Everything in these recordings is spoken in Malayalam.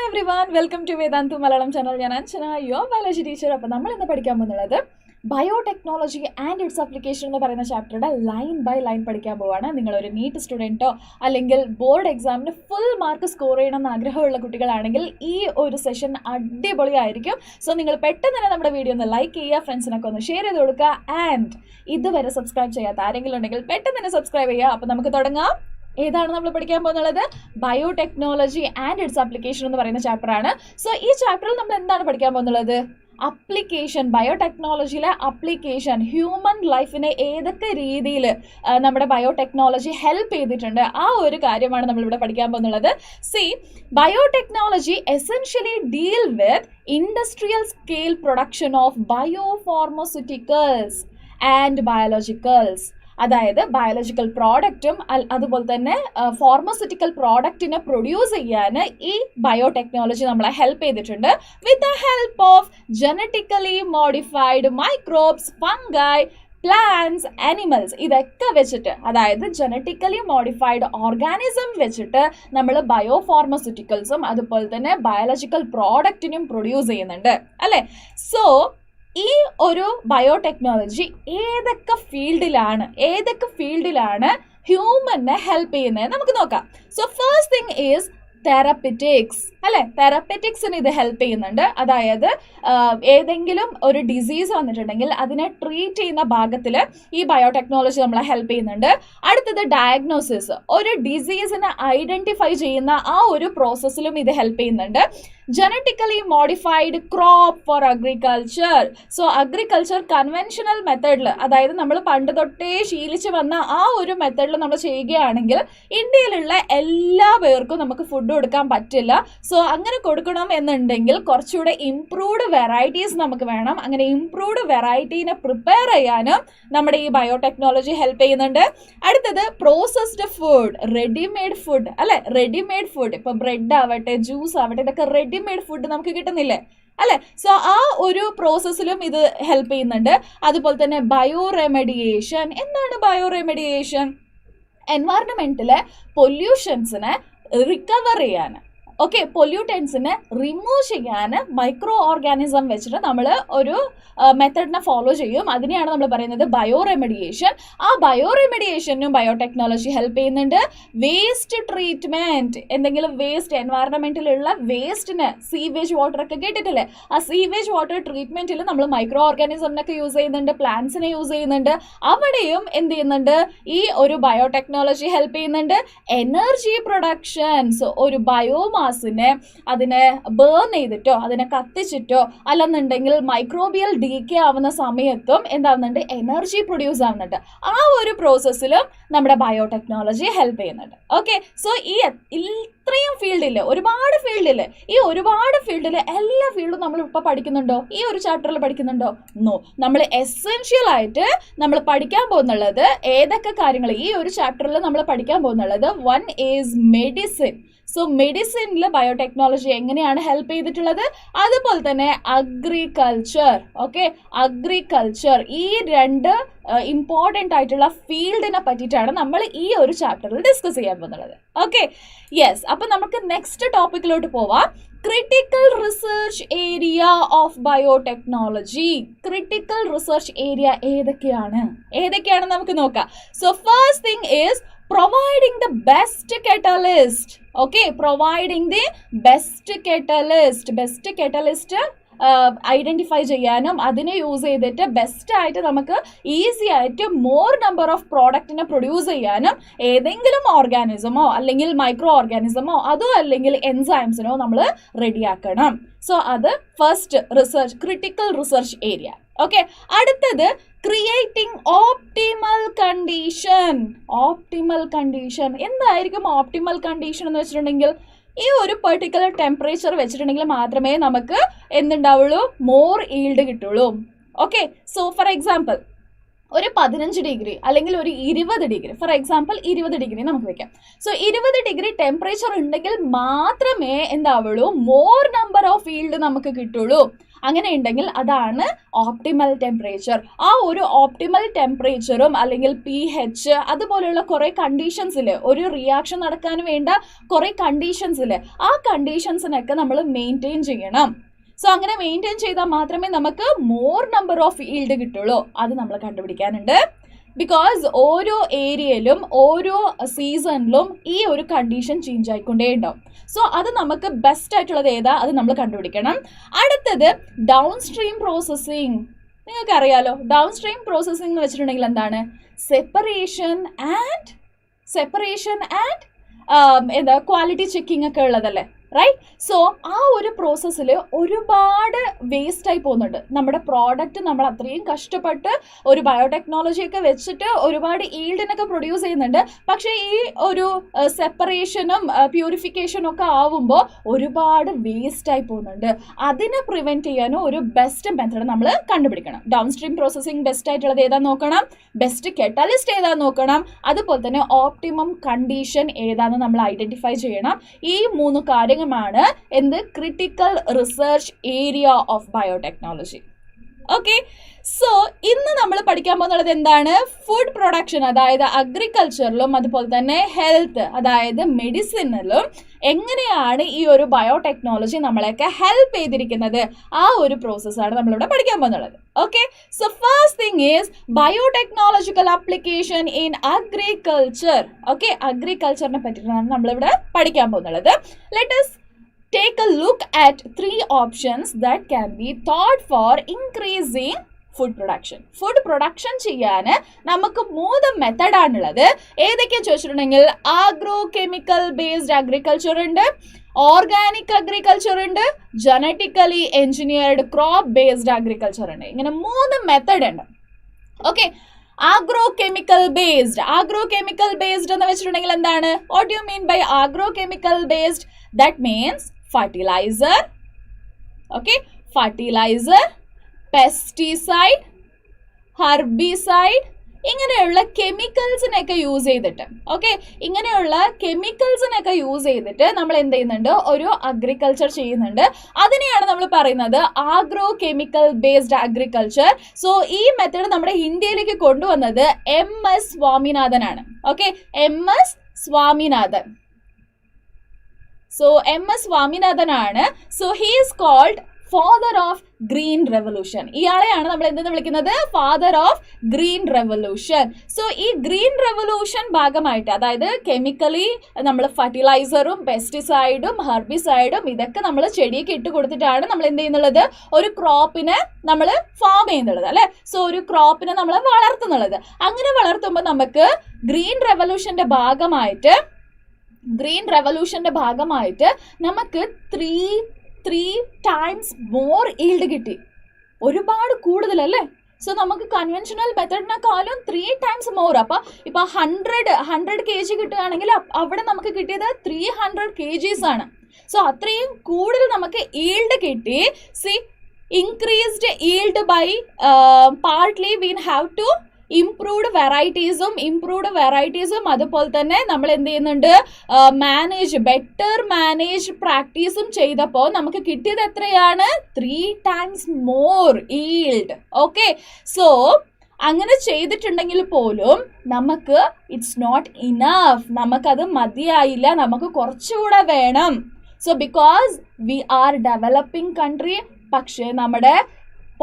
everyone, welcome to Vedantu Malayalam channel. ഞാൻ അഞ്ജന, യുവർ ബയോളജി ടീച്ചർ. അപ്പോൾ നമ്മൾ ഇന്ന് പഠിക്കാൻ പോകുന്നത് ബയോടെക്നോളജി ആൻഡ് ഇറ്റ്സ് ആപ്ലിക്കേഷൻ എന്ന് പറയുന്ന ചാപ്റ്ററുടെ ലൈൻ ബൈ ലൈൻ പഠിക്കാൻ പോവാണ്. നിങ്ങളൊരു നീറ്റ് സ്റ്റുഡൻറ്റോ അല്ലെങ്കിൽ ബോർഡ് എക്സാമിന് ഫുൾ മാർക്ക് സ്കോർ ചെയ്യണമെന്ന് ആഗ്രഹമുള്ള കുട്ടികളാണെങ്കിൽ ഈ ഒരു സെഷൻ അടിപൊളിയായിരിക്കും. സോ നിങ്ങൾ പെട്ടെന്ന് തന്നെ നമ്മുടെ വീഡിയോ ഒന്ന് ലൈക്ക് ചെയ്യുക, ഫ്രണ്ട്സിനൊക്കെ ഒന്ന് ഷെയർ ചെയ്ത് കൊടുക്കുക. ആൻഡ് ഇതുവരെ സബ്സ്ക്രൈബ് ചെയ്യാത്ത ആരെങ്കിലും ഉണ്ടെങ്കിൽ പെട്ടെന്ന് തന്നെ സബ്സ്ക്രൈബ് ചെയ്യുക. അപ്പോൾ നമുക്ക് തുടങ്ങാം. ഏതാണ് നമ്മൾ പഠിക്കാൻ പോകുന്നത്? ബയോടെക്നോളജി ആൻഡ് ഇറ്റ്സ് ആപ്ലിക്കേഷൻ എന്ന് പറയുന്ന ചാപ്റ്റർ ആണ്. സോ ഈ ചാപ്റ്ററിൽ നമ്മൾ എന്താണ് പഠിക്കാൻ പോകുന്നത്? അപ്ലിക്കേഷൻ, ബയോടെക്നോളജിയിലെ അപ്ലിക്കേഷൻ, ഹ്യൂമൻ ലൈഫിനെ ഏതൊക്കെ രീതിയിൽ നമ്മുടെ ബയോടെക്നോളജി ഹെൽപ്പ് ചെയ്തിട്ടുണ്ട്, ആ ഒരു കാര്യമാണ് നമ്മളിവിടെ പഠിക്കാൻ പോകുന്നത്. C, biotechnology essentially deal with industrial scale production of biopharmaceuticals and biologicals. അതായത് ബയോളജിക്കൽ പ്രോഡക്റ്റും അതുപോലെ തന്നെ ഫാർമസ്യൂട്ടിക്കൽ പ്രോഡക്റ്റിനെ പ്രൊഡ്യൂസ് ചെയ്യാൻ ഈ ബയോടെക്നോളജി നമ്മളെ ഹെൽപ്പ് ചെയ്തിട്ടുണ്ട്. With the help of genetically modified microbes, fungi, plants, animals, ഇതൊക്കെ വെച്ചിട്ട്, അതായത് ജനറ്റിക്കലി മോഡിഫൈഡ് ഓർഗാനിസം വെച്ചിട്ട് നമ്മൾ ബയോഫാർമസ്യൂട്ടിക്കൽസും അതുപോലെ തന്നെ ബയോളജിക്കൽ പ്രോഡക്റ്റിനും പ്രൊഡ്യൂസ് ചെയ്യുന്നുണ്ട് അല്ലേ. സോ ഈ ഒരു ബയോടെക്നോളജി ഏതൊക്കെ ഫീൽഡിലാണ് ഹ്യൂമനെ ഹെൽപ്പ് ചെയ്യുന്നത് നമുക്ക് നോക്കാം. So first thing is therapeutics അല്ലേ. തെറാപ്പിറ്റിക്സിന് ഇത് ഹെൽപ്പ് ചെയ്യുന്നുണ്ട്. അതായത് ഏതെങ്കിലും ഒരു ഡിസീസ് വന്നിട്ടുണ്ടെങ്കിൽ അതിനെ ട്രീറ്റ് ചെയ്യുന്ന ഭാഗത്തിൽ ഈ ബയോടെക്നോളജി നമ്മളെ ഹെൽപ്പ് ചെയ്യുന്നുണ്ട്. അടുത്തത് ഡയഗ്നോസിസ്, ഒരു ഡിസീസിനെ ഐഡന്റിഫൈ ചെയ്യുന്ന ആ ഒരു പ്രോസസ്സിലും ഇത് ഹെൽപ്പ് ചെയ്യുന്നുണ്ട്. Genetically modified crop four agriculture. So agriculture conventional മെത്തേഡിൽ, അതായത് നമ്മൾ പണ്ട് തൊട്ടേ ശീലിച്ച് വന്ന ആ ഒരു മെത്തേഡിൽ നമ്മൾ ചെയ്യുകയാണെങ്കിൽ ഇന്ത്യയിലുള്ള എല്ലാ പേർക്കും നമുക്ക് ഫുഡ് കൊടുക്കാൻ പറ്റില്ല. സോ അങ്ങനെ കൊടുക്കണം എന്നുണ്ടെങ്കിൽ കുറച്ചുകൂടെ ഇംപ്രൂവ്ഡ് വെറൈറ്റീസ് നമുക്ക് വേണം. അങ്ങനെ ഇംപ്രൂവ്ഡ് വെറൈറ്റീനെ പ്രിപ്പയർ ചെയ്യാനും നമ്മുടെ ഈ ബയോടെക്നോളജി ഹെൽപ്പ് ചെയ്യുന്നുണ്ട്. അടുത്തത് പ്രോസസ്ഡ് ഫുഡ്, റെഡിമെയ്ഡ് ഫുഡ് അല്ലെ. റെഡിമെയ്ഡ് ഫുഡ്, ഇപ്പോൾ ബ്രെഡ് ആവട്ടെ, ജ്യൂസ് ആവട്ടെ, ഇതൊക്കെ റെഡിമെയ്ഡ് ഫുഡ് നമുക്ക് കിട്ടുന്നില്ലേ അല്ലെ. സോ ആ ഒരു പ്രോസസ്സിലും ഇത് ഹെൽപ്പ് ചെയ്യുന്നുണ്ട്. അതുപോലെ തന്നെ ബയോ റെമഡിയേഷൻ. എന്താണ് ബയോ റെമഡിയേഷൻ? എൻവയറൺമെന്റിലെ പൊല്യൂഷൻസിനെ റിക്കവർ ചെയ്യാൻ, ഓക്കെ, പൊല്യൂട്ടൻസിനെ റിമൂവ് ചെയ്യാൻ മൈക്രോ ഓർഗാനിസം വെച്ചിട്ട് നമ്മൾ ഒരു മെത്തഡിനെ ഫോളോ ചെയ്യും. അതിനെയാണ് നമ്മൾ പറയുന്നത് ബയോ റെമഡിയേഷൻ. ആ ബയോ റെമഡിയേഷനും ബയോടെക്നോളജി ഹെൽപ്പ് ചെയ്യുന്നുണ്ട്. വേസ്റ്റ് ട്രീറ്റ്മെന്റ്, എന്തെങ്കിലും വേസ്റ്റ്, എൻവയറൺമെന്റിലുള്ള വേസ്റ്റിന്, സീവേജ് വാട്ടർ ഒക്കെ കേട്ടിട്ടില്ലേ, ആ സീവേജ് വാട്ടർ ട്രീറ്റ്മെന്റിൽ നമ്മൾ മൈക്രോ ഓർഗാനിസമിനൊക്കെ യൂസ് ചെയ്യുന്നുണ്ട്, പ്ലാന്റ്സിനെ യൂസ് ചെയ്യുന്നുണ്ട്. അവിടെയും എന്ത് ചെയ്യുന്നുണ്ട്? ഈ ഒരു ബയോടെക്നോളജി ഹെൽപ്പ് ചെയ്യുന്നുണ്ട്. എനർജി പ്രൊഡക്ഷൻസ്, ഒരു ബയോമാസിനെ അതിനെ ബേൺ ചെയ്തിട്ടോ അതിനെ കത്തിച്ചിട്ടോ അല്ലെന്നുണ്ടെങ്കിൽ മൈക്രോബിയൽ ഡീക്കേ ആവുന്ന സമയത്തും എന്താവുന്നുണ്ട്? എനർജി പ്രൊഡ്യൂസ് ആവുന്നുണ്ട്. ആ ഒരു പ്രോസസ്സിലും നമ്മുടെ ബയോടെക്നോളജി ഹെൽപ്പ് ചെയ്യുന്നുണ്ട്. ഓക്കെ, സോ ഈ ഇത്രയും ഫീൽഡിൽ, ഒരുപാട് ഫീൽഡിൽ എല്ലാ ഫീൽഡും നമ്മൾ ഇപ്പോൾ പഠിക്കുന്നുണ്ടോ? ഈ ഒരു ചാപ്റ്ററിൽ പഠിക്കുന്നുണ്ടോ? നോ. നമ്മൾ എസെൻഷ്യൽ ആയിട്ട് നമ്മൾ പഠിക്കാൻ പോകുന്നുള്ളത് ഏതൊക്കെ കാര്യങ്ങൾ ഈ ഒരു ചാപ്റ്ററിൽ നമ്മൾ പഠിക്കാൻ പോകുന്നുള്ളത്? One is medicine. സോ മെഡിസിനിൽ ബയോടെക്നോളജി എങ്ങനെയാണ് ഹെൽപ്പ് ചെയ്തിട്ടുള്ളത്? അതുപോലെ തന്നെ അഗ്രികൾച്ചർ, ഓക്കെ, അഗ്രികൾച്ചർ, ഈ രണ്ട് ഇമ്പോർട്ടൻ്റ് ആയിട്ടുള്ള ഫീൽഡിനെ പറ്റിയിട്ടാണ് നമ്മൾ ഈ ഒരു ചാപ്റ്ററിൽ ഡിസ്കസ് ചെയ്യാൻ പോകുന്നത്. Okay, yes. അപ്പം നമുക്ക് നെക്സ്റ്റ് ടോപ്പിക്കിലോട്ട് പോവാം. Critical research area of biotechnology. Critical research area ഏതൊക്കെയാണ് നമുക്ക് നോക്കാം. So first thing is providing the best catalyst. Okay, providing the best catalyst identify ചെയ്യാനും അതിനെ യൂസ് ചെയ്തിട്ട് ബെസ്റ്റ് ആയിട്ട് നമുക്ക് ഈസി ആയിട്ട് മോർ നമ്പർ ഓഫ് പ്രോഡക്റ്റിനെ പ്രൊഡ്യൂസ് ചെയ്യാനും ഏതെങ്കിലും ഓർഗാനിസമോ അല്ലെങ്കിൽ മൈക്രോ ഓർഗാനിസമോ അതോ അല്ലെങ്കിൽ എൻസൈംസിനോ നമ്മൾ റെഡിയാക്കണം. സോ അത് first research, critical research area. Okay, അടുത്തത് ക്രിയേറ്റിംഗ് ഓപ്റ്റിമൽ കണ്ടീഷൻ. എന്തായിരിക്കും ഓപ്റ്റിമൽ കണ്ടീഷൻ എന്ന് വെച്ചിട്ടുണ്ടെങ്കിൽ ഈ ഒരു പെർട്ടിക്കുലർ ടെമ്പറേച്ചർ വെച്ചിട്ടുണ്ടെങ്കിൽ മാത്രമേ നമുക്ക് എന്തുണ്ടാവുള്ളൂ? മോർ ഈൽഡ് കിട്ടുള്ളൂ. ഓക്കെ, സോ ഫോർ എക്സാമ്പിൾ ഒരു 15 ഡിഗ്രി അല്ലെങ്കിൽ ഒരു 20 ഡിഗ്രി, ഫോർ എക്സാമ്പിൾ 20 ഡിഗ്രി നമുക്ക് വെക്കാം. സോ 20 ഡിഗ്രി ടെമ്പറേച്ചർ ഉണ്ടെങ്കിൽ മാത്രമേ എന്താവുള്ളൂ? മോർ നമ്പർ ഓഫ് ഈൽഡ് നമുക്ക് കിട്ടുള്ളൂ. അങ്ങനെ ഉണ്ടെങ്കിൽ അതാണ് ഓപ്റ്റിമൽ ടെമ്പറേച്ചർ. ആ ഒരു ഓപ്റ്റിമൽ ടെമ്പറേച്ചറും അല്ലെങ്കിൽ pH അതുപോലെയുള്ള കുറേ കണ്ടീഷൻസിൽ, ഒരു റിയാക്ഷൻ നടക്കാൻ വേണ്ട കുറേ കണ്ടീഷൻസിൽ, ആ കണ്ടീഷൻസിനൊക്കെ നമ്മൾ മെയിൻറ്റെയിൻ ചെയ്യണം. സോ അങ്ങനെ മെയിൻറ്റെയിൻ ചെയ്താൽ മാത്രമേ നമുക്ക് മോർ നമ്പർ ഓഫ് ഈൽഡ് കിട്ടുള്ളൂ. അത് നമ്മൾ കണ്ടുപിടിക്കാനുണ്ട്. ബിക്കോസ് ഓരോ ഏരിയയിലും ഓരോ സീസണിലും ഈ ഒരു കണ്ടീഷൻ ചേഞ്ച് ആയിക്കൊണ്ടേ ഉണ്ടാവും. സോ അത് നമുക്ക് ബെസ്റ്റ് ആയിട്ടുള്ളത് ഏതാ അത് നമ്മൾ കണ്ടുപിടിക്കണം. അടുത്തത് ഡൗൺ സ്ട്രീം പ്രോസസ്സിങ്. നിങ്ങൾക്കറിയാലോ ഡൗൺ സ്ട്രീം പ്രോസസ്സിംഗ് എന്ന് വെച്ചിട്ടുണ്ടെങ്കിൽ എന്താണ്? സെപ്പറേഷൻ ആൻഡ് എന്താ ക്വാളിറ്റി ചെക്കിംഗ് ഒക്കെ ഉള്ളതല്ലേ, റൈറ്റ്? സോ ആ ഒരു പ്രോസസ്സിൽ ഒരുപാട് വേസ്റ്റായി പോകുന്നുണ്ട്. നമ്മുടെ പ്രോഡക്റ്റ് നമ്മൾ അത്രയും കഷ്ടപ്പെട്ട് ഒരു ബയോടെക്നോളജിയൊക്കെ വെച്ചിട്ട് ഒരുപാട് ഈൽഡിനൊക്കെ പ്രൊഡ്യൂസ് ചെയ്യുന്നുണ്ട്. പക്ഷേ ഈ ഒരു സെപ്പറേഷനും പ്യൂരിഫിക്കേഷനും ഒക്കെ ആവുമ്പോൾ ഒരുപാട് വേസ്റ്റായി പോകുന്നുണ്ട്. അതിനെ പ്രിവെൻറ്റ് ചെയ്യാനും ഒരു ബെസ്റ്റ് മെത്തേഡ് നമ്മൾ കണ്ടുപിടിക്കണം. ഡൗൺ സ്ട്രീം പ്രോസസ്സിങ് ബെസ്റ്റ് ആയിട്ടുള്ളത് ഏതാന്ന് നോക്കണം, ബെസ്റ്റ് കെറ്റലിസ്റ്റ് ഏതാന്ന് നോക്കണം, അതുപോലെ തന്നെ ഓപ്റ്റിമം കണ്ടീഷൻ ഏതാണെന്ന് നമ്മൾ ഐഡൻറ്റിഫൈ ചെയ്യണം. ഈ 3 കാര്യമാണ് എന്ത് critical research area of biotechnology. Okay, so ഇന്ന് നമ്മൾ പഠിക്കാൻ പോകുന്നത് എന്താണ്? ഫുഡ് പ്രൊഡക്ഷൻ, അതായത് അഗ്രികൾച്ചറിലും അതുപോലെ തന്നെ ഹെൽത്ത്, അതായത് മെഡിസിനിലും എങ്ങനെയാണ് ഈ ഒരു ബയോടെക്നോളജി നമ്മളെയൊക്കെ ഹെൽപ്പ് ചെയ്തിരിക്കുന്നത്, ആ ഒരു പ്രോസസ്സാണ് നമ്മളിവിടെ പഠിക്കാൻ പോകുന്നത്. Okay, so first thing is biotechnological application in agriculture. Okay, അഗ്രികൾച്ചറിനെ പറ്റിയിട്ടാണ് നമ്മളിവിടെ പഠിക്കാൻ പോകുന്നത്. Let us take a look at 3 options that can be thought for increasing food production. Food production ചെയ്യാൻ നമുക്ക് 3 മെത്തഡാണുള്ളത്. ഏതൊക്കെയാ ചോദിച്ചിട്ടുണ്ടെങ്കിൽ ആഗ്രോ കെമിക്കൽ ബേസ്ഡ് അഗ്രികൾച്ചർ ഉണ്ട്, ഓർഗാനിക് അഗ്രികൾച്ചർ ഉണ്ട്, genetically engineered crop based agriculture ഉണ്ട്. ഇങ്ങനെ 3 മെത്തഡ് ഉണ്ട്. ഓക്കെ, ആഗ്രോ കെമിക്കൽ ബേസ്ഡ് എന്ന് വെച്ചിട്ടുണ്ടെങ്കിൽ എന്താണ്? What you mean by agro chemical based? That means fertilizer, okay, fertilizer, pesticide, herbicide, ഇങ്ങനെയുള്ള കെമിക്കൽസിനൊക്കെ യൂസ് ചെയ്തിട്ട്, ഓക്കെ, ഇങ്ങനെയുള്ള കെമിക്കൽസിനൊക്കെ യൂസ് ചെയ്തിട്ട് നമ്മൾ എന്ത് ചെയ്യുന്നുണ്ട്? ഒരു അഗ്രികൾച്ചർ ചെയ്യുന്നുണ്ട്. അതിനെയാണ് നമ്മൾ പറയുന്നത് agro chemical based agriculture. So ഈ മെത്തേഡ് നമ്മുടെ ഇന്ത്യയിലേക്ക് കൊണ്ടുവന്നത് MS സ്വാമിനാഥൻ ആണ്. Okay, MS Swaminathan. So MS Swaminathan ആണ്. So he is called father of green revolution. ഇയാളെയാണ് നമ്മൾ എന്തെന്ന് വിളിക്കുന്നത്? Father of green revolution. So ഈ ഗ്രീൻ റെവല്യൂഷൻ ഭാഗമായിട്ട്, അതായത് കെമിക്കലി നമ്മൾ ഫർട്ടിലൈസറും പെസ്റ്റിസൈഡും ഹെർബിസൈഡും ഇതൊക്കെ നമ്മൾ ചെടിയൊക്കെ ഇട്ട് കൊടുത്തിട്ടാണ് നമ്മൾ എന്ത് ചെയ്യുന്നുള്ളത്? ഒരു ക്രോപ്പിനെ നമ്മൾ ഫാം ചെയ്യുന്നുള്ളത്, അല്ലെ? സോ ഒരു ക്രോപ്പിനെ നമ്മൾ വളർത്തുന്നുള്ളത്. അങ്ങനെ വളർത്തുമ്പോൾ നമുക്ക് ഗ്രീൻ റെവല്യൂഷന്റെ ഭാഗമായിട്ട് നമുക്ക് 3 times more ഈൽഡ് കിട്ടി. ഒരുപാട് കൂടുതലല്ലേ? സോ നമുക്ക് കൺവെൻഷണൽ മെത്തേഡിനെക്കാളും 3 times more. അപ്പോൾ ഇപ്പോൾ 100 kg കിട്ടുകയാണെങ്കിൽ അവിടെ നമുക്ക് കിട്ടിയത് 300 kgs ആണ്. സോ അത്രയും കൂടുതൽ നമുക്ക് ഈൽഡ് കിട്ടി. See increased yield by partly we have to improved വെറൈറ്റീസും അതുപോലെ തന്നെ നമ്മൾ എന്ത് ചെയ്യുന്നുണ്ട്? ബെറ്റർ മാനേജ് പ്രാക്ടീസും ചെയ്തപ്പോൾ നമുക്ക് കിട്ടിയത് എത്രയാണ്? 3 times more yield. Okay, so അങ്ങനെ ചെയ്തിട്ടുണ്ടെങ്കിൽ പോലും നമുക്ക് ഇറ്റ്സ് നോട്ട് ഇനഫ്, നമുക്കത് മതിയായില്ല, നമുക്ക് കുറച്ചുകൂടെ വേണം. So because we are developing country, പക്ഷേ നമ്മുടെ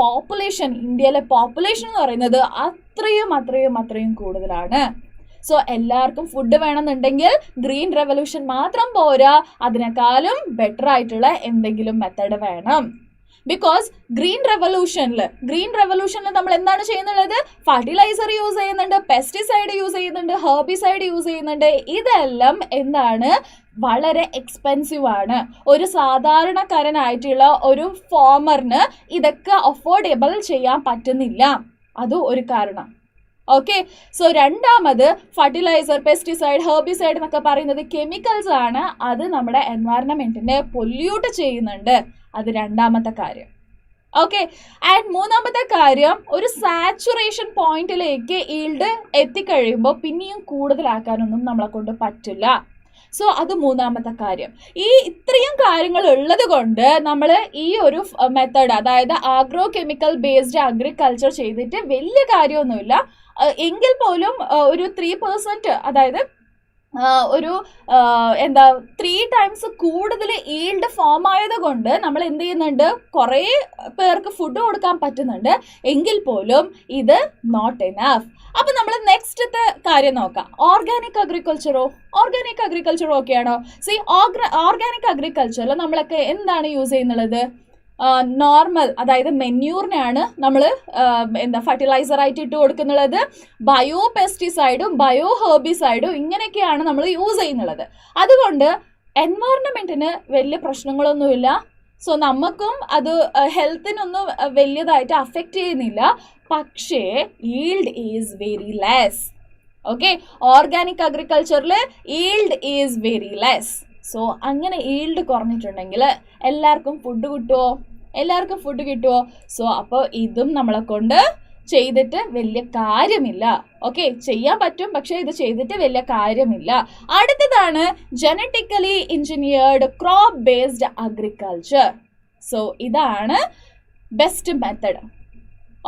പോപ്പുലേഷൻ, ഇന്ത്യയിലെ പോപ്പുലേഷൻ എന്ന് പറയുന്നത് അത്രയും കൂടുതലാണ്. സോ എല്ലാവർക്കും ഫുഡ് വേണമെന്നുണ്ടെങ്കിൽ ഗ്രീൻ റെവല്യൂഷൻ മാത്രം പോരാ, അതിനേക്കാളും ബെറ്റർ ആയിട്ടുള്ള എന്തെങ്കിലും മെത്തേഡ് വേണം. ബിക്കോസ് ഗ്രീൻ റെവല്യൂഷനിൽ നമ്മൾ എന്താണ് ചെയ്യുന്നുള്ളത്? ഫർട്ടിലൈസർ യൂസ് ചെയ്യുന്നുണ്ട്, പെസ്റ്റിസൈഡ് യൂസ് ചെയ്യുന്നുണ്ട്, ഹെർബിസൈഡ് യൂസ് ചെയ്യുന്നുണ്ട്. ഇതെല്ലാം എന്താണ്? വളരെ എക്സ്പെൻസീവ് ആണ്. ഒരു സാധാരണക്കാരനായിട്ടുള്ള ഒരു ഫാമറിന് ഇതൊക്കെ അഫോർഡബിൾ ചെയ്യാൻ പറ്റുന്നില്ല. അതും ഒരു കാരണം. ഓക്കെ, സോ രണ്ടാമത് ഫർട്ടിലൈസർ, പെസ്റ്റിസൈഡ്, ഹെർബിസൈഡ് എന്നൊക്കെ പറയുന്നത് കെമിക്കൽസ് ആണ്. അത് നമ്മുടെ എൻവയറൺമെന്റിനെ പൊല്യൂട്ട് ചെയ്യുന്നുണ്ട്. അത് രണ്ടാമത്തെ കാര്യം. ഓക്കെ, ആൻഡ് മൂന്നാമത്തെ കാര്യം, ഒരു സാച്ചുറേഷൻ പോയിന്റിലേക്ക് ഈൽഡ് എത്തിക്കഴിയുമ്പോൾ പിന്നെയും കൂടുതലാക്കാനൊന്നും നമ്മളെ കൊണ്ട് പറ്റില്ല. സോ അത് മൂന്നാമത്തെ കാര്യം. ഈ ഇത്ര ഇത്രയും കാര്യങ്ങൾ ഉള്ളത് കൊണ്ട് നമ്മൾ ഈ ഒരു മെത്തേഡ്, അതായത് ആഗ്രോ കെമിക്കൽ ബേസ്ഡ് അഗ്രികൾച്ചർ ചെയ്തിട്ട് വലിയ കാര്യമൊന്നുമില്ല. എങ്കിൽ പോലും ഒരു 3%, അതായത് ഒരു 3 times കൂടുതൽ ഈൽഡ് ഫോം ആയത് കൊണ്ട് നമ്മൾ എന്ത് ചെയ്യുന്നുണ്ട്, കുറേ പേർക്ക് ഫുഡ് കൊടുക്കാൻ പറ്റുന്നുണ്ട്. എങ്കിൽ പോലും ഇത് നോട്ട് എനഫ്. അപ്പൊ നമ്മൾ നെക്സ്റ്റത്തെ കാര്യം നോക്കാം. ഓർഗാനിക് അഗ്രികൾച്ചറോ? ഓർഗാനിക് അഗ്രികൾച്ചർ ഓക്കെയാണോ? ഓർഗാനിക് അഗ്രികൾച്ചറിൽ നമ്മളൊക്കെ എന്താണ് യൂസ് ചെയ്യുന്നത്? നോർമൽ, അതായത് മെന്യൂറിനെയാണ് നമ്മൾ ഫെർട്ടിലൈസർ ആയിട്ട് ഇട്ട് കൊടുക്കുന്നുള്ളത്. ബയോ പെസ്റ്റിസൈഡും ബയോ ഹെർബിസൈഡും ഇങ്ങനെയൊക്കെയാണ് നമ്മൾ യൂസ് ചെയ്യുന്നുള്ളത്. അതുകൊണ്ട് എൻവയറൺമെന്റിന് വലിയ പ്രശ്നങ്ങളൊന്നുമില്ല. സോ നമുക്കും അത് ഹെൽത്തിനൊന്നും വലിയതായിട്ട് അഫക്റ്റ് ചെയ്യുന്നില്ല. പക്ഷേ yield is very less. Okay, organic അഗ്രികൾച്ചറിൽ yield is very less. So അങ്ങനെ ഈൽഡ് കുറഞ്ഞിട്ടുണ്ടെങ്കിൽ എല്ലാവർക്കും ഫുഡ് കിട്ടുമോ? എല്ലാവർക്കും ഫുഡ് കിട്ടുമോ? സോ അപ്പോൾ ഇതും നമ്മളെ കൊണ്ട് ചെയ്തിട്ട് വലിയ കാര്യമില്ല. ഓക്കെ, ചെയ്യാൻ പറ്റും, പക്ഷേ ഇത് ചെയ്തിട്ട് വലിയ കാര്യമില്ല. അടുത്തതാണ് genetically engineered crop based agriculture. So ഇതാണ് ബെസ്റ്റ് മെത്തഡ്.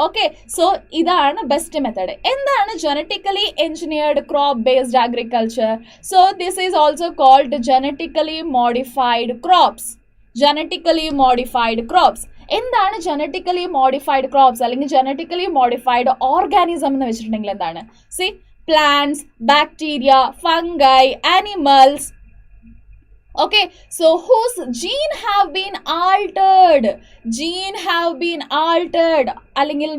ഓക്കെ, സോ ഇതാണ് ബെസ്റ്റ് മെത്തേഡ്. എന്താണ് genetically engineered crop based agriculture? So this is also called genetically modified crops. Genetically modified crops. എന്താണ് ജനറ്റിക്കലി മോഡിഫൈഡ് ക്രോപ്സ് അല്ലെങ്കിൽ ജനറ്റിക്കലി മോഡിഫൈഡ് ഓർഗാനിസം എന്ന് വെച്ചിട്ടുണ്ടെങ്കിൽ എന്താണ്? See, plants, bacteria, fungi, animals. Okay, so whose gene have been altered അല്ലെങ്കിൽ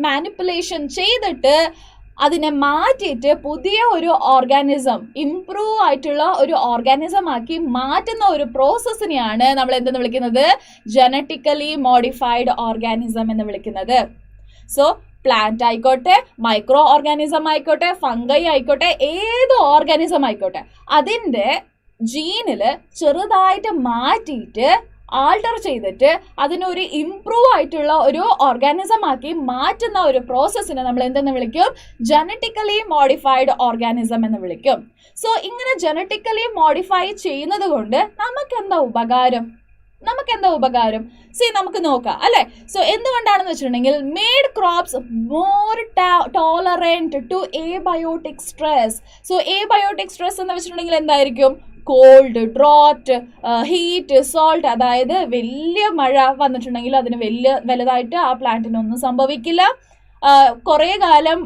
മാനിപ്പുലേഷൻ ചെയ്തിട്ട് അതിനെ മാറ്റിയിട്ട് പുതിയ ഒരു ഓർഗാനിസം, ഇംപ്രൂവ് ആയിട്ടുള്ള ഒരു ഓർഗാനിസം ആക്കി മാറ്റുന്ന ഒരു പ്രോസസ്സിനെയാണ് നമ്മൾ എന്തെന്ന് വിളിക്കുന്നത്? ജനറ്റിക്കലി മോഡിഫൈഡ് ഓർഗാനിസം എന്ന് വിളിക്കുന്നത്. സോ പ്ലാന്റ് ആയിക്കോട്ടെ, മൈക്രോ ഓർഗാനിസം ആയിക്കോട്ടെ, ഫംഗൈ ആയിക്കോട്ടെ, ഏത് ഓർഗാനിസം ആയിക്കോട്ടെ, അതിൻ്റെ ജീനിൽ ചെറുതായിട്ട് മാറ്റിയിട്ട് ആൾട്ടർ ചെയ്തിട്ട് അതിനൊരു ഇംപ്രൂവ് ആയിട്ടുള്ള ഒരു ഓർഗാനിസം ആക്കി മാറ്റുന്ന ഒരു പ്രോസസ്സിനെ നമ്മൾ എന്തെന്ന് വിളിക്കും? ജനറ്റിക്കലി മോഡിഫൈഡ് ഓർഗാനിസം എന്ന് വിളിക്കും. സോ ഇങ്ങനെ ജനറ്റിക്കലി മോഡിഫൈ ചെയ്യുന്നത് കൊണ്ട് നമുക്കെന്താ ഉപകാരം? നമുക്ക് നോക്കാം അല്ലെ. സോ എന്തുകൊണ്ടാണെന്ന് വെച്ചിട്ടുണ്ടെങ്കിൽ made crops more tolerant to abiotic stress. So abiotic stress എന്ന് വെച്ചിട്ടുണ്ടെങ്കിൽ എന്തായിരിക്കും? Cold, drought, heat, salt. അതായത് വലിയ മഴ വന്നിട്ടുണ്ടെങ്കിൽ അതിന് വലുതായിട്ട് ആ പ്ലാന്റിനൊന്നും സംഭവിക്കില്ല. കുറേ കാലം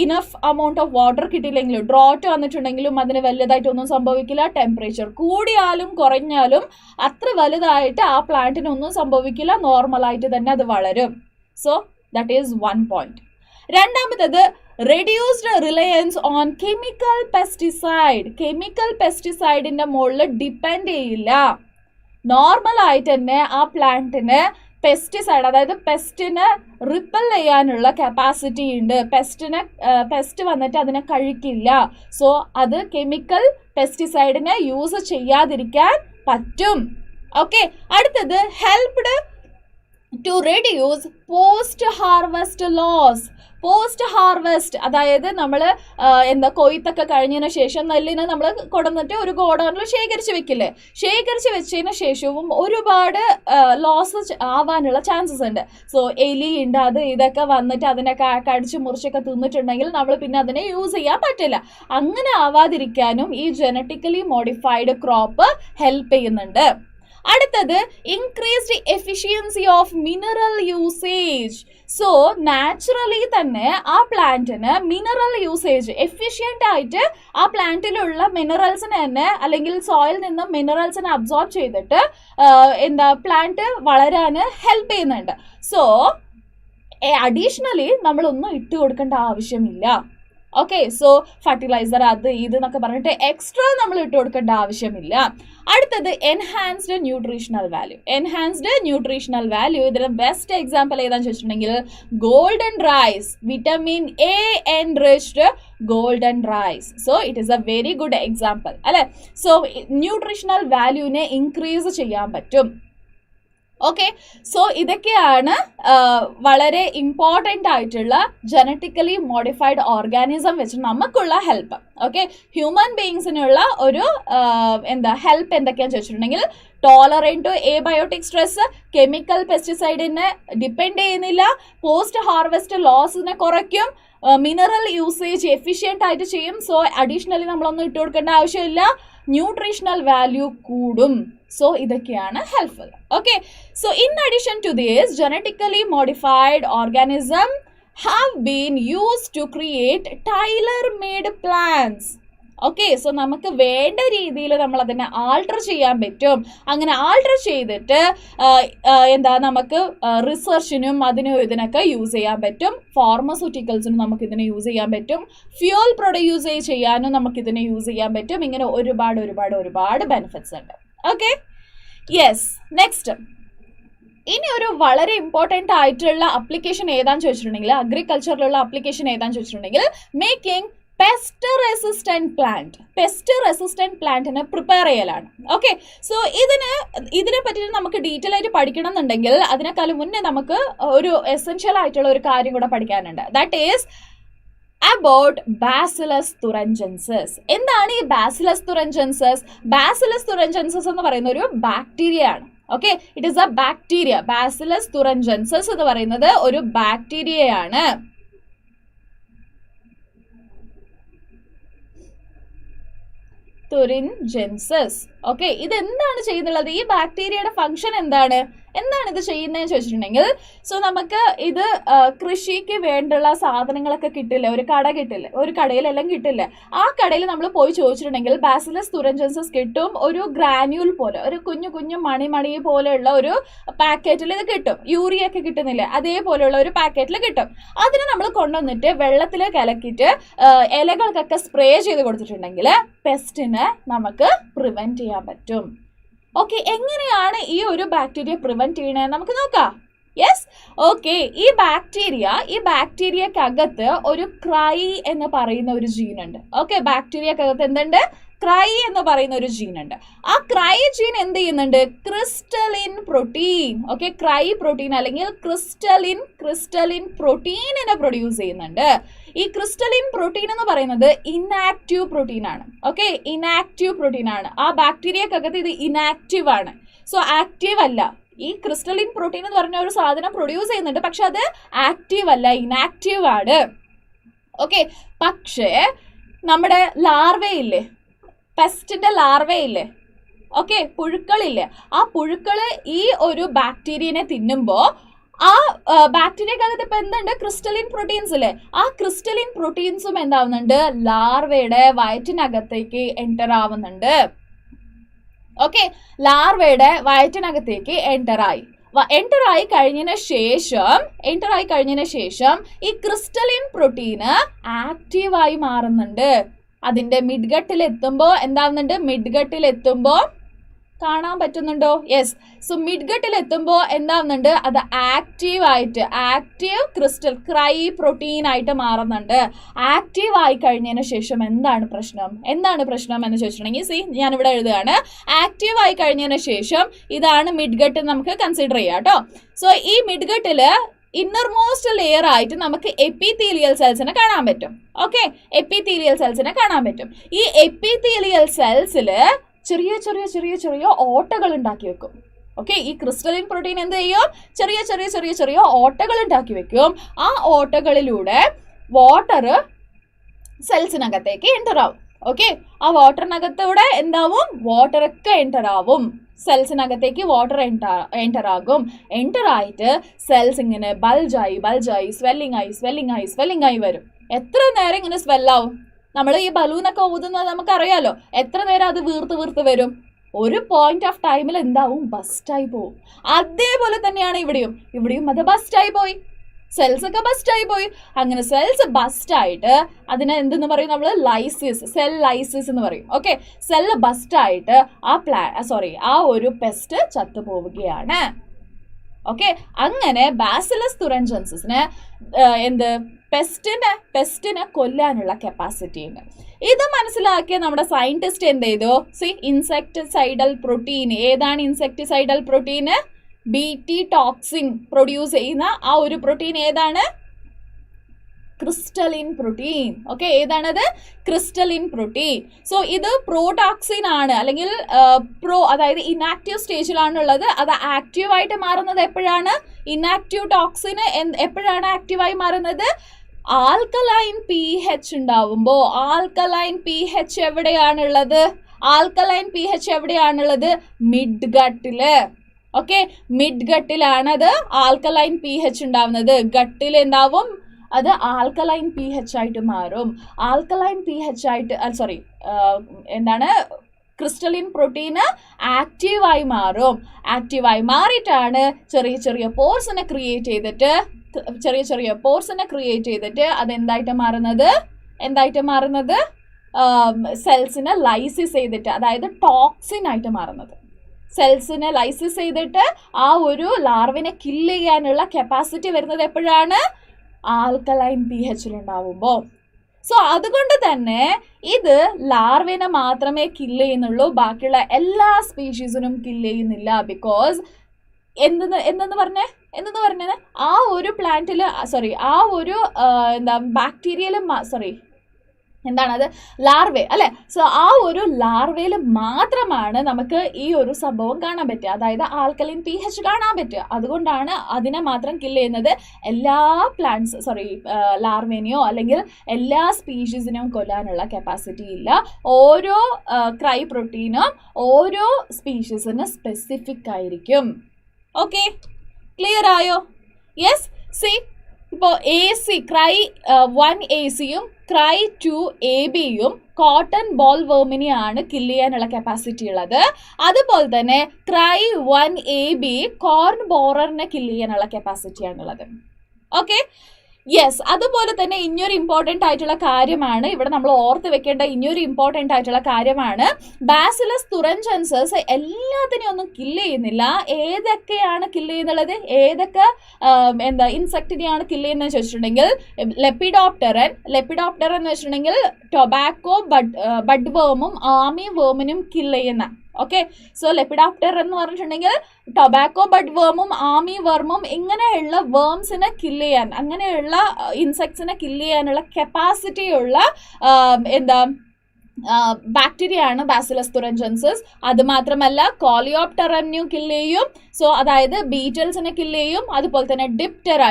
ഇനഫ് അമൗണ്ട് ഓഫ് വാട്ടർ കിട്ടിയില്ലെങ്കിലും, ഡ്രോട്ട് വന്നിട്ടുണ്ടെങ്കിലും അതിന് വലുതായിട്ടൊന്നും സംഭവിക്കില്ല. ടെമ്പറേച്ചർ കൂടിയാലും കുറഞ്ഞാലും അത്ര വലുതായിട്ട് ആ പ്ലാന്റിനൊന്നും സംഭവിക്കില്ല. നോർമലായിട്ട് തന്നെ അത് വളരും. So that is one point. രണ്ടാമത്തത് റെഡ്യൂസ്ഡ് റിലയൻസ് ഓൺ കെമിക്കൽ പെസ്റ്റിസൈഡിന്റെ മുകളിൽ ഡിപ്പെൻഡ് ചെയ്യില്ല. നോർമലായിട്ട് തന്നെ ആ പ്ലാന്റിന് പെസ്റ്റിസൈഡ്, അതായത് പെസ്റ്റിനെ റിപ്പൽ ചെയ്യാനുള്ള കപ്പാസിറ്റി ഉണ്ട്. പെസ്റ്റ് വന്നിട്ട് അതിനെ കഴിക്കില്ല. സോ അത് കെമിക്കൽ പെസ്റ്റിസൈഡിനെ യൂസ് ചെയ്യാതിരിക്കാൻ പറ്റും. ഓക്കെ, അടുത്തത് helped to reduce post harvest loss. Post harvest അതായത് നമ്മൾ കൊയ്ത്തൊക്കെ കഴിഞ്ഞതിന് ശേഷം നെല്ലിനെ നമ്മൾ കൊണ്ടുവന്നിട്ട് ഒരു ഗോഡൗണിൽ ശേഖരിച്ച് വെക്കില്ലേ? ശേഖരിച്ച് വെച്ചതിന് ശേഷവും ഒരുപാട് ലോസ് ആവാനുള്ള ചാൻസസ് ഉണ്ട്. സോ എലി ഉണ്ട്, അത് ഇതൊക്കെ വന്നിട്ട് അതിനൊക്കെ കടിച്ച് മുറിച്ചൊക്കെ തിന്നിട്ടുണ്ടെങ്കിൽ നമ്മൾ പിന്നെ അതിനെ യൂസ് ചെയ്യാൻ പറ്റില്ല. അങ്ങനെ ആവാതിരിക്കാനും ഈ ജനറ്റിക്കലി മോഡിഫൈഡ് ക്രോപ്പ് ഹെൽപ്പ് ചെയ്യുന്നുണ്ട്. അടുത്തത് increased efficiency of mineral usage. So naturally തന്നെ ആ പ്ലാന്റിന് മിനറൽ യൂസേജ് എഫിഷ്യൻ്റ് ആയിട്ട് ആ പ്ലാന്റിലുള്ള മിനറൽസിനെ തന്നെ അല്ലെങ്കിൽ സോയിൽ നിന്ന് മിനറൽസിനെ അബ്സോർബ് ചെയ്തിട്ട് പ്ലാന്റ് വളരാൻ ഹെൽപ്പ് ചെയ്യുന്നുണ്ട്. സോ അഡീഷണലി നമ്മളൊന്നും ഇട്ട് കൊടുക്കേണ്ട ആവശ്യമില്ല. ഓക്കെ, സോ ഫെർട്ടിലൈസർ അത് ഇത് എന്നൊക്കെ പറഞ്ഞിട്ട് എക്സ്ട്രാ നമ്മൾ ഇട്ട് കൊടുക്കേണ്ട ആവശ്യമില്ല. അടുത്തത് എൻഹാൻസ്ഡ് ന്യൂട്രീഷണൽ വാല്യൂ. ഇതിന് ബെസ്റ്റ് എക്സാമ്പിൾ ഏതാണെന്ന് ചോദിച്ചിട്ടുണ്ടെങ്കിൽ golden rice, vitamin A enriched golden rice. So it is a very good example അല്ലെ. സോ ന്യൂട്രീഷണൽ വാല്യൂവിനെ ഇൻക്രീസ് ചെയ്യാൻ പറ്റും. ഓക്കെ, സോ ഇതൊക്കെയാണ് വളരെ ഇമ്പോർട്ടൻ്റ് ആയിട്ടുള്ള ജനറ്റിക്കലി മോഡിഫൈഡ് ഓർഗാനിസം വെച്ച് നമുക്കുള്ള ഹെൽപ്പ്. ഓക്കെ, ഹ്യൂമൻ ബീയിങ്സിനുള്ള ഒരു ഹെൽപ്പ് എന്തൊക്കെയാണെന്ന് ചോദിച്ചിട്ടുണ്ടെങ്കിൽ tolerate to abiotic stress, chemical പെസ്റ്റിസൈഡിനെ ഡിപ്പെൻഡ് ചെയ്യുന്നില്ല, പോസ്റ്റ് ഹാർവെസ്റ്റ് ലോസിനെ കുറയ്ക്കും, മിനറൽ യൂസേജ് എഫിഷ്യൻ്റ് ആയിട്ട് ചെയ്യും. സോ അഡീഷണലി നമ്മളൊന്നും ഇട്ട് കൊടുക്കേണ്ട ആവശ്യമില്ല, ന്യൂട്രീഷണൽ വാല്യൂ കൂടും. സോ ഇതൊക്കെയാണ് helpful. Okay, so in addition to this genetically modified organism have been used to create tailor-made plants. Okay, so നമുക്ക് വേണ്ട രീതിയിൽ നമ്മൾ അതിനെ ആൾട്ടർ ചെയ്യാൻ പറ്റും. അങ്ങനെ ആൾട്ടർ ചെയ്തിട്ട് നമുക്ക് റിസർച്ചിനും അതിനും ഇതിനൊക്കെ യൂസ് ചെയ്യാൻ പറ്റും. ഫാർമസ്യൂട്ടിക്കൽസിനും നമുക്കിതിനെ യൂസ് ചെയ്യാൻ പറ്റും. ഫ്യൂൽ പ്രൊഡ്യൂസ് ചെയ്യാനും നമുക്കിതിനെ യൂസ് ചെയ്യാൻ പറ്റും. ഇങ്ങനെ ഒരുപാട് ബെനിഫിറ്റ്സ് ഉണ്ട്. Okay, yes. നെക്സ്റ്റ്, ഇനി ഒരു വളരെ ഇമ്പോർട്ടൻ്റ് ആയിട്ടുള്ള അപ്ലിക്കേഷൻ ഏതാന്ന് ചോദിച്ചിട്ടുണ്ടെങ്കിൽ, അഗ്രികൾച്ചറിലുള്ള അപ്ലിക്കേഷൻ ഏതാന്ന് ചോദിച്ചിട്ടുണ്ടെങ്കിൽ making pest resistant plant. Pest resistant പ്ലാന്റിനെ പ്രിപ്പയർ ചെയ്യലാണ്. ഓക്കെ, സോ ഇതിനെ പറ്റി നമുക്ക് ഡീറ്റെയിൽ ആയിട്ട് പഠിക്കണം എന്നുണ്ടെങ്കിൽ അതിനേക്കാളും മുന്നേ നമുക്ക് ഒരു എസെൻഷ്യൽ ആയിട്ടുള്ള ഒരു കാര്യം കൂടെ പഠിക്കാനുണ്ട്. That is about Bacillus thuringiensis. എന്താണ് ഈ Bacillus thuringiensis? Bacillus thuringiensis എന്ന് പറയുന്ന ഒരു ബാക്ടീരിയ ആണ്. Okay, it is A bacteria. Bacillus thuringiensis എന്ന് പറയുന്നത് ഒരു ബാക്ടീരിയയാണ്. തുറിൻജെൻസിസ്. ഓക്കെ, ഇത് എന്താണ് ചെയ്യുന്നുള്ളത്? ഈ ബാക്ടീരിയയുടെ ഫംഗ്ഷൻ എന്താണ് ഇത് ചെയ്യുന്നതെന്ന് ചോദിച്ചിട്ടുണ്ടെങ്കിൽ, സോ നമുക്ക് ഇത് കൃഷിക്ക് വേണ്ടുള്ള സാധനങ്ങളൊക്കെ കിട്ടില്ല, ഒരു കട കിട്ടില്ല, ഒരു കടയിലെല്ലാം കിട്ടില്ല. ആ കടയിൽ നമ്മൾ പോയി ചോദിച്ചിട്ടുണ്ടെങ്കിൽ ബാസിലസ് തുറിൻജെൻസിസ് കിട്ടും. ഒരു ഗ്രാന്യൂൾ പോലെ, ഒരു കുഞ്ഞു മണി പോലെയുള്ള ഒരു പാക്കറ്റിൽ ഇത് കിട്ടും. യൂറിയ ഒക്കെ കിട്ടുന്നില്ല, അതേപോലെയുള്ള ഒരു പാക്കറ്റിൽ കിട്ടും. അതിന് നമ്മൾ കൊണ്ടുവന്നിട്ട് വെള്ളത്തിൽ കലക്കിയിട്ട് ഇലകൾക്കൊക്കെ സ്പ്രേ ചെയ്ത് കൊടുത്തിട്ടുണ്ടെങ്കിൽ പെസ്റ്റിനെ നമുക്ക് പ്രിവെന്റ് ചെയ്യാൻ പറ്റും. ഓക്കെ, എങ്ങനെയാണ് ഈ ഒരു ബാക്ടീരിയ പ്രിവെന്റ് ചെയ്യണത് നമുക്ക് നോക്കാം. യെസ്, ഓക്കെ, ഈ ബാക്ടീരിയക്കകത്ത് ഒരു ക്രൈ എന്ന് പറയുന്ന ഒരു ജീൻ ഉണ്ട്. ഓക്കെ, ബാക്ടീരിയക്കകത്ത് എന്തുണ്ട്? ക്രൈ എന്ന് പറയുന്ന ഒരു ജീൻ ഉണ്ട്. ആ ക്രൈ ജീൻ എന്ത് ചെയ്യുന്നുണ്ട്? Crystalline protein. Okay, cry protein അല്ലെങ്കിൽ ക്രിസ്റ്റലിൻ പ്രോട്ടീനിനെ പ്രൊഡ്യൂസ് ചെയ്യുന്നുണ്ട്. ഈ ക്രിസ്റ്റലിൻ പ്രോട്ടീൻ എന്ന് പറയുന്നത് ഇനാക്റ്റീവ് പ്രോട്ടീൻ ആണ്. ഓക്കെ, ഇനാക്റ്റീവ് പ്രോട്ടീൻ ആണ്. ആ ബാക്ടീരിയക്കകത്ത് ഇത് ഇനാക്റ്റീവ് ആണ്. സോ ആക്റ്റീവ് അല്ല. ഈ ക്രിസ്റ്റലിൻ പ്രോട്ടീൻ എന്ന് പറഞ്ഞ ഒരു സാധനം പ്രൊഡ്യൂസ് ചെയ്യുന്നുണ്ട്, പക്ഷെ അത് ആക്റ്റീവ് അല്ല, ഇനാക്റ്റീവ് ആണ്. ഓക്കെ, പക്ഷേ നമ്മുടെ ലാർവയില്ലേ, പെസ്റ്റിന്റെ ലാർവയില്ലേ, ഓക്കെ, പുഴുക്കളില്ലേ, ആ പുഴുക്കള് ഈ ഒരു ബാക്ടീരിയനെ തിന്നുമ്പോൾ ആ ബാക്ടീരിയക്കകത്ത് ഇപ്പം എന്തുണ്ട്? ക്രിസ്റ്റലിൻ പ്രോട്ടീൻസ് ഇല്ലേ, ആ ക്രിസ്റ്റലിൻ പ്രോട്ടീൻസും എന്താവുന്നുണ്ട്? ലാർവയുടെ വയറ്റിനകത്തേക്ക് എൻ്റർ ആവുന്നുണ്ട്. ഓക്കെ, ലാർവയുടെ വയറ്റിനകത്തേക്ക് എൻ്റർ ആയി കഴിഞ്ഞതിന് ശേഷം ഈ ക്രിസ്റ്റലിൻ പ്രോട്ടീന് ആക്റ്റീവായി മാറുന്നുണ്ട്. അതിൻ്റെ മിഡ്ഗട്ടിലെത്തുമ്പോൾ എന്താവുന്നുണ്ട്? കാണാൻ പറ്റുന്നുണ്ടോ? യെസ്. സോ മിഡ്ഗട്ടിലെത്തുമ്പോൾ എന്താവുന്നുണ്ട്? അത് ആക്റ്റീവ് ക്രൈ പ്രോട്ടീൻ ആയിട്ട് മാറുന്നുണ്ട്. ആക്റ്റീവ് ആയി കഴിഞ്ഞതിന് ശേഷം എന്താണ് പ്രശ്നം എന്ന് ചോദിച്ചിട്ടുണ്ടെങ്കിൽ, ഞാനിവിടെ എഴുതുകയാണ്. ആക്റ്റീവ് ആയി കഴിഞ്ഞതിന് ശേഷം ഇതാണ് മിഡ്ഗട്ട് നമുക്ക് കൺസിഡർ ചെയ്യാം കേട്ടോ. സോ ഈ മിഡ്ഗട്ടില് ഇന്നർമോസ്റ്റ് ലെയർ ആയിട്ട് നമുക്ക് എപ്പിത്തീലിയൽ സെൽസിനെ കാണാൻ പറ്റും. ഓക്കെ, എപ്പിത്തീലിയൽ സെൽസിനെ കാണാൻ പറ്റും. ഈ എപ്പിത്തീലിയൽ സെൽസില് ചെറിയ ഓട്ടകൾ ഉണ്ടാക്കി വെക്കും. ഓക്കെ, ഈ ക്രിസ്റ്റലിൻ പ്രോട്ടീൻ എന്ത് ചെയ്യും? ചെറിയ ഓട്ടകൾ ഉണ്ടാക്കി വെക്കും. ആ ഓട്ടകളിലൂടെ വാട്ടർ സെൽസിനകത്തേക്ക് എൻ്റർ ആവും. ഓക്കെ, ആ വാട്ടറിനകത്തൂടെ എന്താവും? വാട്ടറൊക്കെ എൻ്റർ ആവും. സെൽസിനകത്തേക്ക് വാട്ടർ എൻ്റർ ആകും. എൻ്റർ ആയിട്ട് സെൽസ് ഇങ്ങനെ ബൾജായി സ്വെല്ലിംഗ് ആയി വരും. എത്ര നേരം ഇങ്ങനെ സ്വെല്ലാവും? നമ്മൾ ഈ ബലൂണൊക്കെ ഊതുന്നത് നമുക്കറിയാലോ, എത്ര നേരം അത് വീർത്ത് വരും? ഒരു പോയിന്റ് ഓഫ് ടൈമിൽ എന്താവും? ബസ്റ്റായി പോവും. അതേപോലെ തന്നെയാണ് ഇവിടെയും അത് ബസ്റ്റായി പോയി. സെൽസ് ഒക്കെ ബസ്റ്റായി പോയി. അങ്ങനെ സെൽസ് ബസ്റ്റായിട്ട് അതിനെ എന്തെന്ന് പറയും നമ്മൾ? സെൽ ലൈസിസ് എന്ന് പറയും. ഓക്കെ, സെല്ല് ബസ്റ്റായിട്ട് ആ ഒരു പെസ്റ്റ് ചത്തുപോവുകയാണ്. ഓക്കെ, അങ്ങനെ ബാസിലസ് തുറിൻജെൻസിന് പെസ്റ്റിനെ കൊല്ലാനുള്ള കപ്പാസിറ്റി ഉണ്ട്. ഇത് മനസ്സിലാക്കിയ നമ്മുടെ സയന്റിസ്റ്റ് എന്ത് ചെയ്തു? Insecticidal protein. ഏതാണ് ഇൻസെക്ടിസൈഡൽ പ്രോട്ടീന്? BT ടോക്സിൻ പ്രൊഡ്യൂസ് ചെയ്യുന്ന ആ ഒരു പ്രോട്ടീൻ ഏതാണ്? Crystalline protein. ഓക്കെ, ഏതാണത്? Crystalline protein. സോ ഇത് പ്രോടോക്സിൻ ആണ്, അല്ലെങ്കിൽ അതായത് ഇനാക്റ്റീവ് സ്റ്റേജിലാണുള്ളത്. അത് ആക്റ്റീവായിട്ട് മാറുന്നത് എപ്പോഴാണ്? ഇനാക്റ്റീവ് ടോക്സിന് എപ്പോഴാണ് ആക്റ്റീവായി മാറുന്നത്? ആൽക്കലൈൻ pH ഉണ്ടാവുമ്പോൾ. ആൽക്കലൈൻ pH എവിടെയാണുള്ളത്? ആൽക്കലൈൻ pH എവിടെയാണുള്ളത്? മിഡ് ഗട്ടില്. ഓക്കെ, മിഡ് ഗട്ടിലാണ് അത് ആൽക്കലൈൻ pH ഉണ്ടാവുന്നത്. ഗട്ടിൽ എന്താവും? അത് ആൽക്കലൈൻ pH ആയിട്ട് മാറും. ആൽക്കലൈൻ pH ആയിട്ട് എന്താണ്, ക്രിസ്റ്റലിൻ പ്രോട്ടീന് ആക്റ്റീവായി മാറും. ആക്റ്റീവായി മാറിയിട്ടാണ് ചെറിയ ചെറിയ പോർസിനെ ക്രിയേറ്റ് ചെയ്തിട്ട് അതെന്തായിട്ട് മാറുന്നത്? സെൽസിനെ ലൈസിസ് ചെയ്തിട്ട്, അതായത് ടോക്സിൻ ആയിട്ട് മാറുന്നത്. സെൽസിനെ ലൈസിസ് ചെയ്തിട്ട് ആ ഒരു ലാർവിനെ കില്ല് ചെയ്യാനുള്ള കപ്പാസിറ്റി വരുന്നത് എപ്പോഴാണ്? ആൽക്കലൈൻ pHലുണ്ടാവുമ്പോൾ. സോ അതുകൊണ്ട് തന്നെ ഇത് ലാർവിനെ മാത്രമേ കില്ല് ചെയ്യുന്നുള്ളൂ, ബാക്കിയുള്ള എല്ലാ സ്പീഷീസിനും കില്ല് ചെയ്യുന്നില്ല. ബിക്കോസ് എന്തെന്ന് പറഞ്ഞത് ആ ഒരു പ്ലാന്റിൽ ആ ഒരു ബാക്ടീരിയയിലും എന്താണത്, ലാർവേ അല്ലെ. സോ ആ ഒരു ലാർവയിൽ മാത്രമാണ് നമുക്ക് ഈ ഒരു സംഭവം കാണാൻ പറ്റുക, അതായത് ആൽക്കലൈൻ pH കാണാൻ പറ്റുക. അതുകൊണ്ടാണ് അതിനെ മാത്രം കില്ല് ചെയ്യുന്നത്. എല്ലാ ലാർവേനെയോ അല്ലെങ്കിൽ എല്ലാ സ്പീഷീസിനെയും കൊല്ലാനുള്ള കപ്പാസിറ്റി ഇല്ല. ഓരോ ക്രൈ പ്രോട്ടീനും ഓരോ സ്പീഷീസിന് സ്പെസിഫിക് ആയിരിക്കും. ഓക്കെ, ക്ലിയർ ആയോ? യെസ്. സി, ഇപ്പോൾ ക്രൈ 1AC-യും ക്രൈ 2AB-യും കോട്ടൺ ബോൾ വേമിനെയാണ് കില്ല് ചെയ്യാനുള്ള കപ്പാസിറ്റി ഉള്ളത്. അതുപോലെ തന്നെ ക്രൈ 1AB കോർൺ ബോററിനെ കില്ല് ചെയ്യാനുള്ള കപ്പാസിറ്റിയാണുള്ളത്. Okay, yes. അതുപോലെ തന്നെ ഇനിയൊരു ഇമ്പോർട്ടൻ്റ് ആയിട്ടുള്ള കാര്യമാണ് ഇവിടെ നമ്മൾ ഓർത്ത് വെക്കേണ്ട ബാസിലസ് തുറൻജൻസസ് എല്ലാത്തിനെയും ഒന്നും കില്ല് ചെയ്യുന്നില്ല. ഏതൊക്കെയാണ് കില്ല് ചെയ്യുന്നുള്ളത്? ഏതൊക്കെ ഇൻസെക്റ്റിനെയാണ് കില്ല് ചെയ്യുന്നത് ചോദിച്ചിട്ടുണ്ടെങ്കിൽ, ലെപ്പിഡോപ്റ്ററൻ എന്ന് വെച്ചിട്ടുണ്ടെങ്കിൽ ടൊബാക്കോ ബഡ് വേമും ആമി വേമിനും കില്ല് ചെയ്യുന്ന. ഓക്കെ, സോ ലെപ്പിഡോപ്റ്റർ എന്ന് പറഞ്ഞിട്ടുണ്ടെങ്കിൽ ടൊബാക്കോ ബഡ് വേമും ആമി വർമും ഇങ്ങനെയുള്ള വേംസിനെ കില്ല് ചെയ്യാൻ, അങ്ങനെയുള്ള ഇൻസെക്ട്സിനെ കില്ല് ചെയ്യാനുള്ള കപ്പാസിറ്റിയുള്ള ബാക്ടീരിയ ആണ് ബാസിലസ് തുറൻജൻസസ്. അത് മാത്രമല്ല കോളിയോപ്റ്ററനും കില്ല് ചെയ്യും. സോ അതായത് ബീറ്റൽസിനെ കില്ല് ചെയ്യും. അതുപോലെ തന്നെ ഡിപ്റ്ററ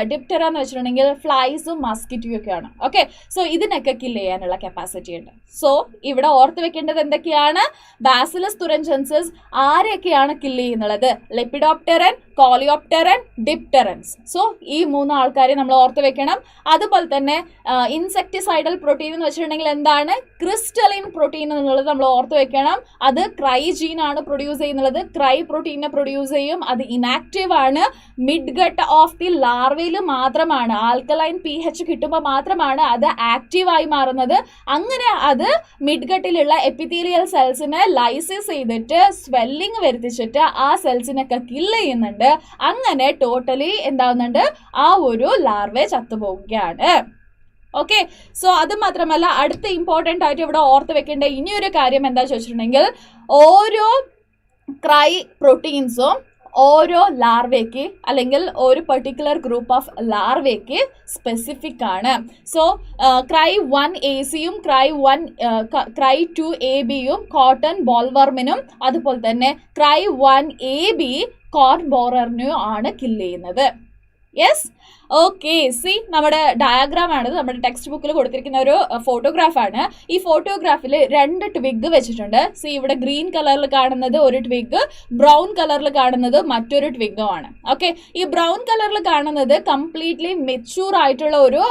എന്ന് വെച്ചിട്ടുണ്ടെങ്കിൽ ഫ്ലൈസും മസ്കിറ്റോയും ഒക്കെയാണ്. ഓക്കെ, സോ ഇതിനൊക്കെ കില്ല് ചെയ്യാനുള്ള കപ്പാസിറ്റി ഉണ്ട്. സോ ഇവിടെ ഓർത്ത് വെക്കേണ്ടത് എന്തൊക്കെയാണ്? ബാസിലസ് തുറൻജൻസസ് ആരെയൊക്കെയാണ് കില്ല് ചെയ്യുന്നത്? ലെപ്പിഡോപ്റ്ററൻ, കോളിയോപ്റ്ററൻ, ഡിപ്റ്ററൻസ്. സോ ഈ 3 ആൾക്കാരെ നമ്മൾ ഓർത്ത് വെക്കണം. അതുപോലെ തന്നെ ഇൻസെക്ടിസൈഡൽ പ്രോട്ടീൻ എന്ന് വെച്ചിട്ടുണ്ടെങ്കിൽ എന്താണ്? ക്രിസ്റ്റലിൻ പ്രോട്ടീൻ എന്നുള്ളത് നമ്മൾ ഓർത്ത് വെക്കണം. അത് ക്രൈ ജീൻ ആണ് പ്രൊഡ്യൂസ് ചെയ്യുന്നത്. ക്രൈ പ്രോട്ടീനെ പ്രൊഡ്യൂസ് ചെയ്യും. അത് ഇനാക്റ്റീവ് ആണ്. മിഡ് ഗട്ട് ഓഫ് ദി ലാർവയിൽ മാത്രമാണ്, ആൽക്കലൈൻ pH കിട്ടുമ്പോൾ മാത്രമാണ് അത് ആക്റ്റീവായി മാറുന്നത്. അങ്ങനെ അത് മിഡ് ഗട്ടിലുള്ള എപ്പിത്തീലിയൽ സെൽസിനെ ലൈസിസ് ചെയ്തിട്ട് സ്വെല്ലിങ് വരുത്തിച്ചിട്ട് ആ സെൽസിനൊക്കെ കില്ല് ചെയ്യുന്നുണ്ട്. അങ്ങനെ ടോട്ടലി എന്താവുന്നുണ്ട്? ആ ഒരു ലാർവെ ചത്തുപോവുകയാണ്. ഓക്കെ, സോ അത് മാത്രമല്ല അടുത്ത ഇമ്പോർട്ടൻ്റ് ആയിട്ട് ഇവിടെ ഓർത്ത് വെക്കേണ്ട ഇനിയൊരു കാര്യം എന്താ ചോദിച്ചിട്ടുണ്ടെങ്കിൽ, ഓരോ ക്രൈ പ്രോട്ടീൻസും ഓരോ ലാർവയ്ക്ക് അല്ലെങ്കിൽ ഒരു പെർട്ടിക്കുലർ ഗ്രൂപ്പ് ഓഫ് ലാർവയ്ക്ക് സ്പെസിഫിക് ആണ്. സോ ക്രൈ 1AC-യും ക്രൈ 2AB-യും കോട്ടൺ ബോൾവർമിനും അതുപോലെ തന്നെ ക്രൈ 1AB കോർൺ ബോററിനും ആണ് കില്ല് ചെയ്യുന്നത്. Yes, okay. സി, നമ്മുടെ ഡയഗ്രാം ആണ്, നമ്മുടെ ടെക്സ്റ്റ് ബുക്കിൽ കൊടുത്തിരിക്കുന്ന ഒരു ഫോട്ടോഗ്രാഫാണ്. ഈ ഫോട്ടോഗ്രാഫിൽ 2 ട്വിഗ് വെച്ചിട്ടുണ്ട്. സി, ഇവിടെ ഗ്രീൻ കളറിൽ കാണുന്നത് ഒരു ട്വിഗ്, ബ്രൗൺ കളറിൽ കാണുന്നത് മറ്റൊരു ട്വിഗുമാണ്. ഓക്കെ, ഈ ബ്രൗൺ കളറിൽ കാണുന്നത് കംപ്ലീറ്റ്ലി മെച്യൂർ ആയിട്ടുള്ള ഒരു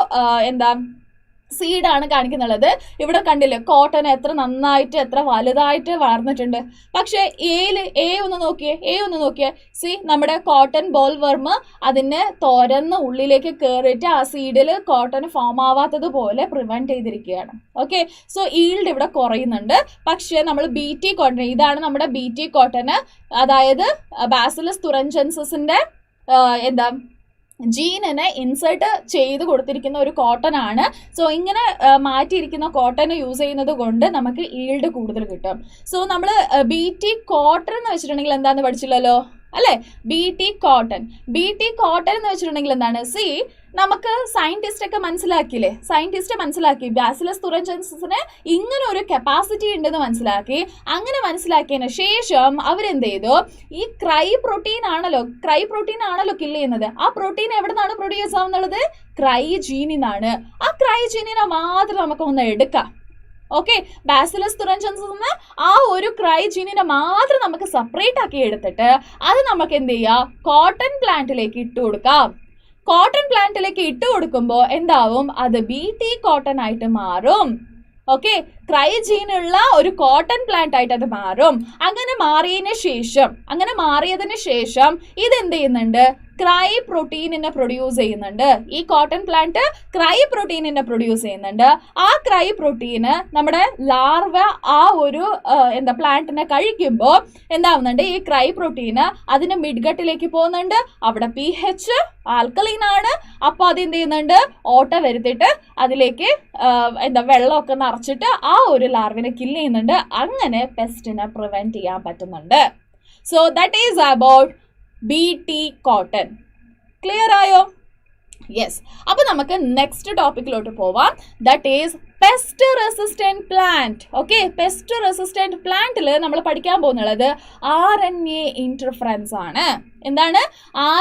സീഡാണ് കാണിക്കുന്നുള്ളത്. ഇവിടെ കണ്ടില്ലേ കോട്ടൺ എത്ര നന്നായിട്ട് എത്ര വലുതായിട്ട് വളർന്നിട്ടുണ്ട്. പക്ഷേ എ ഒന്ന് നോക്കിയേ. സി, നമ്മുടെ കോട്ടൺ ബോൾ വർമ് അതിനെ തുരന്ന് ഉള്ളിലേക്ക് കയറിയിട്ട് ആ സീഡിൽ കോട്ടൺ ഫോം ആവാത്തതുപോലെ പ്രിവെന്റ് ചെയ്തിരിക്കുകയാണ്. ഓക്കെ, സോ ഈൽഡ് ഇവിടെ കുറയുന്നുണ്ട്. പക്ഷേ നമ്മൾ BT കോട്ടൺ, ഇതാണ് നമ്മുടെ BT കോട്ടന്, അതായത് ബാസിലസ് തുറൻജൻസസിന്റെ ജീനിനെ ഇൻസേർട്ട് ചെയ്ത് കൊടുത്തിരിക്കുന്ന ഒരു കോട്ടൺ ആണ്. സോ ഇങ്ങനെ മാറ്റിയിരിക്കുന്ന കോട്ടൺ യൂസ് ചെയ്യുന്നത് കൊണ്ട് നമുക്ക് ഈൽഡ് കൂടുതൽ കിട്ടും. സോ നമ്മൾ BT കോട്ടൺ എന്ന് വെച്ചിട്ടുണ്ടെങ്കിൽ എന്താന്ന് പഠിച്ചില്ലല്ലോ അല്ലെ? BT cotton. BT കോട്ടൺ എന്ന് വെച്ചിട്ടുണ്ടെങ്കിൽ എന്താണ്? സി, നമുക്ക് സയന്റിസ്റ്റ് ഒക്കെ മനസ്സിലാക്കിയില്ലേ? സയന്റിസ്റ്റ് മനസ്സിലാക്കി ബാസിലസ് തുറൻസിന് ഇങ്ങനെ ഒരു കപ്പാസിറ്റി ഉണ്ടെന്ന് മനസ്സിലാക്കി. അങ്ങനെ മനസ്സിലാക്കിയതിന് ശേഷം അവരെന്ത് ചെയ്തു? ഈ ക്രൈ പ്രോട്ടീൻ ആണല്ലോ കില്ല് ചെയ്യുന്നത്. ആ പ്രോട്ടീൻ എവിടെ നിന്നാണ് പ്രൊഡ്യൂസ് ആവുന്നത്? ക്രൈ ജീനിന്നാണ്. ആ ക്രൈ ജീനിനെ മാത്രം നമുക്ക് ഒന്ന് എടുക്കാം. ഓക്കെ, ബാസിലസ് തുറൻസിന് ആ ഒരു ക്രൈ ജീനിനെ മാത്രം നമുക്ക് സെപ്പറേറ്റ് ആക്കി എടുത്തിട്ട് അത് നമുക്ക് എന്ത് ചെയ്യാം? കോട്ടൺ പ്ലാന്റിലേക്ക് ഇട്ട് കൊടുക്കാം. കോട്ടൺ പ്ലാന്റിലേക്ക് ഇട്ട് കൊടുക്കുമ്പോൾ എന്താവും? അത് BT കോട്ടൺ ആയിട്ട് മാറും. ഓക്കെ, ക്രൈ ജീനുള്ള ഒരു കോട്ടൺ പ്ലാന്റ് ആയിട്ട് അത് മാറും. അങ്ങനെ മാറിയതിന് ശേഷം ഇതെന്ത് ചെയ്യുന്നുണ്ട്? ക്രൈ പ്രോട്ടീനിനെ പ്രൊഡ്യൂസ് ചെയ്യുന്നുണ്ട്. ഈ കോട്ടൺ പ്ലാന്റ് ക്രൈ പ്രോട്ടീനിനെ പ്രൊഡ്യൂസ് ചെയ്യുന്നുണ്ട്. ആ ക്രൈ പ്രോട്ടീന് നമ്മുടെ ലാർവ ആ ഒരു പ്ലാന്റിനെ കഴിക്കുമ്പോൾ എന്താവുന്നുണ്ട്? ഈ ക്രൈ പ്രോട്ടീന് അതിന്റെ മിഡ്ഗട്ടിലേക്ക് പോകുന്നുണ്ട്. അവിടെ pH ആൽക്കലൈൻ ആണ്. അപ്പോൾ അതെന്ത് ചെയ്യുന്നുണ്ട്? ഓട്ട വരുത്തിയിട്ട് അതിലേക്ക് വെള്ളമൊക്കെ നിറച്ചിട്ട് ആ ഒരു ലാർവിനെ കില്ല് ചെയ്യുന്നുണ്ട്. അങ്ങനെ പെസ്റ്റിനെ പ്രിവെന്റ് ചെയ്യാൻ പറ്റുന്നുണ്ട്. So that is about BT cotton. Clear ആയോ? യെസ്. അപ്പൊ നമുക്ക് നെക്സ്റ്റ് ടോപ്പിക്കിലോട്ട് പോവാം. That is pest resistant plant. Okay, pest resistant പ്ലാന്റിൽ നമ്മൾ പഠിക്കാൻ പോകുന്നത് RNA ഇന്റർഫറൻസ് ആണ്. എന്താണ്?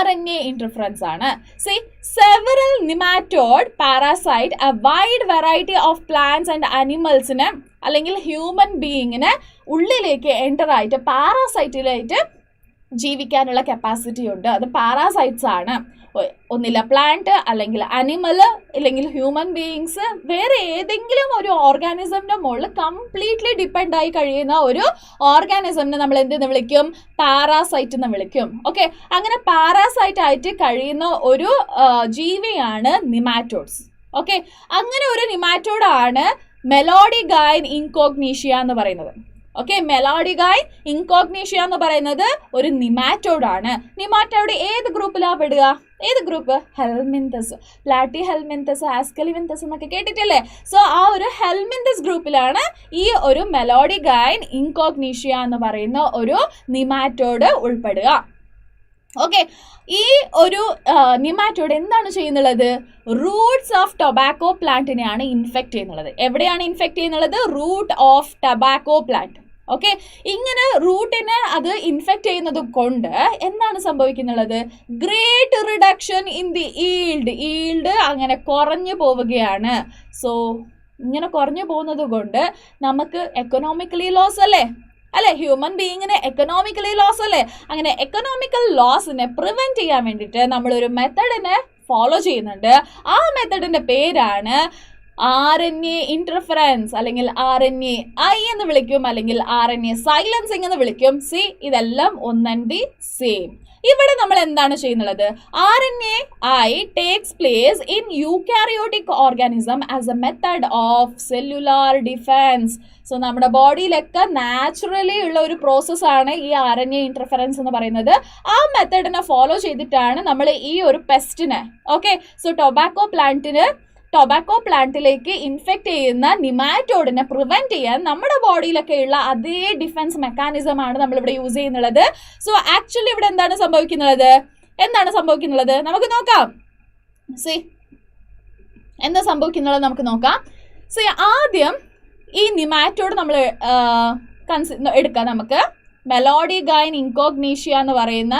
RNA ഇന്റർഫറൻസ് ആണ്. See, several nematode parasite a wide variety of plants and അനിമൽസിന് അല്ലെങ്കിൽ ഹ്യൂമൻ ബീയിങ്ങിന് ഉള്ളിലേക്ക് എൻ്റർ ആയിട്ട് പാരാസൈറ്റിലായിട്ട് ജീവിക്കാനുള്ള കപ്പാസിറ്റി ഉണ്ട്. അത് പാരാസൈറ്റ്സ് ആണ്. ഒന്നില്ല പ്ലാന്റ്, അല്ലെങ്കിൽ അനിമൽ, അല്ലെങ്കിൽ ഹ്യൂമൻ ബീയിങ്സ്, വേറെ ഏതെങ്കിലും ഒരു ഓർഗാനിസമിന്റെ മുകളിൽ കംപ്ലീറ്റ്ലി ഡിപ്പെൻഡ് ആയി കഴിയുന്ന ഒരു ഓർഗാനിസമിനെ നമ്മൾ എന്തെന്ന് വിളിക്കും? പാരാസൈറ്റ് എന്ന് വിളിക്കും. ഓക്കെ, അങ്ങനെ പാരാസൈറ്റ് ആയിട്ട് കഴിയുന്ന ഒരു ജീവിയാണ് നിമാറ്റോഡ്സ്. ഓക്കെ, അങ്ങനെ ഒരു നിമാറ്റോഡാണ് മെലോഡിഗൈൻ ഇൻകോഗ്നീഷ്യ എന്ന് പറയുന്നത്. ഓക്കെ, മെലോഡിഗൈൻ ഇൻകോഗ്നീഷ്യ എന്ന് പറയുന്നത് ഒരു നിമാറ്റോഡ് ആണ്. നിമാറ്റോഡ് ഏത് ഗ്രൂപ്പിലാണ് പെടുക? ഏത് ഗ്രൂപ്പ്? ഹെൽമിന്തസ്. പ്ലാറ്റി ഹെൽമിന്തസ്, ആസ്കലിമിന്തസ് എന്നൊക്കെ കേട്ടിട്ടില്ലേ? സോ ആ ഒരു ഹെൽമിന്തസ് ഗ്രൂപ്പിലാണ് ഈ ഒരു മെലോഡിഗൈൻ ഇൻകോഗ്നീഷ്യ എന്ന് പറയുന്ന ഒരു നിമാറ്റോഡ് ഉൾപ്പെടുക. ഓക്കെ, ഈ ഒരു നിമാറ്റോഡ് എന്താണ് ചെയ്യുന്നുള്ളത്? റൂട്ട്സ് ഓഫ് ടൊബാക്കോ പ്ലാന്റിനെയാണ് ഇൻഫെക്ട് ചെയ്യുന്നത്. എവിടെയാണ് ഇൻഫെക്ട് ചെയ്യുന്നത്? Root of tobacco plant. Okay, ഇങ്ങനെ റൂട്ടിനെ അത് ഇൻഫെക്ട് ചെയ്യുന്നത് കൊണ്ട് എന്താണ് സംഭവിക്കുന്നത്? Great reduction in the yield അങ്ങനെ കുറഞ്ഞു പോവുകയാണ്. സോ ഇങ്ങനെ കുറഞ്ഞു പോകുന്നത് കൊണ്ട് നമുക്ക് എക്കണോമിക്കലി ലോസ് അല്ലേ? ഹ്യൂമൻ ബീയിങ്ങിന് എക്കണോമിക്കലി ലോസ് അല്ലേ? അങ്ങനെ എക്കണോമിക്കൽ ലോസിനെ പ്രിവെന്റ് ചെയ്യാൻ വേണ്ടിയിട്ട് നമ്മളൊരു മെത്തഡിനെ ഫോളോ ചെയ്യുന്നുണ്ട്. ആ മെത്തഡിന്റെ പേരാണ് RNA ഇന്റർഫറൻസ്, അല്ലെങ്കിൽ RNAi എന്ന് വിളിക്കും, അല്ലെങ്കിൽ RNA സൈലൻസിങ് എന്ന് വിളിക്കും. സി, ഇതെല്ലാം ഒന്നൻഡി സെയിം. ഇവിടെ നമ്മൾ എന്താണ് ചെയ്യുന്നത്? RNAi takes place in eukaryotic organism as A method of cellular defence. So നമ്മുടെ ബോഡിയിലൊക്കെ നാച്ചുറലി ഉള്ള ഒരു പ്രോസസ്സാണ് ഈ RNA ഇന്റർഫറൻസ് എന്ന് പറയുന്നത്. ആ മെത്തഡിനെ ഫോളോ ചെയ്തിട്ടാണ് നമ്മൾ ഈ ഒരു പെസ്റ്റിനെ, ഓക്കെ, സോ ടൊബാക്കോ പ്ലാന്റിലേക്ക് ഇൻഫെക്ട് ചെയ്യുന്ന നിമാറ്റോഡിനെ പ്രിവെന്റ് ചെയ്യാൻ നമ്മുടെ ബോഡിയിലൊക്കെ ഉള്ള അതേ ഡിഫെൻസ് മെക്കാനിസം ആണ് നമ്മളിവിടെ യൂസ് ചെയ്യുന്നത്. സോ ആക്ച്വലി ഇവിടെ എന്താണ് സംഭവിക്കുന്നത്? നമുക്ക് നോക്കാം. സി, എന്താ സംഭവിക്കുന്നത് നമുക്ക് നോക്കാം. സി, ആദ്യം ഈ നിമാറ്റോഡ് നമ്മൾ എടുക്കാം. നമുക്ക് മെലോഡിഗൈൻ ഇൻകോഗ്നീഷ്യ എന്ന് പറയുന്ന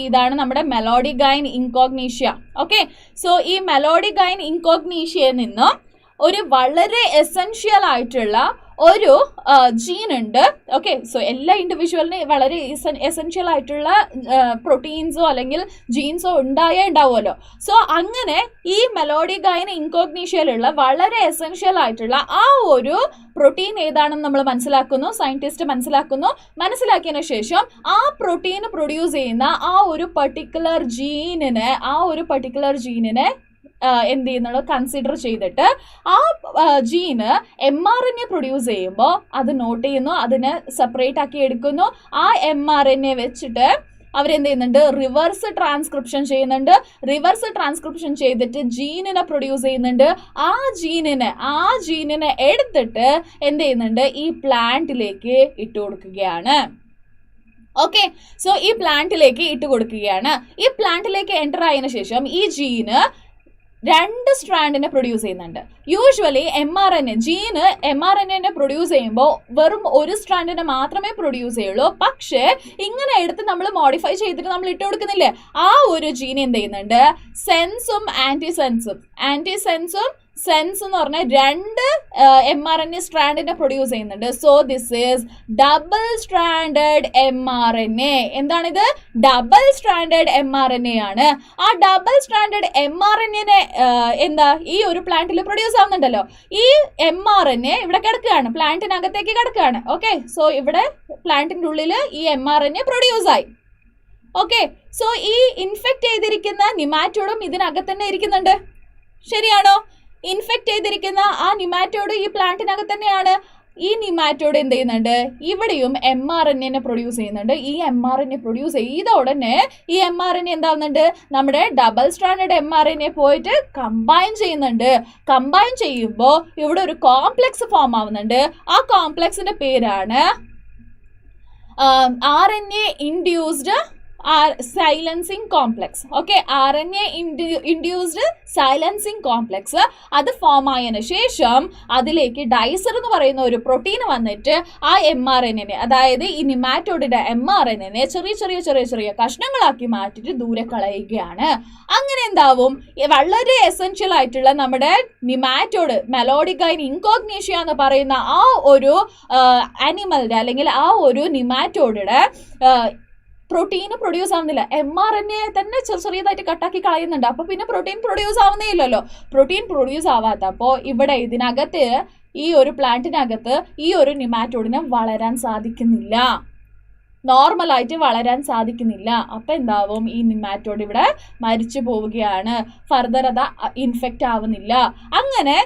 ഇതാണ് നമ്മുടെ മെലോഡിഗൈൻ ഇൻകോഗ്നീഷ്യ. ഓക്കെ, സോ ഈ മെലോഡിഗൈൻ ഇൻകോഗ്നീഷ്യയിൽ നിന്നും ഒരു വളരെ എസെൻഷ്യൽ ആയിട്ടുള്ള ഒരു ജീൻ ഉണ്ട്. ഓക്കെ, സോ എല്ലാ ഇൻഡിവിജ്വലിനും വളരെ എസെൻഷ്യൽ ആയിട്ടുള്ള പ്രോട്ടീൻസോ അല്ലെങ്കിൽ ജീൻസോ ഉണ്ടാവുമല്ലോ. സോ അങ്ങനെ ഈ മെലോഡിഗൈൻ ഇൻകോഗ്നീഷ്യയിലുള്ള വളരെ എസെൻഷ്യൽ ആയിട്ടുള്ള ആ ഒരു പ്രോട്ടീൻ ഏതാണെന്ന് നമ്മൾ സയന്റിസ്റ്റ് മനസ്സിലാക്കിയതിനു ശേഷം ആ പ്രോട്ടീൻ പ്രൊഡ്യൂസ് ചെയ്യുന്ന ആ ഒരു പർട്ടിക്കുലർ ജീനിനെ എന്ത് ചെയ്യുന്നുള്ളൂ? കൺസിഡർ ചെയ്തിട്ട് ആ ജീന് mRNA പ്രൊഡ്യൂസ് ചെയ്യുമ്പോൾ അത് നോട്ട് ചെയ്യുന്നു, അതിനെ സെപ്പറേറ്റ് ആക്കി എടുക്കുന്നു. ആ mRNA വെച്ചിട്ട് അവരെന്ത് ചെയ്യുന്നുണ്ട്? റിവേഴ്സ് ട്രാൻസ്ക്രിപ്ഷൻ ചെയ്തിട്ട് ജീനിനെ പ്രൊഡ്യൂസ് ചെയ്യുന്നുണ്ട്. ആ ജീനിനെ എടുത്തിട്ട് എന്ത് ചെയ്യുന്നുണ്ട്? ഈ പ്ലാന്റിലേക്ക് ഇട്ട് കൊടുക്കുകയാണ്. ഓക്കെ, സോ ഈ പ്ലാന്റിലേക്ക് ഇട്ട് കൊടുക്കുകയാണ്. ഈ പ്ലാന്റിലേക്ക് എൻ്റർ ആയതിനു ശേഷം ഈ ജീന് 2 സ്ട്രാൻഡിനെ പ്രൊഡ്യൂസ് ചെയ്യുന്നുണ്ട്. യൂഷ്വലി ജീന് mRNA പ്രൊഡ്യൂസ് ചെയ്യുമ്പോൾ വെറും 1 സ്ട്രാൻഡിനെ മാത്രമേ പ്രൊഡ്യൂസ് ചെയ്യുള്ളൂ. പക്ഷേ ഇങ്ങനെ എടുത്ത് നമ്മൾ മോഡിഫൈ ചെയ്തിട്ട് നമ്മൾ ഇട്ട് കൊടുക്കുന്നില്ലേ, ആ ഒരു ജീൻ എന്ത് ചെയ്യുന്നുണ്ട്, സെൻസും സെൻസ് എന്ന് പറഞ്ഞാൽ 2 mRNA സ്ട്രാൻഡിനെ പ്രൊഡ്യൂസ് ചെയ്യുന്നുണ്ട്. So this is double stranded mRNA. എന്താണിത്? ഡബിൾ സ്ട്രാൻഡഡ് mRNA ആണ്. ആ ഡബിൾ സ്ട്രാൻഡഡ് mRNA എന്താ ഈ ഒരു പ്ലാന്റിൽ പ്രൊഡ്യൂസ് ആവുന്നുണ്ടല്ലോ. ഈ mRNA ഇവിടെ കിടക്കുകയാണ്, പ്ലാന്റിനകത്തേക്ക് കിടക്കുകയാണ്. ഓക്കെ, സോ ഇവിടെ പ്ലാന്റിന്റെ ഉള്ളിൽ ഈ mRNA പ്രൊഡ്യൂസ് ആയി. ഓക്കെ, സോ ഈ ഇൻഫെക്ട് ചെയ്തിരിക്കുന്ന നിമാറ്റോഡും ഇതിനകത്ത് തന്നെ ഇരിക്കുന്നുണ്ട്. ശരിയാണോ? ഇൻഫെക്ട് ചെയ്തിരിക്കുന്ന ആ നിമാറ്റോഡ് ഈ പ്ലാന്റിനകത്ത് തന്നെയാണ്. ഈ നിമാറ്റോഡ് എന്ത് ചെയ്യുന്നുണ്ട്, ഇവിടെയും mRNA പ്രൊഡ്യൂസ് ചെയ്യുന്നുണ്ട്. ഈ mRNA പ്രൊഡ്യൂസ് ചെയ്ത ഉടനെ ഈ mRNA എന്താവുന്നുണ്ട്, നമ്മുടെ ഡബിൾ സ്ട്രാൻഡഡ് mRNA പോയിട്ട് കമ്പൈൻ ചെയ്യുന്നുണ്ട്. കമ്പൈൻ ചെയ്യുമ്പോൾ ഇവിടെ ഒരു കോംപ്ലക്സ് ഫോം ആവുന്നുണ്ട്. ആ കോംപ്ലക്സിന്റെ പേരാണ് RNA induced silencing complex. Okay, RNA induced silencing complex അത് ഫോം ആയതിനു ശേഷം അതിലേക്ക് ഡൈസർ എന്ന് പറയുന്ന ഒരു പ്രോട്ടീൻ വന്നിട്ട് ആ mRNA, അതായത് ഈ നിമാറ്റോഡിന്റെ mRNA ചെറിയ കഷ്ണങ്ങളാക്കി മാറ്റിയിട്ട് ദൂരെ കളയുകയാണ്. അങ്ങനെ എന്താവും, വളരെ എസെൻഷ്യൽ ആയിട്ടുള്ള നമ്മുടെ നിമാറ്റോഡ് മെലോഡിഗൈൻ ഇൻകോഗ്നീഷ്യ എന്ന് പറയുന്ന ആ ഒരു ആനിമലിന്റെ അല്ലെങ്കിൽ ആ ഒരു നിമാറ്റോഡിന്റെ പ്രോട്ടീൻ പ്രൊഡ്യൂസ് ആവുന്നില്ല. mRNA തന്നെ ചെറിയതായിട്ട് കട്ടാക്കി കളയുന്നുണ്ട്. അപ്പോൾ പിന്നെ പ്രോട്ടീൻ പ്രൊഡ്യൂസ് ആവുന്നേ ഇല്ലല്ലോ. പ്രോട്ടീൻ പ്രൊഡ്യൂസ് ആവാത്തപ്പോൾ ഇവിടെ ഇതിനകത്ത് ഈ ഒരു പ്ലാന്റിനകത്ത് ഈ ഒരു നിമാറ്റോഡിന് വളരാൻ സാധിക്കുന്നില്ല, നോർമലായിട്ട് വളരാൻ സാധിക്കുന്നില്ല. അപ്പം എന്താവും, ഈ നിമാറ്റോഡ് ഇവിടെ മരിച്ചു പോവുകയാണ്, ഫർദർ അത് ഇൻഫെക്റ്റ് ആവുന്നില്ല. അങ്ങനെ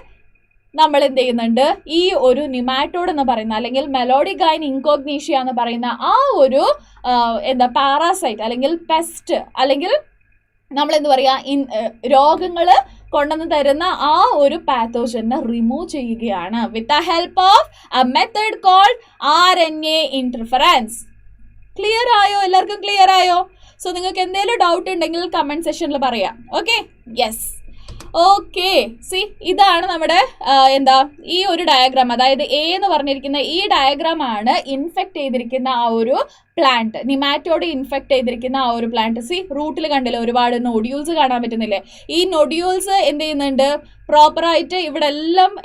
നമ്മൾ എന്ത് ചെയ്യുന്നുണ്ട്, ഈ ഒരു നിമാറ്റോഡ് എന്ന് പറയുന്ന അല്ലെങ്കിൽ മെലോഡിഗൈൻ ഇൻകോഗ്നീഷ്യ എന്ന് പറയുന്ന ആ ഒരു പാരാസൈറ്റ് അല്ലെങ്കിൽ പെസ്റ്റ് അല്ലെങ്കിൽ നമ്മൾ എന്ത് പറയുക രോഗങ്ങൾ കൊണ്ടുവന്ന് തരുന്ന ആ ഒരു പാത്തോജനെ റിമൂവ് ചെയ്യുകയാണ് with the help of a method called RNA interference. Clear ആയോ? എല്ലാവർക്കും ക്ലിയർ ആയോ? സോ നിങ്ങൾക്ക് എന്തെങ്കിലും ഡൗട്ട് ഉണ്ടെങ്കിൽ കമന്റ് സെക്ഷനിൽ പറയാം. Okay, yes. ഓക്കെ, സി ഇതാണ് നമ്മുടെ ഈ ഒരു ഡയഗ്രാം, അതായത് എ എന്ന് പറഞ്ഞിരിക്കുന്ന ഈ ഡയഗ്രാം ആണ് ഇൻഫെക്ട് ചെയ്തിരിക്കുന്ന ആ ഒരു പ്ലാന്റ്, നിമാറ്റോഡ് ഇൻഫെക്ട് ചെയ്തിരിക്കുന്ന ആ ഒരു പ്ലാന്റ്. സി റൂട്ടിൽ കണ്ടില്ലേ ഒരുപാട് നൊഡ്യൂൾസ് കാണാൻ പറ്റുന്നില്ലേ? ഈ നൊഡ്യൂൾസ് എന്ത് ചെയ്യുന്നുണ്ട്, പ്രോപ്പറായിട്ട് ഇവിടെ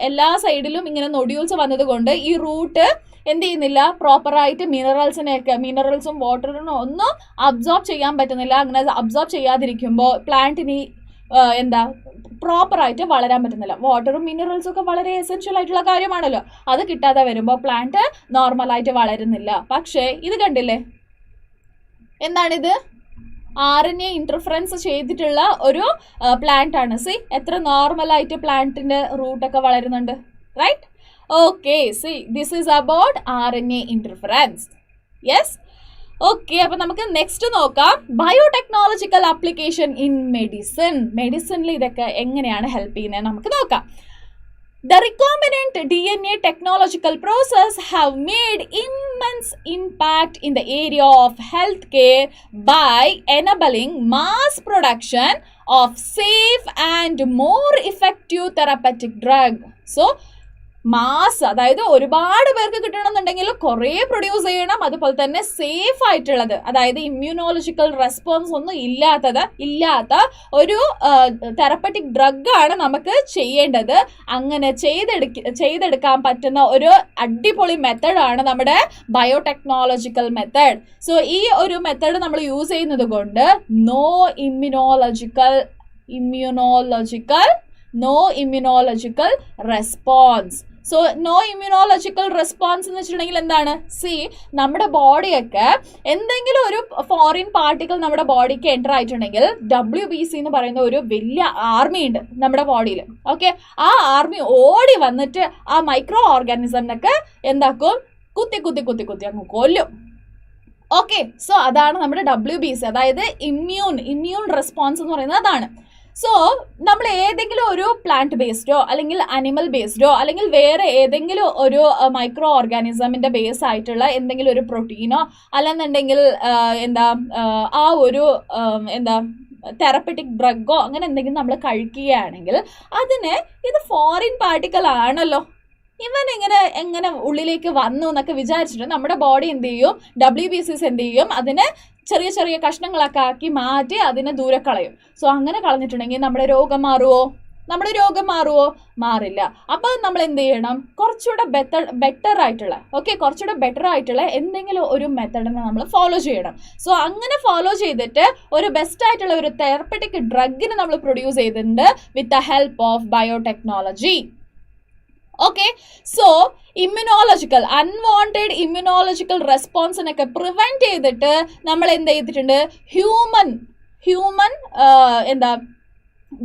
എല്ലാ സൈഡിലും ഇങ്ങനെ നൊഡ്യൂൾസ് വന്നത് കൊണ്ട് ഈ റൂട്ട് എന്ത് ചെയ്യുന്നില്ല, പ്രോപ്പറായിട്ട് മിനറൽസും വാട്ടറിനും ഒന്നും അബ്സോർബ് ചെയ്യാൻ പറ്റുന്നില്ല. അങ്ങനെ അബ്സോർബ് ചെയ്യാതിരിക്കുമ്പോൾ പ്ലാന്റിന് പ്രോപ്പറായിട്ട് വളരാൻ പറ്റുന്നില്ല. വാട്ടറും മിനറൽസും ഒക്കെ വളരെ എസെൻഷ്യൽ ആയിട്ടുള്ള കാര്യമാണല്ലോ. അത് കിട്ടാതെ വരുമ്പോൾ പ്ലാന്റ് നോർമലായിട്ട് വളരുന്നില്ല. പക്ഷേ ഇത് കണ്ടില്ലേ, എന്താണിത്? RNA ഇന്റർഫറൻസ് ചെയ്തിട്ടുള്ള ഒരു പ്ലാന്റ് ആണ്. സി എത്ര നോർമലായിട്ട് പ്ലാന്റിന്റെ റൂട്ടൊക്കെ വളരുന്നുണ്ട്, right? Okay, see this is about RNA interference. Yes. Okay, അപ്പൊ നമുക്ക് നെക്സ്റ്റ് നോക്കാം, ബയോടെക്നോളജിക്കൽ ആപ്ലിക്കേഷൻ ഇൻ മെഡിസിനിൽ ഇതൊക്കെ എങ്ങനെയാണ് ഹെൽപ്പ് ചെയ്യുന്നത് നമുക്ക് നോക്കാം. The recombinant DNA technological process have made immense impact in the area of healthcare by enabling mass production of safe and more effective therapeutic drug. So mass, അതായത് ഒരുപാട് പേർക്ക് കിട്ടണമെന്നുണ്ടെങ്കിൽ കുറേ പ്രൊഡ്യൂസ് ചെയ്യണം. അതുപോലെ തന്നെ സേഫ് ആയിട്ടുള്ളത്, അതായത് ഇമ്മ്യൂണോളജിക്കൽ റെസ്പോൺസ് ഒന്നും ഇല്ലാത്ത ഒരു തെറപ്പറ്റിക് ഡ്രഗാണ് നമുക്ക് ചെയ്യേണ്ടത്. അങ്ങനെ ചെയ്തെടുക്കാൻ പറ്റുന്ന ഒരു അടിപൊളി മെത്തേഡാണ് നമ്മുടെ ബയോടെക്നോളജിക്കൽ മെത്തേഡ്. സോ ഈ ഒരു മെത്തേഡ് നമ്മൾ യൂസ് ചെയ്യുന്നത് കൊണ്ട് no immunological response. So no immunological response എന്ന് വെച്ചിട്ടുണ്ടെങ്കിൽ എന്താണ്? സി നമ്മുടെ ബോഡിയൊക്കെ എന്തെങ്കിലും ഒരു ഫോറിൻ പാർട്ടിക്കിൾ നമ്മുടെ ബോഡിക്ക് എൻ്റർ ആയിട്ടുണ്ടെങ്കിൽ WBC എന്ന് പറയുന്ന ഒരു വലിയ ആർമി ഉണ്ട് നമ്മുടെ ബോഡിയിൽ. ഓക്കെ, ആ ആർമി ഓടി വന്നിട്ട് ആ മൈക്രോ ഓർഗാനിസമിനൊക്കെ എന്താക്കും, കുത്തി അങ്ങ് കൊല്ലും. ഓക്കെ, സോ അതാണ് നമ്മുടെ WBC, അതായത് ഇമ്മ്യൂൺ റെസ്പോൺസ് എന്ന് പറയുന്നത് അതാണ്. സോ നമ്മൾ ഏതെങ്കിലും ഒരു പ്ലാന്റ് ബേസ്ഡോ അല്ലെങ്കിൽ അനിമൽ ബേസ്ഡോ അല്ലെങ്കിൽ വേറെ ഏതെങ്കിലും ഒരു മൈക്രോ ഓർഗാനിസമിന്റെ ബേസ് ആയിട്ടുള്ള എന്തെങ്കിലും ഒരു പ്രോട്ടീനോ അല്ലെന്നുണ്ടെങ്കിൽ ആ ഒരു തെറപ്പറ്റിക് ഡ്രഗോ അങ്ങനെ എന്തെങ്കിലും നമ്മൾ കഴിക്കുകയാണെങ്കിൽ അതിന് ഇത് ഫോറിൻ പാർട്ടിക്കൽ ആണല്ലോ, ഇവൻ എങ്ങനെ ഉള്ളിലേക്ക് വന്നു എന്നൊക്കെ വിചാരിച്ചിട്ട് നമ്മുടെ ബോഡി എന്ത് ചെയ്യും, WBCs എന്ത് ചെയ്യും, അതിനെ ചെറിയ ചെറിയ കഷ്ണങ്ങളൊക്കെ ആക്കി മാറ്റി അതിനെ ദൂരെ കളയും. സോ അങ്ങനെ കളഞ്ഞിട്ടുണ്ടെങ്കിൽ നമ്മുടെ രോഗം മാറുമോ? മാറില്ല. അപ്പോൾ നമ്മൾ എന്ത് ചെയ്യണം, കുറച്ചുകൂടെ ബെറ്റർ ആയിട്ടുള്ള എന്തെങ്കിലും ഒരു മെത്തഡിനെ നമ്മൾ ഫോളോ ചെയ്യണം. സോ അങ്ങനെ ഫോളോ ചെയ്തിട്ട് ഒരു ബെസ്റ്റ് ആയിട്ടുള്ള ഒരു തെറപ്പറ്റിക് ഡ്രഗിനെ നമ്മൾ പ്രൊഡ്യൂസ് ചെയ്തിട്ടുണ്ട് with the help of biotechnology. Okay, so unwanted immunological റെസ്പോൺസിനൊക്കെ പ്രിവെന്റ് ചെയ്തിട്ട് നമ്മൾ എന്ത് ചെയ്തിട്ടുണ്ട്, ഹ്യൂമൻ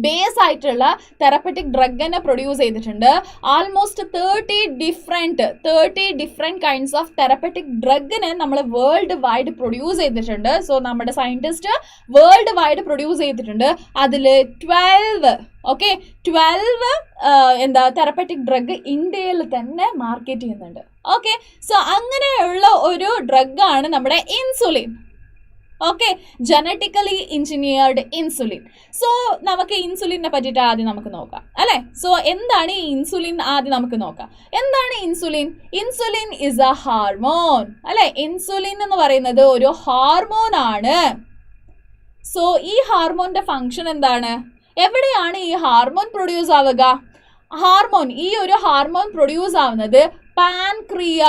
ബേസ് ആയിട്ടുള്ള തെറപ്പറ്റിക് ഡ്രഗിനെ പ്രൊഡ്യൂസ് ചെയ്തിട്ടുണ്ട്. Almost 30 different kinds of therapeutic ഡ്രഗിനെ നമ്മൾ വേൾഡ് വൈഡ് പ്രൊഡ്യൂസ് ചെയ്തിട്ടുണ്ട്. സോ നമ്മുടെ സയൻറ്റിസ്റ്റ് വേൾഡ് വൈഡ് പ്രൊഡ്യൂസ് ചെയ്തിട്ടുണ്ട്. അതിൽ 12 തെറപ്പറ്റിക് ഡ്രഗ് ഇന്ത്യയിൽ തന്നെ മാർക്കറ്റ് ചെയ്യുന്നുണ്ട്. ഓക്കെ, സോ അങ്ങനെയുള്ള ഒരു ഡ്രഗാണ് നമ്മുടെ insulin. Okay, genetically engineered insulin. So നമുക്ക് ഇൻസുലിനെ പറ്റിയിട്ട് ആദ്യം നമുക്ക് നോക്കാം അല്ലേ. സോ എന്താണ് ഈ ഇൻസുലിൻ ആദ്യം നമുക്ക് നോക്കാം. എന്താണ് ഇൻസുലിൻ? ഇൻസുലിൻ ഇസ് എ ഹാർമോൺ അല്ലെ. ഇൻസുലിൻ എന്ന് പറയുന്നത് ഒരു ഹാർമോൺ ആണ്. സോ ഈ ഹാർമോണിന്റെ ഫങ്ഷൻ എന്താണ്? എവിടെയാണ് ഈ ഹാർമോൺ പ്രൊഡ്യൂസ് ആവുക? ഈ ഒരു ഹാർമോൺ പ്രൊഡ്യൂസ് ആവുന്നത് പാൻക്രിയ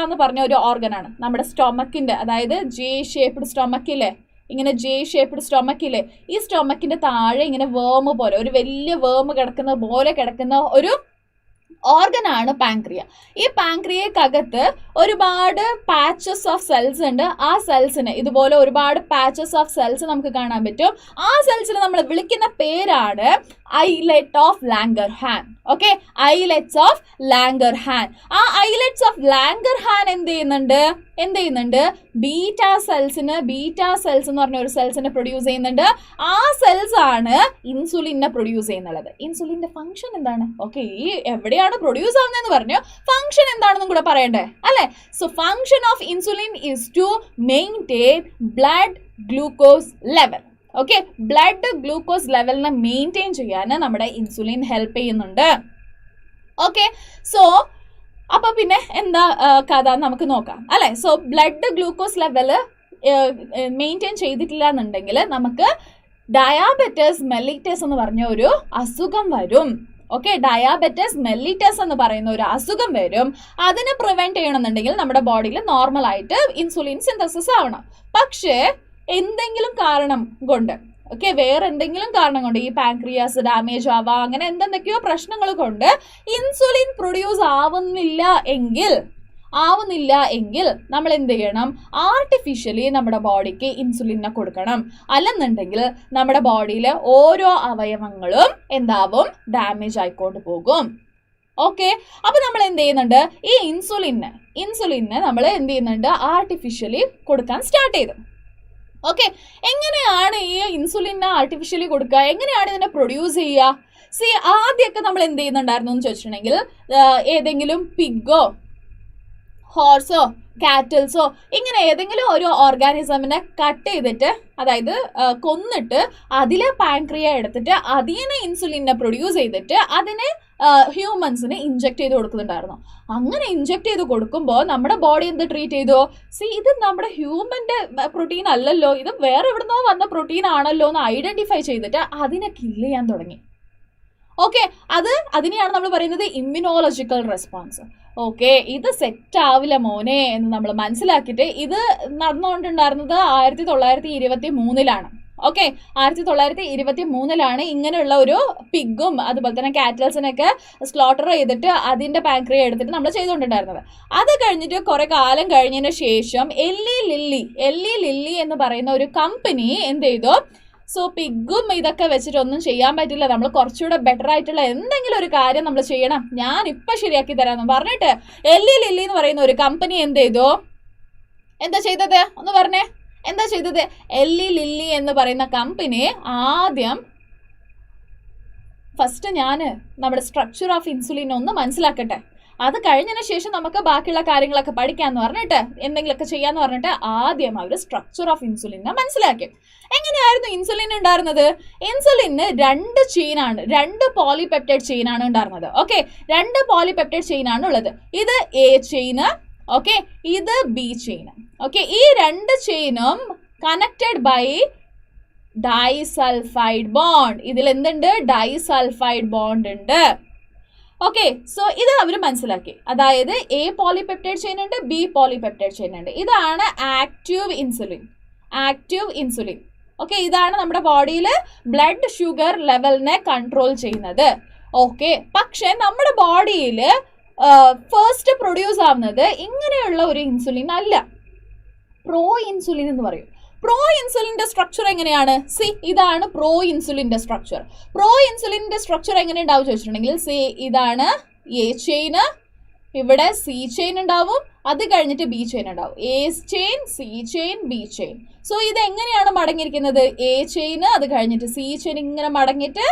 എന്ന് പറഞ്ഞ ഒരു ഓർഗനാണ് നമ്മുടെ സ്റ്റൊമക്കിന്റെ, അതായത് ജെ ഷേപ്ഡ് സ്റ്റൊമക്കില്ലേ, ഈ സ്റ്റൊമക്കിന്റെ താഴെ ഇങ്ങനെ വേം പോലെ ഒരു വലിയ വേം കിടക്കുന്ന ഒരു ഓർഗനാണ് പാൻക്രിയ. ഈ പാൻക്രിയക്കകത്ത് ഒരുപാട് പാച്ചസ് ഓഫ് സെൽസ് ഉണ്ട്. ആ സെൽസിന് ഇതുപോലെ ഒരുപാട് പാച്ചസ് ഓഫ് സെൽസ് നമുക്ക് കാണാൻ പറ്റും. ആ സെൽസിനെ നമ്മൾ വിളിക്കുന്ന പേരാണ് islet of Langerhans. Okay, islets of Langerhans. ആ ഐലറ്റ്സ് ഓഫ് ലാംഗർഹാൻ എന്ത് ചെയ്യുന്നുണ്ട് ബീറ്റാ സെൽസ് എന്ന് പറഞ്ഞ ഒരു സെൽസിനെ പ്രൊഡ്യൂസ് ചെയ്യുന്നുണ്ട്. ആ സെൽസ് ആണ് ഇൻസുലിനെ പ്രൊഡ്യൂസ് ചെയ്യുന്നത്. ഇൻസുലിന്റെ ഫംഗ്ഷൻ എന്താണ്? ഓക്കെ, ഈ എവിടെയാണ് പ്രൊഡ്യൂസ് ആവുന്നതെന്ന് പറഞ്ഞു, ഫംഗ്ഷൻ എന്താണെന്നും കൂടെ പറയണ്ടേ അല്ലെ. So function of insulin is to maintain blood glucose level. Okay, blood glucose ലെവലിനെ മെയിൻറ്റെയിൻ ചെയ്യാൻ നമ്മുടെ ഇൻസുലിൻ ഹെൽപ്പ് ചെയ്യുന്നുണ്ട്. ഓക്കെ, സോ അപ്പൊ പിന്നെ എന്താ കഥ നമുക്ക് നോക്കാം അല്ലെ. So blood glucose level maintain ചെയ്തിട്ടില്ല എന്നുണ്ടെങ്കിൽ നമുക്ക് ഡയാബറ്റിസ് മെല്ലിറ്റസ് എന്ന് പറഞ്ഞ ഒരു അസുഖം വരും. ഓക്കെ, ഡയാബറ്റിസ് മെല്ലിറ്റസ് എന്ന് പറയുന്ന ഒരു അസുഖം വരും. അതിനെ പ്രിവെന്റ് ചെയ്യണമെന്നുണ്ടെങ്കിൽ നമ്മുടെ ബോഡിയിൽ നോർമൽ ആയിട്ട് ഇൻസുലിൻ സിന്തസിസ് ആവണം. പക്ഷേ എന്തെങ്കിലും കാരണം കൊണ്ട് വേറെ എന്തെങ്കിലും കാരണം കൊണ്ട് ഈ പാൻക്രിയാസ് ഡാമേജ് ആവാം, അങ്ങനെ എന്തെന്തൊക്കെയോ പ്രശ്നങ്ങൾ കൊണ്ട് ഇൻസുലിൻ പ്രൊഡ്യൂസ് ആവുന്നില്ല എങ്കിൽ നമ്മൾ എന്ത് ചെയ്യണം? ആർട്ടിഫിഷ്യലി നമ്മുടെ ബോഡിക്ക് ഇൻസുലിനെ കൊടുക്കണം. അല്ലെന്നുണ്ടെങ്കിൽ നമ്മുടെ ബോഡിയിലെ ഓരോ അവയവങ്ങളും ഡാമേജ് ആയിക്കൊണ്ട് പോകും. ഓക്കെ, അപ്പൊ നമ്മൾ എന്ത് ചെയ്യുന്നുണ്ട്? ഈ ഇൻസുലിനെ നമ്മൾ എന്ത് ചെയ്യുന്നുണ്ട്? ആർട്ടിഫിഷ്യലി കൊടുക്കാൻ സ്റ്റാർട്ട് ചെയ്തു. ഓക്കെ, എങ്ങനെയാണ് ഈ ഇൻസുലിനെ ആർട്ടിഫിഷ്യലി കൊടുക്കുക? എങ്ങനെയാണ് ഇതിനെ പ്രൊഡ്യൂസ് ചെയ്യുക? ആദ്യമൊക്കെ നമ്മൾ എന്ത് ചെയ്യുന്നുണ്ടായിരുന്നു എന്ന് ചോദിച്ചിട്ടുണ്ടെങ്കിൽ ഏതെങ്കിലും പിഗോ ഹോർസോ കാറ്റിൽസോ ഇങ്ങനെ ഏതെങ്കിലും ഒരു ഓർഗാനിസമിനെ കട്ട് ചെയ്തിട്ട്, അതായത് കൊന്നിട്ട് അതിലെ പാൻക്രിയ എടുത്തിട്ട് അതിനെ ഇൻസുലിനെ പ്രൊഡ്യൂസ് ചെയ്തിട്ട് അതിനെ ഹ്യൂമൻസിന് ഇൻജെക്ട് ചെയ്ത് കൊടുക്കുന്നുണ്ടായിരുന്നു. അങ്ങനെ ഇൻജെക്ട് ചെയ്ത് കൊടുക്കുമ്പോൾ നമ്മുടെ ബോഡി എന്ത് ട്രീറ്റ് ചെയ്തു? ഇത് നമ്മുടെ ഹ്യൂമന്റെ പ്രോട്ടീൻ അല്ലല്ലോ, ഇത് വേറെ എവിടുന്നോ വന്ന പ്രോട്ടീൻ ആണല്ലോ എന്ന് ഐഡന്റിഫൈ ചെയ്തിട്ട് അതിനെ കില്ല് ചെയ്യാൻ തുടങ്ങി. ഓക്കെ, അതിനെയാണ് നമ്മൾ പറയുന്നത് ഇമ്മ്യൂണോളജിക്കൽ റെസ്പോൺസ്. ഓക്കെ, ഇത് സെറ്റ് ആവില്ല മോനെ എന്ന് നമ്മൾ മനസ്സിലാക്കിയിട്ട് ഇത് നടന്നുകൊണ്ടുണ്ടായിരുന്നത് 1923 ഓക്കെ, 1923 ഇങ്ങനെയുള്ള ഒരു പിഗും അതുപോലെ തന്നെ കാറ്റൽസിനൊക്കെ സ്ലോട്ടർ ചെയ്തിട്ട് അതിന്റെ പാൻക്രിയ എടുത്തിട്ട് നമ്മൾ ചെയ്തുകൊണ്ടിട്ടുണ്ടായിരുന്നത്. അത് കഴിഞ്ഞിട്ട് കുറെ കാലം കഴിഞ്ഞതിന് ശേഷം എല്ലി ലില്ലി എന്ന് പറയുന്ന ഒരു കമ്പനി എന്ത് ചെയ്തു? സോ പിഗും ഇതൊക്കെ വെച്ചിട്ട് ഒന്നും ചെയ്യാൻ പറ്റില്ല, നമ്മൾ കുറച്ചുകൂടെ ബെറ്റർ ആയിട്ടുള്ള എന്തെങ്കിലും ഒരു കാര്യം നമ്മൾ ചെയ്യണം, ഞാൻ ഇപ്പൊ ശരിയാക്കി തരാമെന്ന് പറഞ്ഞിട്ട് എല്ലി ലില്ലി എന്ന് പറയുന്ന ഒരു കമ്പനി എന്ത് ചെയ്തു? എന്താ ചെയ്തത് ഒന്ന് പറഞ്ഞേ? എന്താ ചെയ്തത്? എല്ലി ലില്ലി എന്ന് പറയുന്ന കമ്പനി ആദ്യം ഫസ്റ്റ് ഞാൻ നമ്മുടെ സ്ട്രക്ചർ ഓഫ് ഇൻസുലിൻ ഒന്ന് മനസ്സിലാക്കട്ടെ, അത് കഴിഞ്ഞതിന് ശേഷം നമുക്ക് ബാക്കിയുള്ള കാര്യങ്ങളൊക്കെ പഠിക്കാമെന്ന് പറഞ്ഞിട്ട് എന്തെങ്കിലുമൊക്കെ ചെയ്യാന്ന് പറഞ്ഞിട്ട് ആദ്യം അവർ സ്ട്രക്ചർ ഓഫ് ഇൻസുലിനെ മനസ്സിലാക്കി. എങ്ങനെയായിരുന്നു ഇൻസുലിൻ ഉണ്ടായിരുന്നത്? ഇൻസുലിന് 2 ചെയിനാണ്, 2 പോളിപെപ്റ്റൈഡ് ചെയിനാണ് ഉണ്ടായിരുന്നത്. ഓക്കെ, 2 പോളിപെപ്റ്റൈഡ് ചെയിനാണ് ഉള്ളത്. ഇത് എ ചെയിന്, ഓക്കെ, ഇത് ബി ചെയിന്. ഓക്കെ, ഈ 2 ചെയിനും കണക്റ്റഡ് ബൈ ഡൈസൾഫൈഡ് ബോണ്ട്. ഇതിൽ എന്തുണ്ട്? ഡൈസൾഫൈഡ് ബോണ്ട് ഉണ്ട്. ഓക്കെ, സോ ഇത് അവർ മനസ്സിലാക്കി. അതായത് എ പോളിപെപ്റ്റൈഡ് ചെയിൻ ഉണ്ട്, ബി പോളിപെപ്റ്റൈഡ് ചെയിൻ ഉണ്ട്. ഇതാണ് active insulin. Active insulin, okay, ഇതാണ് നമ്മുടെ ബോഡിയിൽ ബ്ലഡ് ഷുഗർ ലെവലിനെ കൺട്രോൾ ചെയ്യുന്നത്. ഓക്കെ, പക്ഷെ നമ്മുടെ ബോഡിയിൽ ഫസ്റ്റ് പ്രൊഡ്യൂസ് ആവുന്നത് ഇങ്ങനെയുള്ള ഒരു ഇൻസുലിൻ അല്ല, പ്രോ ഇൻസുലിൻ എന്ന് പറയും. പ്രോ ഇൻസുലിൻ്റെ സ്ട്രക്ചർ എങ്ങനെയാണ്? സി, ഇതാണ് പ്രോ ഇൻസുലിൻ്റെ സ്ട്രക്ചർ. പ്രോ ഇൻസുലിൻ്റെ സ്ട്രക്ചർ എങ്ങനെ ഉണ്ടാവും ചോദിച്ചിട്ടുണ്ടെങ്കിൽ, സി, ഇതാണ് എ ചെയിന്, ഇവിടെ സി ചെയിൻ ഉണ്ടാവും, അത് കഴിഞ്ഞിട്ട് ബി ചെയിൻ ഉണ്ടാവും. A chain, C chain, B chain. So ഇത് എങ്ങനെയാണ് മടങ്ങിയിരിക്കുന്നത്? എ ചെയിന്, അത് കഴിഞ്ഞിട്ട് സി ചെയിൻ ഇങ്ങനെ മടങ്ങിയിട്ട്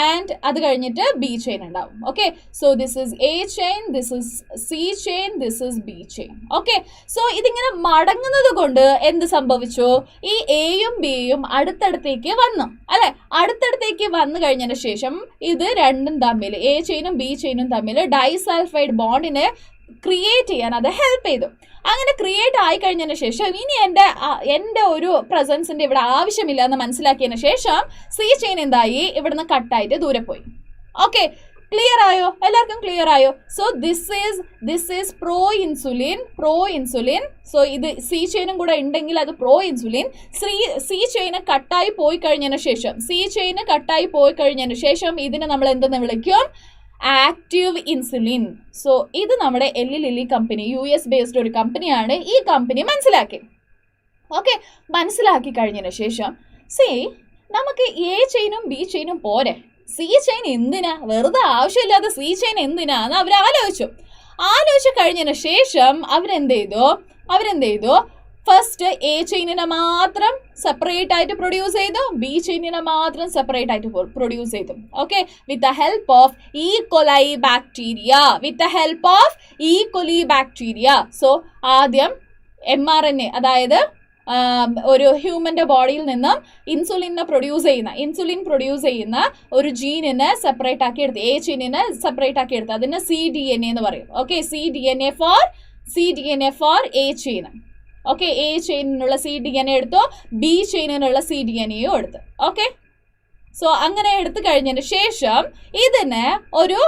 ആൻഡ് അത് കഴിഞ്ഞിട്ട് ബി ചെയിൻ ഉണ്ടാവും. Okay, so this is A chain, this is C chain, this is B chain. Okay, so ഇതിങ്ങനെ മടങ്ങുന്നത് കൊണ്ട് എന്ത് സംഭവിച്ചു? ഈ എയും ബിയും അടുത്തടുത്തേക്ക് വന്നു അല്ലെ? അടുത്തടുത്തേക്ക് വന്നു കഴിഞ്ഞതിന് ശേഷം ഇത് രണ്ടും തമ്മിൽ, എ ചെയിനും ബി ചെയിനും തമ്മിൽ ഡൈസൾഫൈഡ് ബോണ്ടിനെ ക്രിയേറ്റ് ചെയ്യാൻ അത് ഹെൽപ്പ് ചെയ്തു. അങ്ങനെ ക്രിയേറ്റ് ആയി കഴിഞ്ഞതിന് ശേഷം ഇനി എൻ്റെ ഒരു പ്രസൻസിൻ്റെ ഇവിടെ ആവശ്യമില്ല എന്ന് മനസ്സിലാക്കിയതിന് ശേഷം സി ചെയിൻ എന്തായി? ഇവിടുന്ന് കട്ടായിട്ട് ദൂരെ പോയി. ഓക്കെ, ക്ലിയർ ആയോ? എല്ലാവർക്കും ക്ലിയർ ആയോ? So this is pro insulin. So ഇത് സി ചെയിനും കൂടെ ഉണ്ടെങ്കിൽ അത് പ്രോ ഇൻസുലിൻ. സി ചെയിന് കട്ടായി പോയി കഴിഞ്ഞതിന് ശേഷം ഇതിനെ നമ്മൾ എന്തെന്ന് വിളിക്കും? Active insulin. സോ ഇത് നമ്മുടെ എല്ലി ലില്ലി കമ്പനി, US ബേസ്ഡ് ഒരു കമ്പനിയാണ്. ഈ കമ്പനി മനസ്സിലാക്കി. ഓക്കെ, മനസ്സിലാക്കി കഴിഞ്ഞതിന് ശേഷം നമുക്ക് എ ചെയിനും ബി ചെയിനും പോരെ, സി ചെയിൻ എന്തിനാ? വെറുതെ ആവശ്യമില്ലാതെ സി ചെയിൻ എന്തിനാ എന്ന് അവർ ആലോചിച്ചു കഴിഞ്ഞതിന് ശേഷം അവരെന്ത് ചെയ്തു? ഫസ്റ്റ് എ ചെയിനിനെ മാത്രം സെപ്പറേറ്റ് ആയിട്ട് പ്രൊഡ്യൂസ് ചെയ്തു, ബി ചെയിനിനെ മാത്രം സെപ്പറേറ്റ് ആയിട്ട് പ്രൊഡ്യൂസ് ചെയ്തു. Okay, with the help of E coli bacteria. So ആദ്യം mRNA, അതായത് ഒരു ഹ്യൂമൻ്റെ ബോഡിയിൽ നിന്നും ഇൻസുലിൻ പ്രൊഡ്യൂസ് ചെയ്യുന്ന ഒരു ജീനിനെ സെപ്പറേറ്റ് ആക്കി എടുത്ത്, എ ചെയിനിനെ സെപ്പറേറ്റ് ആക്കി എടുത്ത്, അതിന് cDNA എന്ന് പറയും. Okay, cDNA for A chain. Okay, A ചെയിനിനുള്ള cDNA എടുത്തു, ബി ചെയിനിനുള്ള cDNAയും എടുത്തു. ഓക്കെ, സോ അങ്ങനെ എടുത്തു കഴിഞ്ഞതിന് ശേഷം ഇതിനെ ഒരു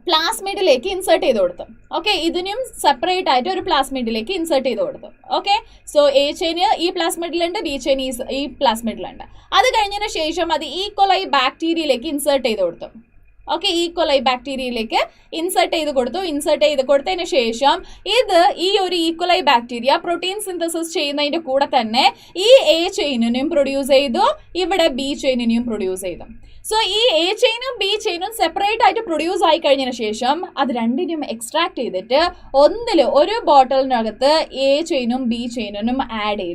പ്ലാസ്മിഡിലേക്ക് ഇൻസേർട്ട് ചെയ്ത് കൊടുത്തു. ഓക്കെ, ഇതിനും സെപ്പറേറ്റ് ആയിട്ട് ഒരു പ്ലാസ്മിഡിലേക്ക് ഇൻസേർട്ട് ചെയ്ത് കൊടുത്തു. ഓക്കെ, സോ എ ചെയിന് ഈ പ്ലാസ്മിഡിലുണ്ട്, ബി ചെയിൻ ഈ പ്ലാസ്മിഡിലുണ്ട്. അത് കഴിഞ്ഞതിന് ശേഷം അത് ഈക്കോലൈ ബാക്ടീരിയയിലേക്ക് ഇൻസേർട്ട് ചെയ്ത് കൊടുത്തു. ഓക്കെ, ഈക്കോലൈ ബാക്ടീരിയയിലേക്ക് ഇൻസേർട്ട് ചെയ്ത് കൊടുത്തതിന് ശേഷം ഈ ഒരു ഈക്കോലൈ ബാക്ടീരിയ പ്രോട്ടീൻ സിന്തസിസ് ചെയ്യുന്നതിൻ്റെ കൂടെ തന്നെ ഈ എ ചെയിനിനെയും പ്രൊഡ്യൂസ് ചെയ്തു, ഇവിടെ ബി ചെയിനിനെയും പ്രൊഡ്യൂസ് ചെയ്തു. സോ ഈ എ ചെയിനും ബി ചെയിനും സെപ്പറേറ്റ് ആയിട്ട് പ്രൊഡ്യൂസ് ആയി കഴിഞ്ഞതിന് ശേഷം അത് രണ്ടിനും എക്സ്ട്രാക്ട് ചെയ്തിട്ട് ഒരു ബോട്ടിലിനകത്ത് എ ചെയിനും ബി ചെയിനും ആഡ്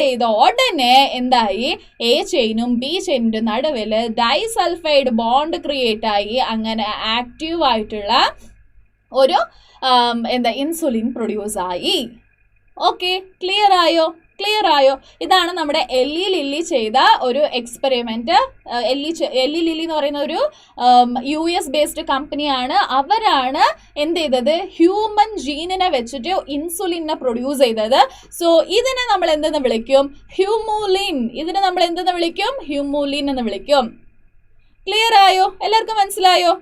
ചെയ്ത ഉടനെ എന്തായി? എ ചെയിനും ബി ചെയിനിൻ്റെ നടുവിൽ ഡൈസൾഫൈഡ് ബോണ്ട് ക്രിയേറ്റ് ആയി. അങ്ങനെ ആക്റ്റീവ് ആയിട്ടുള്ള ഒരു ഇൻസുലിൻ പ്രൊഡ്യൂസ് ആയി. ഓക്കെ, ക്ലിയർ ആയോ? ഇതാണ് നമ്മുടെ എല്ലി ലില്ലി ചെയ്ത ഒരു എക്സ്പെരിമെൻറ്റ്. എല്ലി ലില്ലി എന്ന് പറയുന്ന ഒരു US ബേസ്ഡ് കമ്പനിയാണ്. അവരാണ് എന്ത് ചെയ്തത്? ഹ്യൂമൻ ജീനിനെ വെച്ചിട്ട് ഇൻസുലിനെ പ്രൊഡ്യൂസ് ചെയ്തത്. സോ ഇതിനെ നമ്മൾ എന്തെന്ന് വിളിക്കും? ഹ്യൂമുലിൻ എന്ന് വിളിക്കും. ക്ലിയർ ആയോ? എല്ലാവർക്കും മനസ്സിലായോ?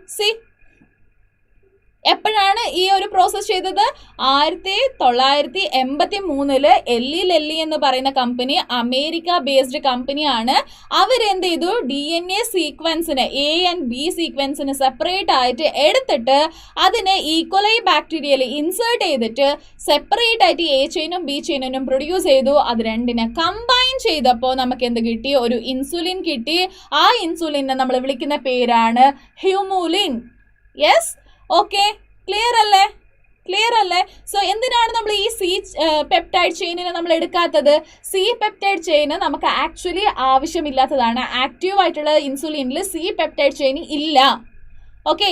എപ്പോഴാണ് ഈ ഒരു പ്രോസസ്സ് ചെയ്തത്? 1983 എല്ലി എന്ന് പറയുന്ന കമ്പനി അമേരിക്ക ബേസ്ഡ് കമ്പനിയാണ്. അവരെന്ത് ചെയ്തു? DNA സീക്വൻസിനെ, A and B സീക്വൻസിന് സെപ്പറേറ്റ് ആയിട്ട് എടുത്തിട്ട് അതിനെ ഈക്കോലൈ ബാക്ടീരിയയിൽ ഇൻസേർട്ട് ചെയ്തിട്ട് സെപ്പറേറ്റ് ആയിട്ട് എ ചെയിനും ബി ചെയിനും പ്രൊഡ്യൂസ് ചെയ്തു. അത് രണ്ടിനെ കമ്പൈൻ ചെയ്തപ്പോൾ നമുക്ക് എന്ത് കിട്ടി? ഒരു ഇൻസുലിൻ കിട്ടി. ആ ഇൻസുലിനെ നമ്മൾ വിളിക്കുന്ന പേരാണ് ഹ്യൂമുലിൻ. യെസ്, ഓക്കെ, ക്ലിയർ അല്ലേ? ക്ലിയർ അല്ലേ? സോ എന്തിനാണ് നമ്മൾ ഈ സി പെപ്റ്റൈഡ് ചെയിനിനെ നമ്മൾ എടുക്കാത്തത്? സി പെപ്റ്റൈഡ് ചെയിന് നമുക്ക് ആക്ച്വലി ആവശ്യമില്ലാത്തതാണ്. ആക്റ്റീവ് ആയിട്ടുള്ള ഇൻസുലിനിൽ സി പെപ്റ്റൈഡ് ചെയിൻ ഇല്ല. ഓക്കെ,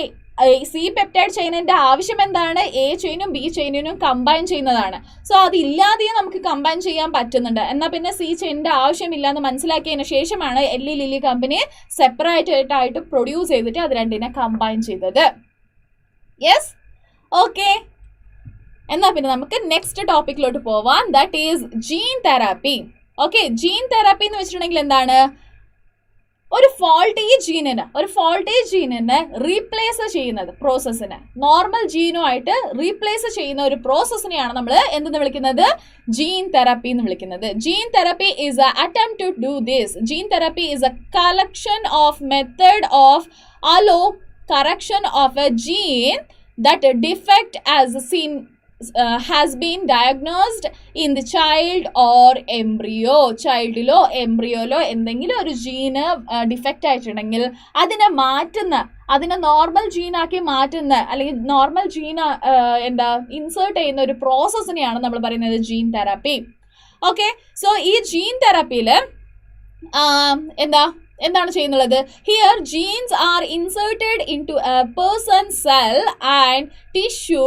സി പെപ്റ്റൈഡ് ചെയിനിന്റെ ആവശ്യം എന്താണ്? എ ചെയിനും ബി ചെയിനും കമ്പൈൻ ചെയ്യുന്നതാണ്. സോ അതില്ലാതെയും നമുക്ക് കമ്പൈൻ ചെയ്യാൻ പറ്റുന്നുണ്ട്. എന്നാൽ പിന്നെ സി ചെയിനിന്റെ ആവശ്യമില്ല എന്ന് മനസ്സിലാക്കിയതിന് ശേഷമാണ് എല്ലി ലില്ലി കമ്പനി സെപ്പറേറ്റ് ആയിട്ട് പ്രൊഡ്യൂസ് ചെയ്തിട്ട് അത് രണ്ടിനെ കമ്പൈൻ ചെയ്തത്. Yes, okay. എന്നാൽ പിന്നെ നമുക്ക് നെക്സ്റ്റ് ടോപ്പിക്കിലോട്ട് പോവാം. That is gene therapy. Okay, gene therapy എന്ന് വെച്ചിട്ടുണ്ടെങ്കിൽ എന്താണ്? ഒരു ഫോൾട്ടി ജീനിനെ റീപ്ലേസ് ചെയ്യുന്നത് പ്രോസസ്സിനെ, നോർമൽ ജീനുമായിട്ട് റീപ്ലേസ് ചെയ്യുന്ന ഒരു പ്രോസസ്സിനെയാണ് നമ്മൾ എന്തെന്ന് വിളിക്കുന്നത്? ജീൻ തെറാപ്പി എന്ന് വിളിക്കുന്നത്. Gene therapy is a attempt to do this. Gene therapy is a collection of method of allow correction of a gene that a defect has been diagnosed in the child or embryo. ചൈൽഡിലോ എംബ്രിയോയിലോ എന്തെങ്കിലും ഒരു ജീന് ഡിഫക്റ്റ് ആയിട്ടുണ്ടെങ്കിൽ അതിനെ നോർമൽ ജീനാക്കി മാറ്റുന്ന അല്ലെങ്കിൽ നോർമൽ ജീൻ ഇൻസേർട്ട് ചെയ്യുന്ന ഒരു പ്രോസസ്സിനെയാണ് നമ്മൾ പറയുന്നത് ജീൻ തെറാപ്പി. ഓക്കെ, സോ ഈ ജീൻ തെറാപ്പിയിൽ എന്താണ് ചെയ്യുന്നത്? Here genes are inserted into a person cell and tissue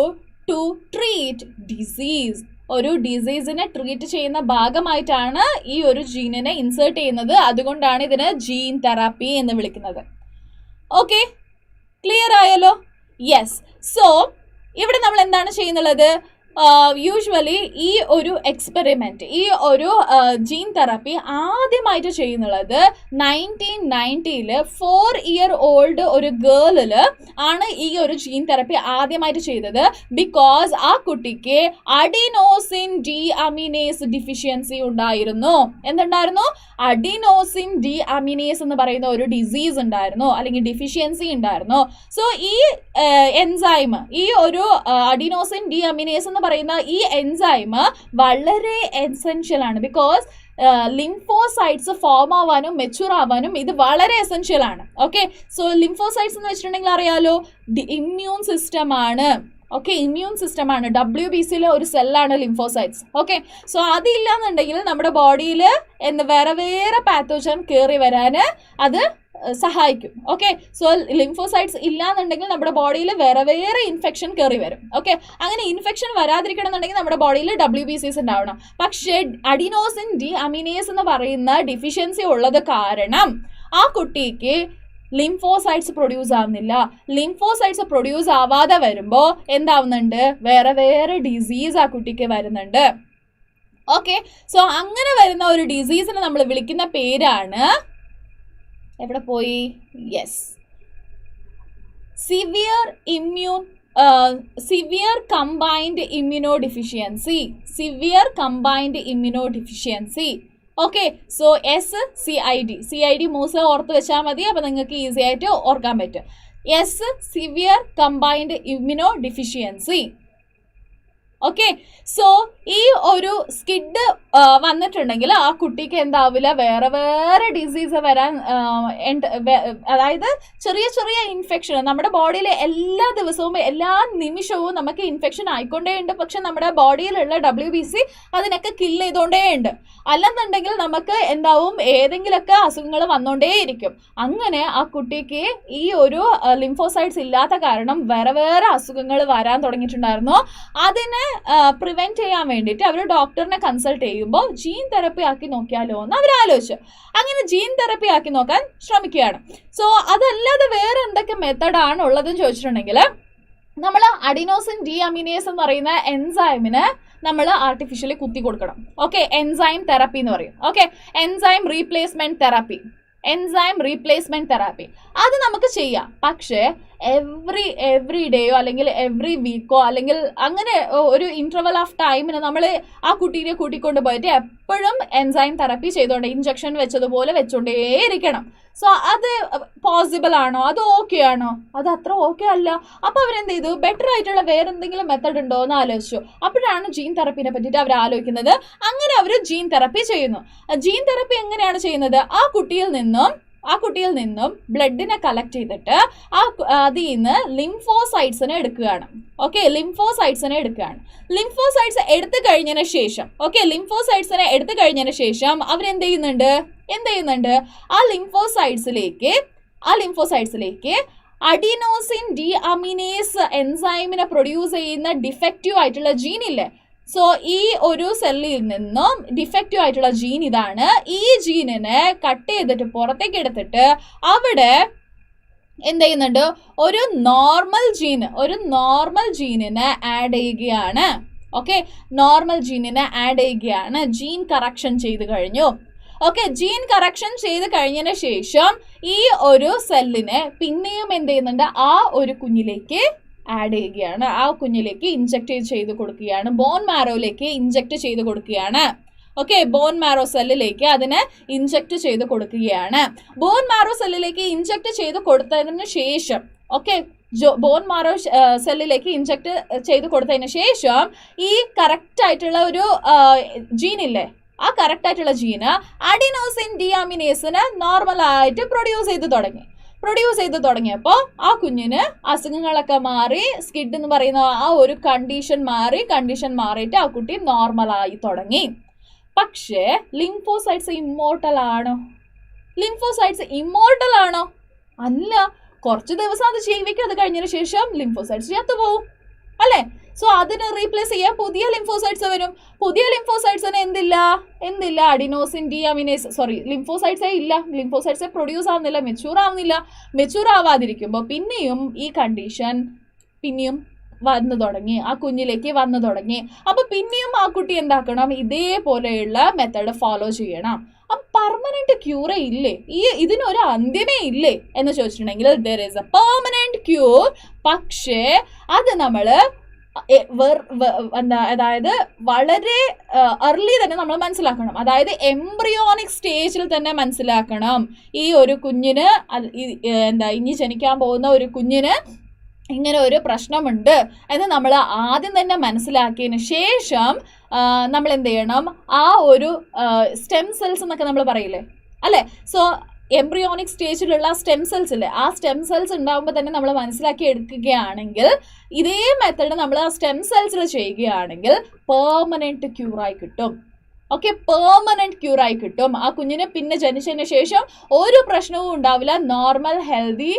to treat disease. ഒരു ഡിസീസിനെ ട്രീറ്റ് ചെയ്യുന്ന ഭാഗമായിട്ടാണ് ഈ ഒരു ജീനിനെ ഇൻസേർട്ട് ചെയ്യുന്നത്. അതുകൊണ്ടാണ് ഇതിനെ ജീൻ തെറാപ്പി എന്ന് വിളിക്കുന്നത്. ഓക്കെ, ക്ലിയർ ആയല്ലോ? യെസ്. സോ ഇവിടെ നമ്മൾ എന്താണ് ചെയ്യുന്നത്? യൂഷ്വലി ഈ ഒരു എക്സ്പെരിമെൻറ്റ്, ഈ ഒരു ജീൻ തെറാപ്പി ആദ്യമായിട്ട് ചെയ്യുന്നത് 1990 4 year old ഒരു ഗേളിൽ ആണ് ഈ ഒരു ജീൻ തെറാപ്പി ആദ്യമായിട്ട് ചെയ്തത്. ബിക്കോസ് ആ കുട്ടിക്ക് അഡിനോസിൻ ഡി അമിനേസ് ഡിഫിഷ്യൻസി ഉണ്ടായിരുന്നു. എന്തുണ്ടായിരുന്നു? അഡിനോസിൻ ഡി അമിനേസ് എന്ന് പറയുന്ന ഒരു ഡിസീസ് ഉണ്ടായിരുന്നു, അല്ലെങ്കിൽ ഡിഫിഷ്യൻസി ഉണ്ടായിരുന്നു. സോ ഈ എൻസൈം, ഈ ഒരു അഡിനോസിൻ ഡി അമിനേസ് എന്ന് പറയുന്ന ഈ എൻസൈം വളരെ എസെൻഷ്യൽ ആണ്. ബിക്കോസ് ലിംഫോസൈറ്റ്സ് ഫോം ആവാനും മെച്യൂർ ആവാനും ഇത് വളരെ എസെൻഷ്യൽ ആണ്. ഓക്കെ, സോ ലിംഫോസൈറ്റ്സ് എന്ന് വെച്ചിട്ടുണ്ടെങ്കിൽ അറിയാലോ, ഇമ്മ്യൂൺ സിസ്റ്റം ആണ്. ഓക്കെ, ഇമ്മ്യൂൺ സിസ്റ്റം ആണ്. WBCയിലെ ഒരു സെല്ലാണ് ലിംഫോസൈറ്റ്സ്. ഓക്കെ, സോ അതില്ലാന്നുണ്ടെങ്കിൽ നമ്മുടെ ബോഡിയിൽ വേറെ പാത്തോജൻ കയറി വരാൻ അത് സഹായിക്കും. ഓക്കെ, സോ ലിംഫോസൈറ്റ്സ് ഇല്ലാന്നുണ്ടെങ്കിൽ നമ്മുടെ ബോഡിയിൽ വേറെ ഇൻഫെക്ഷൻ കയറി വരും. ഓക്കെ, അങ്ങനെ ഇൻഫെക്ഷൻ വരാതിരിക്കണം എന്നുണ്ടെങ്കിൽ നമ്മുടെ ബോഡിയിൽ WBCs ഉണ്ടാവണം. പക്ഷേ അഡിനോസിൻ ഡി അമിനേസ് എന്ന് പറയുന്ന ഡിഫിഷ്യൻസി ഉള്ളത് കാരണം ആ കുട്ടിക്ക് ലിംഫോസൈറ്റ്സ് പ്രൊഡ്യൂസ് ആവുന്നില്ല. ലിംഫോസൈറ്റ്സ് പ്രൊഡ്യൂസ് ആവാതെ വരുമ്പോൾ എന്താവുന്നുണ്ട്? വേറെ ഡിസീസ് ആ കുട്ടിക്ക് വരുന്നുണ്ട്. ഓക്കെ, സോ അങ്ങനെ വരുന്ന ഒരു ഡിസീസിനെ നമ്മൾ വിളിക്കുന്ന പേരാണ്, എവിടെ പോയി? Yes, severe combined immunodeficiency. Okay, so CID മൂസ ഓർത്ത് വെച്ചാൽ മതി. അപ്പോൾ നിങ്ങൾക്ക് ഈസി ആയിട്ട് ഓർക്കാൻ പറ്റും. Severe combined immunodeficiency. Okay, so ഈ ഒരു സ്കിഡ് വന്നിട്ടുണ്ടെങ്കിൽ ആ കുട്ടിക്ക് എന്താവില്ല? വേറെ ഡിസീസ് വരാൻ, അതായത് ചെറിയ ഇൻഫെക്ഷൻ നമ്മുടെ ബോഡിയിൽ എല്ലാ ദിവസവും എല്ലാ നിമിഷവും നമുക്ക് ഇൻഫെക്ഷൻ ആയിക്കൊണ്ടേയുണ്ട്. പക്ഷെ നമ്മുടെ ബോഡിയിലുള്ള WBC അതിനൊക്കെ കില്ല് ചെയ്തുകൊണ്ടേയുണ്ട്. അല്ലെന്നുണ്ടെങ്കിൽ നമുക്ക് എന്താവും? ഏതെങ്കിലുമൊക്കെ അസുഖങ്ങൾ വന്നുകൊണ്ടേയിരിക്കും. അങ്ങനെ ആ കുട്ടിക്ക് ഈ ഒരു ലിംഫോസൈറ്റ്സ് ഇല്ലാത്ത കാരണം വേറെ അസുഖങ്ങൾ വരാൻ തുടങ്ങിയിട്ടുണ്ടായിരുന്നു. അതിനെ പ്രിവെന്റ് ചെയ്യാൻ വേണ്ടിയിട്ട് അവർ ഡോക്ടറിനെ കൺസൾട്ട് ചെയ്യുമ്പോൾ ജീൻ തെറപ്പി ആക്കി നോക്കിയാലോ എന്ന് അവർ ആലോചിച്ചു. അങ്ങനെ ജീൻ തെറപ്പി ആക്കി നോക്കാൻ ശ്രമിക്കുകയാണ്. സോ അതല്ലാതെ വേറെ എന്തൊക്കെ മെത്തഡാണ് ഉള്ളതെന്ന് ചോദിച്ചിട്ടുണ്ടെങ്കിൽ, നമ്മൾ അഡിനോസിൻ ഡി അമിനേസ് എന്ന് പറയുന്ന എൻസൈമിന് നമ്മൾ ആർട്ടിഫിഷ്യലി കുത്തി കൊടുക്കണം. ഓക്കെ, എൻസൈം തെറാപ്പി എന്ന് പറയും. ഓക്കെ, എൻസൈം റീപ്ലേസ്മെന്റ് തെറാപ്പി അത് നമുക്ക് ചെയ്യാം. പക്ഷേ എവ്രി ഡേയോ അല്ലെങ്കിൽ എവ്രി വീക്കോ അല്ലെങ്കിൽ അങ്ങനെ ഒരു ഇന്റർവൽ ഓഫ് ടൈമിന് നമ്മൾ ആ കുട്ടീനെ കൂട്ടിക്കൊണ്ട് പോയിട്ട് എപ്പോഴും എൻസൈം തെറാപ്പി ചെയ്തുകൊണ്ട് ഇഞ്ചക്ഷൻ വെച്ചതുപോലെ വെച്ചുകൊണ്ടേയിരിക്കണം. സോ അത് പോസിബിൾ ആണോ? അത് ഓക്കെ ആണോ? അത് അത്ര ഓക്കെ അല്ല. അപ്പോൾ അവരെന്ത് ചെയ്തു? ബെറ്റർ ആയിട്ടുള്ള വേറെ എന്തെങ്കിലും മെത്തഡ് ഉണ്ടോ എന്ന് ആലോചിച്ചു. അപ്പോഴാണ് ജീൻ തെറപ്പിനെ പറ്റിയിട്ട് അവർ ആലോചിക്കുന്നത്. അങ്ങനെ അവർ ജീൻ തെറപ്പി ചെയ്യുന്നു. ജീൻ തെറപ്പി എങ്ങനെയാണ് ചെയ്യുന്നത്? ആ കുട്ടിയിൽ നിന്നും ആ കുട്ടിയിൽ നിന്നും ബ്ലഡിനെ കളക്ട് ചെയ്തിട്ട് അതിൽ നിന്ന് ലിംഫോസൈറ്റ്സിനെ എടുക്കുകയാണ്. ഓക്കെ, ലിംഫോസൈറ്റ്സിനെ എടുക്കുകയാണ്. ലിംഫോസൈറ്റ്സ് എടുത്തു കഴിഞ്ഞതിന് ശേഷം ലിംഫോസൈറ്റ്സിനെ എടുത്തു കഴിഞ്ഞതിന് ശേഷം അവരെന്ത് ചെയ്യുന്നുണ്ട് ആ ലിംഫോസൈറ്റ്സിലേക്ക് അഡിനോസിൻ ഡി അമിനേസ് എൻസൈമിനെ പ്രൊഡ്യൂസ് ചെയ്യുന്ന ഡിഫക്റ്റീവ് ആയിട്ടുള്ള ജീൻ ഇല്ലേ, സോ ഈ ഒരു സെല്ലിൽ നിന്നും ഡിഫക്റ്റീവ് ആയിട്ടുള്ള ജീൻ ഇതാണ്. ഈ ജീനിനെ കട്ട് ചെയ്തിട്ട് പുറത്തേക്ക് എടുത്തിട്ട് അവിടെ എന്ത് ചെയ്യുന്നുണ്ട്, ഒരു നോർമൽ ജീനിനെ ആഡ് ചെയ്യുകയാണ്. ഓക്കെ, നോർമൽ ജീനിനെ ആഡ് ചെയ്യുകയാണ്. ജീൻ കറക്ഷൻ ചെയ്ത് കഴിഞ്ഞു. ഓക്കെ, ജീൻ കറക്ഷൻ ചെയ്ത് കഴിഞ്ഞതിന് ശേഷം ഈ ഒരു സെല്ലിനെ പിന്നെയും എന്ത് ചെയ്യുന്നുണ്ട്, ആ ഒരു കുഞ്ഞിലേക്ക് ആഡ് ചെയ്യുകയാണ്. ആ കുഞ്ഞിലേക്ക് ഇൻജെക്ട് ചെയ്ത് കൊടുക്കുകയാണ്. ബോൺ മാരോയിലേക്ക് ഇൻജെക്ട് ചെയ്ത് കൊടുക്കുകയാണ്. ഓക്കെ, ബോൺ മാരോ സെല്ലിലേക്ക് അതിനെ ഇൻജെക്ട് ചെയ്ത് കൊടുക്കുകയാണ്. ബോൺ മാരോ സെല്ലിലേക്ക് ഇൻജെക്ട് ചെയ്ത് കൊടുത്തതിന് ശേഷം ബോൺ മാരോ സെല്ലിലേക്ക് ഇൻജെക്ട് ചെയ്ത് കൊടുത്തതിന് ശേഷം ഈ കറക്റ്റ് ആയിട്ടുള്ള ഒരു ജീനില്ലേ, ആ കറക്റ്റ് ആയിട്ടുള്ള ജീന് അഡിനോസിൻ ഡിയാമിനേസിന് നോർമലായിട്ട് പ്രൊഡ്യൂസ് ചെയ്ത് തുടങ്ങിയപ്പോൾ ആ കുഞ്ഞിന് അസുഖങ്ങളൊക്കെ മാറി, സ്കിഡ് എന്ന് പറയുന്ന ആ ഒരു കണ്ടീഷൻ മാറിയിട്ട് ആ കുട്ടി നോർമലായി തുടങ്ങി. പക്ഷേ ലിംഫോസൈറ്റ്സ് ഇമ്മോർട്ടൽ ആണോ? അല്ല. കുറച്ച് ദിവസം അത് ജീവിക്കും. അത് കഴിഞ്ഞതിന് ശേഷം ലിംഫോസൈറ്റ്സ് ചത്തുപോകും അല്ലേ? സോ അതിനെ റീപ്ലേസ് ചെയ്യാൻ പുതിയ ലിംഫോസൈറ്റ്സ് വരും. പുതിയ ലിംഫോസൈറ്റ്സിന് എന്തില്ല അഡിനോസിൻ ഡിയാമിനേസ് ലിംഫോസൈറ്റ്സേ ഇല്ല. ലിംഫോസൈറ്റ്സേ പ്രൊഡ്യൂസ് ആവുന്നില്ല, മെച്ചൂർ ആവാതിരിക്കുമ്പോൾ പിന്നെയും ഈ കണ്ടീഷൻ ആ കുഞ്ഞിലേക്ക് വന്നു തുടങ്ങി. അപ്പൊ പിന്നെയും ആ കുട്ടി എന്താക്കണം, ഇതേപോലെയുള്ള മെത്തേഡ് ഫോളോ ചെയ്യണം. അപ്പം പെർമനന്റ് ക്യൂറേ ഇല്ലേ, ഇതിനൊരു അന്ത്യമേ ഇല്ലേ എന്ന് ചോദിച്ചിട്ടുണ്ടെങ്കിൽ there is a permanent cure. പക്ഷേ അത് നമ്മള് അതായത് വളരെ early തന്നെ നമ്മൾ മനസ്സിലാക്കണം. അതായത് എംബ്രിയോണിക് സ്റ്റേജിൽ തന്നെ മനസ്സിലാക്കണം. ഈ ഒരു കുഞ്ഞിന് ഇനി ജനിക്കാൻ പോകുന്ന ഒരു കുഞ്ഞിന് ഇങ്ങനെ ഒരു പ്രശ്നമുണ്ട് എന്ന് നമ്മൾ ആദ്യം തന്നെ മനസ്സിലാക്കിയതിന് ശേഷം നമ്മൾ എന്ത് ചെയ്യണം, ആ ഒരു സ്റ്റെം സെൽസ് എന്നൊക്കെ നമ്മൾ പറയില്ലേ അല്ലേ, സോ എംബ്രിയോണിക് സ്റ്റേജിലുള്ള സ്റ്റെം സെൽസ് ഇല്ലേ, ആ സ്റ്റെം സെൽസ് ഉണ്ടാകുമ്പോൾ തന്നെ നമ്മൾ മനസ്സിലാക്കി എടുക്കുകയാണെങ്കിൽ, ഇതേ മെത്തേഡ് നമ്മൾ ആ സ്റ്റെം സെൽസിൽ ചെയ്യുകയാണെങ്കിൽ പെർമനന്റ് ക്യൂറായി കിട്ടും. ഓക്കെ, പെർമനന്റ് ക്യൂറായി കിട്ടും. ആ കുഞ്ഞിന് പിന്നെ ജനിച്ചതിന് ശേഷം ഒരു പ്രശ്നവും ഉണ്ടാവില്ല, നോർമൽ ഹെൽത്തി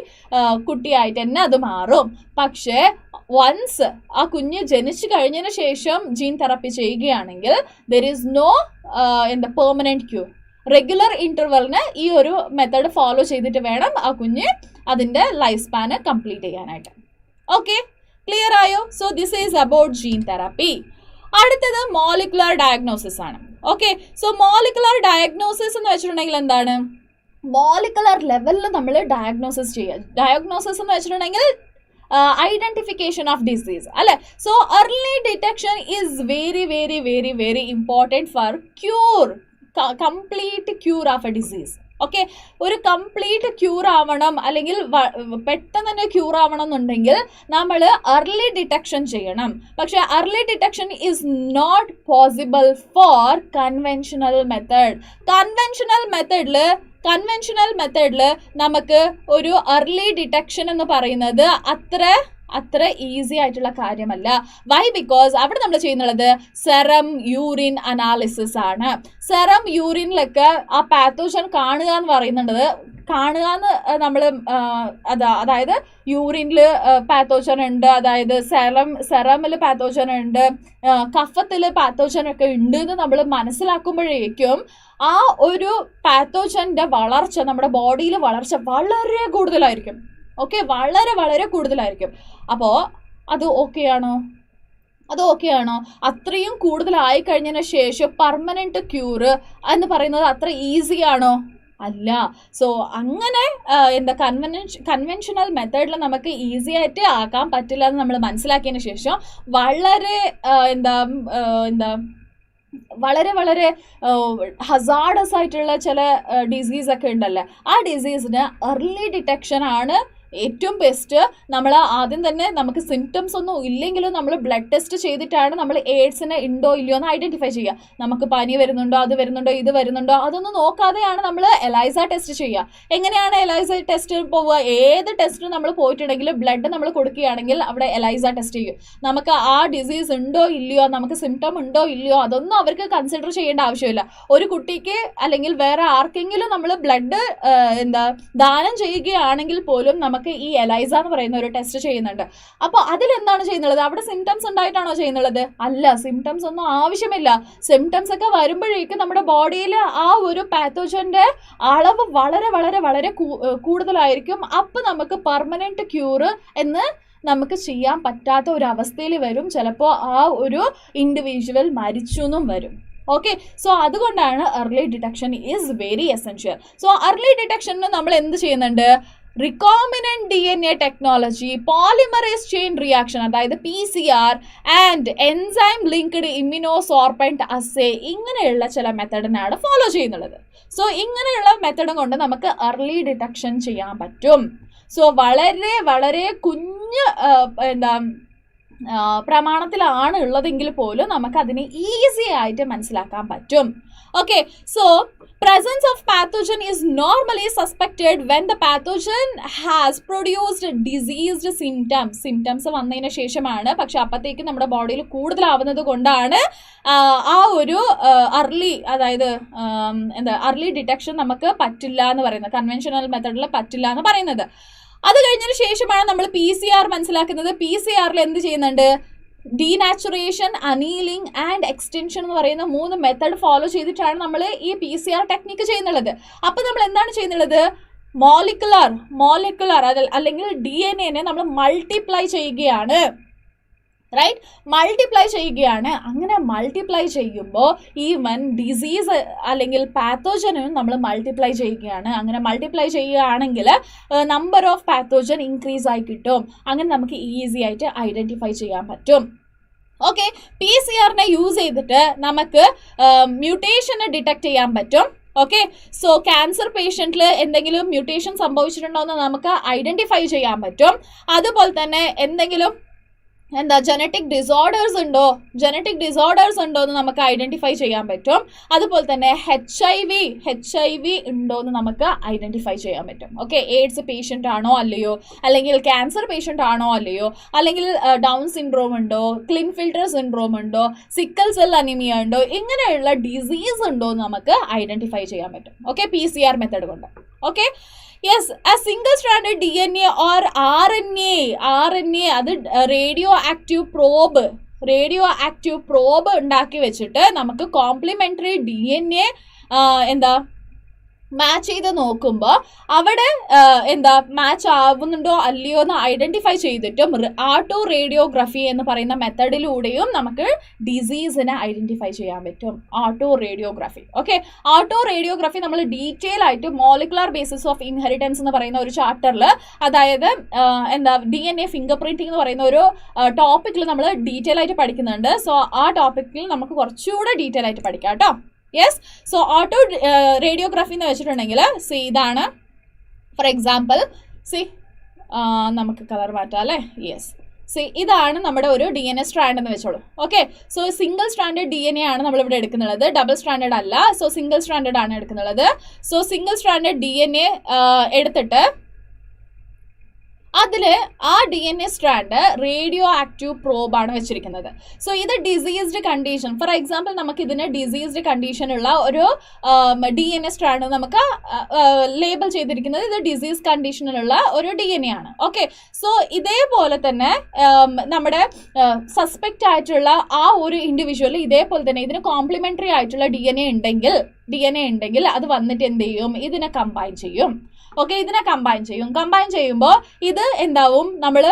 കുട്ടിയായിട്ട് തന്നെ അത് മാറും. പക്ഷേ വൺസ് ആ കുഞ്ഞ് ജനിച്ചു കഴിഞ്ഞതിന് ശേഷം ജീൻ തെറാപ്പി ചെയ്യുകയാണെങ്കിൽ there is no permanent cure. Regular ഇന്റർവെലിന് ഈ ഒരു മെത്തേഡ് ഫോളോ ചെയ്തിട്ട് വേണം ആ കുഞ്ഞ് അതിൻ്റെ ലൈഫ് സ്പാന് കംപ്ലീറ്റ് ചെയ്യാനായിട്ട്. ഓക്കെ, ക്ലിയർ ആയോ? So this is about gene therapy. അടുത്തത് മോളിക്കുലർ ഡയഗ്നോസിസ് ആണ്. ഓക്കെ, സോ മോളിക്കുലർ ഡയഗ്നോസിസ് എന്ന് വെച്ചിട്ടുണ്ടെങ്കിൽ എന്താണ്, മോളിക്കുലർ ലെവലിൽ നമ്മൾ ഡയഗ്നോസിസ് ചെയ്യുക. ഡയഗ്നോസിസ് എന്ന് വെച്ചിട്ടുണ്ടെങ്കിൽ ഐഡന്റിഫിക്കേഷൻ ഓഫ് ഡിസീസ് അല്ലെ. So early detection is very very very very important for complete cure of a disease. Okay, ഒരു കംപ്ലീറ്റ് ക്യൂർ ആവണം അല്ലെങ്കിൽ പെട്ടെന്ന് തന്നെ ക്യൂർ ആവണം എന്നുണ്ടെങ്കിൽ നമ്മൾ early detection ചെയ്യണം. പക്ഷെ early detection is not possible for conventional method. Conventional മെത്തേഡിൽ നമുക്ക് ഒരു early detection എന്ന് പറയുന്നത് അത്ര ഈസി ആയിട്ടുള്ള കാര്യമല്ല. വൈ? ബിക്കോസ് അവിടെ നമ്മൾ ചെയ്യുന്നത് സെറം യൂറിൻ അനാലിസിസ് ആണ്. സെറം യൂറിനിലൊക്കെ ആ പാത്തോജൻ കാണുക എന്ന് പറയുന്നത് നമ്മൾ അതായത് യൂറിനിൽ പാത്തോജൻ ഉണ്ട്, അതായത് സെറമിൽ പാത്തോജൻ ഉണ്ട്, കഫത്തിൽ പാത്തോജൻ ഒക്കെ ഉണ്ട് എന്ന് നമ്മൾ മനസ്സിലാക്കുമ്പോഴേക്കും ആ ഒരു പാത്തോജന്റെ വളർച്ച നമ്മുടെ ബോഡിയിൽ വളർച്ച വളരെ കൂടുതലായിരിക്കും. ഓക്കെ, വളരെ വളരെ കൂടുതലായിരിക്കും. അപ്പോൾ അത് ഓക്കെയാണോ? അത്രയും കൂടുതലായി കഴിഞ്ഞതിന് ശേഷം പെർമനന്റ് ക്യൂർ എന്ന് പറയുന്നത് അത്ര ഈസിയാണോ? അല്ല. സോ അങ്ങനെ കൺവെൻഷണൽ മെത്തേഡിൽ നമുക്ക് ഈസി ആയിട്ട് ആക്കാൻ പറ്റില്ല എന്ന് നമ്മൾ മനസ്സിലാക്കിയതിന് ശേഷം വളരെ വളരെ വളരെ ഹസാർഡസ് ആയിട്ടുള്ള ചില ഡിസീസ് ഒക്കെ ഉണ്ടല്ലേ, ആ ഡിസീസിന് early detection ആണ് ഏറ്റവും ബെസ്റ്റ് നമ്മൾ ആദ്യം തന്നെ നമുക്ക് സിംറ്റംസ് ഒന്നും ഇല്ലെങ്കിലും നമ്മൾ ബ്ലഡ് ടെസ്റ്റ് ചെയ്തിട്ടാണ് നമ്മൾ എയ്ഡ്സിന് ഉണ്ടോ ഇല്ലയോ എന്ന് ഐഡന്റിഫൈ ചെയ്യുക. നമുക്ക് പനി വരുന്നുണ്ടോ, അത് വരുന്നുണ്ടോ, ഇത് വരുന്നുണ്ടോ, അതൊന്നും നോക്കാതെയാണ് നമ്മൾ എലൈസ ടെസ്റ്റ് ചെയ്യുക. എങ്ങനെയാണ് എലൈസ ടെസ്റ്റ് പോവുക? ഏത് ടെസ്റ്റിന് നമ്മൾ പോയിട്ടുണ്ടെങ്കിൽ ബ്ലഡ് നമ്മൾ കൊടുക്കുകയാണെങ്കിൽ അവിടെ എലൈസ ടെസ്റ്റ് ചെയ്യും. നമുക്ക് ആ ഡിസീസ് ഉണ്ടോ ഇല്ലയോ, നമുക്ക് സിംറ്റം ഉണ്ടോ ഇല്ലയോ, അതൊന്നും അവർക്ക് കൺസിഡർ ചെയ്യേണ്ട ആവശ്യമില്ല. ഒരു കുട്ടിക്ക് അല്ലെങ്കിൽ വേറെ ആർക്കെങ്കിലും നമ്മൾ ബ്ലഡ് ദാനം ചെയ്യുകയാണെങ്കിൽ പോലും നമുക്ക് ഈ എലൈസ എന്ന് പറയുന്ന ഒരു ടെസ്റ്റ് ചെയ്യുന്നുണ്ട്. അപ്പോൾ അതിലെന്താണ് ചെയ്യുന്നത്? അവിടെ സിംറ്റംസ് ഉണ്ടായിട്ടാണോ ചെയ്യുന്നത്? അല്ല, സിംറ്റംസ് ഒന്നും ആവശ്യമില്ല. സിംറ്റംസ് ഒക്കെ വരുമ്പോഴേക്കും നമ്മുടെ ബോഡിയിൽ ആ ഒരു പാത്തോജന്റെ അളവ് വളരെ വളരെ വളരെ കൂടുതലായിരിക്കും. അപ്പം നമുക്ക് പെർമനന്റ് ക്യൂർ എന്ന് നമുക്ക് ചെയ്യാൻ പറ്റാത്ത ഒരു അവസ്ഥയിൽ വരും. ചിലപ്പോൾ ആ ഒരു ഇൻഡിവിജ്വൽ മരിച്ചു എന്നും വരും. ഓക്കെ, സോ അതുകൊണ്ടാണ് early detection is very essential. So early detectionന് നമ്മൾ എന്ത് ചെയ്യുന്നുണ്ട്? റിക്കോമിനന്റ് DNA technology, polymerase chain reaction, അതായത് PCR ആൻഡ് എൻസൈം ലിങ്ക്ഡ് ഇമ്മ്യൂണോസോർബന്റ് അസേ, ഇങ്ങനെയുള്ള ചില മെത്തഡിനാണ് ഫോളോ ചെയ്യുന്നത്. സോ ഇങ്ങനെയുള്ള മെത്തഡ് കൊണ്ട് നമുക്ക് early detection ചെയ്യാൻ പറ്റും. സോ വളരെ വളരെ കുഞ്ഞ് പ്രമാണത്തിലാണ് ഉള്ളതെങ്കിൽ പോലും നമുക്ക് അതിനെ ഈസി ആയിട്ട് മനസ്സിലാക്കാൻ പറ്റും. Okay, so presence of pathogen is normally suspected when the pathogen has produced diseased symptoms വന്നതിന് ശേഷമാണ്. പക്ഷെ അപ്പത്തേക്ക് നമ്മുടെ ബോഡിയിൽ കൂടുതലാവുന്നത് കൊണ്ടാണ് ആ ഒരു അതായത് early detection നമുക്ക് പറ്റില്ല എന്ന് പറയുന്നത്, കൺവെൻഷണൽ മെത്തഡിൽ പറ്റില്ല എന്ന് പറയുന്നത്. അത് കഴിഞ്ഞതിന് ശേഷമാണ് നമ്മൾ PCR മനസ്സിലാക്കുന്നത്. PCR എന്ത് ചെയ്യുന്നുണ്ട്? ഡീനാച്ചുറേഷൻ, അനീലിംഗ് ആൻഡ് എക്സ്റ്റൻഷൻ എന്ന് പറയുന്ന 3 മെത്തഡ് ഫോളോ ചെയ്തിട്ടാണ് നമ്മൾ ഈ PCR ടെക്നിക്ക് ചെയ്യുന്നുള്ളത്. അപ്പം നമ്മൾ എന്താണ് ചെയ്യുന്നുള്ളത്? മോളിക്കുലർ അല്ലെങ്കിൽ DNA നമ്മൾ മൾട്ടിപ്ലൈ ചെയ്യുകയാണ്. റൈറ്റ്, മൾട്ടിപ്ലൈ ചെയ്യുകയാണ്. അങ്ങനെ മൾട്ടിപ്ലൈ ചെയ്യുമ്പോൾ ഈവൻ ഡിസീസ് അല്ലെങ്കിൽ പാത്തോജനും നമ്മൾ മൾട്ടിപ്ലൈ ചെയ്യുകയാണ്. അങ്ങനെ മൾട്ടിപ്ലൈ ചെയ്യുകയാണെങ്കിൽ നമ്പർ ഓഫ് പാത്തോജൻ ഇൻക്രീസ് ആയി കിട്ടും. അങ്ങനെ നമുക്ക് ഈസി ആയിട്ട് ഐഡന്റിഫൈ ചെയ്യാൻ പറ്റും. ഓക്കെ, PCR യൂസ് ചെയ്തിട്ട് നമുക്ക് മ്യൂട്ടേഷനെ ഡിറ്റക്ട് ചെയ്യാൻ പറ്റും. ഓക്കെ, സോ ക്യാൻസർ പേഷ്യൻറ്റിൽ എന്തെങ്കിലും മ്യൂട്ടേഷൻ സംഭവിച്ചിട്ടുണ്ടോ എന്ന് നമുക്ക് ഐഡന്റിഫൈ ചെയ്യാൻ പറ്റും. അതുപോലെ തന്നെ എന്തെങ്കിലും ജനറ്റിക് ഡിസോർഡേഴ്സ് ഉണ്ടോ എന്ന് നമുക്ക് ഐഡന്റിഫൈ ചെയ്യാൻ പറ്റും. അതുപോലെ തന്നെ HIV ഉണ്ടോ എന്ന് നമുക്ക് ഐഡന്റിഫൈ ചെയ്യാൻ പറ്റും. ഓക്കെ, എയ്ഡ്സ് പേഷ്യൻ്റ് ആണോ അല്ലയോ, അല്ലെങ്കിൽ ക്യാൻസർ പേഷ്യൻ്റ് ആണോ അല്ലയോ, അല്ലെങ്കിൽ ഡൗൺ സിൻഡ്രോം ഉണ്ടോ, ക്ലിൻഫിൽട്ടർ സിൻഡ്രോം ഉണ്ടോ, സിക്കിൾ സെൽ അനീമിയ ഉണ്ടോ, ഇങ്ങനെയുള്ള ഡിസീസ് ഉണ്ടോ എന്ന് നമുക്ക് ഐഡന്റിഫൈ ചെയ്യാൻ പറ്റും. ഓക്കെ, PCR മെത്തഡ് കൊണ്ട്. Okay, yes, a single stranded DNA or RNA അത് റേഡിയോ ആക്റ്റീവ് പ്രോബ് ഉണ്ടാക്കി വെച്ചിട്ട് നമുക്ക് കോംപ്ലിമെന്ററി DNA മാച്ച് ചെയ്ത് നോക്കുമ്പോൾ അവിടെ മാച്ച് ആവുന്നുണ്ടോ അല്ലയോ എന്ന് ഐഡന്റിഫൈ ചെയ്തിട്ടും ആട്ടോ റേഡിയോഗ്രഫി എന്ന് പറയുന്ന മെത്തഡിലൂടെയും നമുക്ക് ഡിസീസിനെ ഐഡന്റിഫൈ ചെയ്യാൻ പറ്റും. ആട്ടോ റേഡിയോഗ്രഫി. ഓക്കെ, ആട്ടോ റേഡിയോഗ്രഫി നമ്മൾ ഡീറ്റെയിൽ ആയിട്ട് മോളിക്കുലർ ബേസിസ് ഓഫ് ഇൻഹെറിറ്റൻസ് എന്ന് പറയുന്ന ഒരു ചാപ്റ്ററിൽ, അതായത് DNA ഫിംഗർ പ്രിന്റിംഗ് എന്ന് പറയുന്ന ഒരു ടോപ്പിക്കിൽ നമ്മൾ ഡീറ്റെയിൽ ആയിട്ട് പഠിക്കുന്നുണ്ട്. സോ ആ ടോപ്പിക്കിൽ നമുക്ക് കുറച്ചുകൂടെ ഡീറ്റെയിൽ ആയിട്ട് പഠിക്കാം കേട്ടോ. യെസ്, സോ ഓട്ടോ റേഡിയോഗ്രഫി എന്ന് വെച്ചിട്ടുണ്ടെങ്കിൽ ഇതാണ്. ഫോർ എക്സാമ്പിൾ നമുക്ക് കളർ മാറ്റാം അല്ലേ? യെസ്, ഇതാണ് നമ്മുടെ ഒരു DNA സ്ട്രാൻഡ് എന്ന് വെച്ചോളൂ. Okay, so single stranded DNA ആണ് നമ്മളിവിടെ എടുക്കുന്നത്, ഡബിൾ സ്ട്രാൻഡഡ് അല്ല. സോ സിംഗിൾ സ്ട്രാൻഡഡ് ആണ് എടുക്കുന്നത്. സോ സിംഗിൾ സ്ട്രാൻഡഡ് DNA എടുത്തിട്ട് അതിൽ ആ DNA സ്ട്രാൻഡ് റേഡിയോ ആക്റ്റീവ് പ്രോബാണ് വെച്ചിരിക്കുന്നത്. സോ ഇത് ഡിസീസ്ഡ് കണ്ടീഷൻ, ഫോർ എക്സാമ്പിൾ നമുക്ക് ഇതിന് ഡിസീസ്ഡ് കണ്ടീഷനുള്ള ഒരു DNA സ്ട്രാൻഡ് നമുക്ക് ലേബൽ ചെയ്തിരിക്കുന്നത് ഇത് ഡിസീസ് കണ്ടീഷനിലുള്ള ഒരു DNA ആണ്. ഓക്കെ, സോ ഇതേപോലെ തന്നെ നമ്മുടെ സസ്പെക്റ്റ് ആയിട്ടുള്ള ആ ഒരു ഇൻഡിവിജ്വൽ ഇതേപോലെ തന്നെ ഇതിന് കോംപ്ലിമെന്ററി ആയിട്ടുള്ള DNA ഉണ്ടെങ്കിൽ അത് വന്നിട്ട് എന്ത് ചെയ്യും? ഇതിനെ കമ്പൈൻ ചെയ്യും. ഓക്കെ, ഇതിനെ കമ്പൈൻ ചെയ്യുമ്പോൾ ഇത് എന്താവും? നമ്മൾ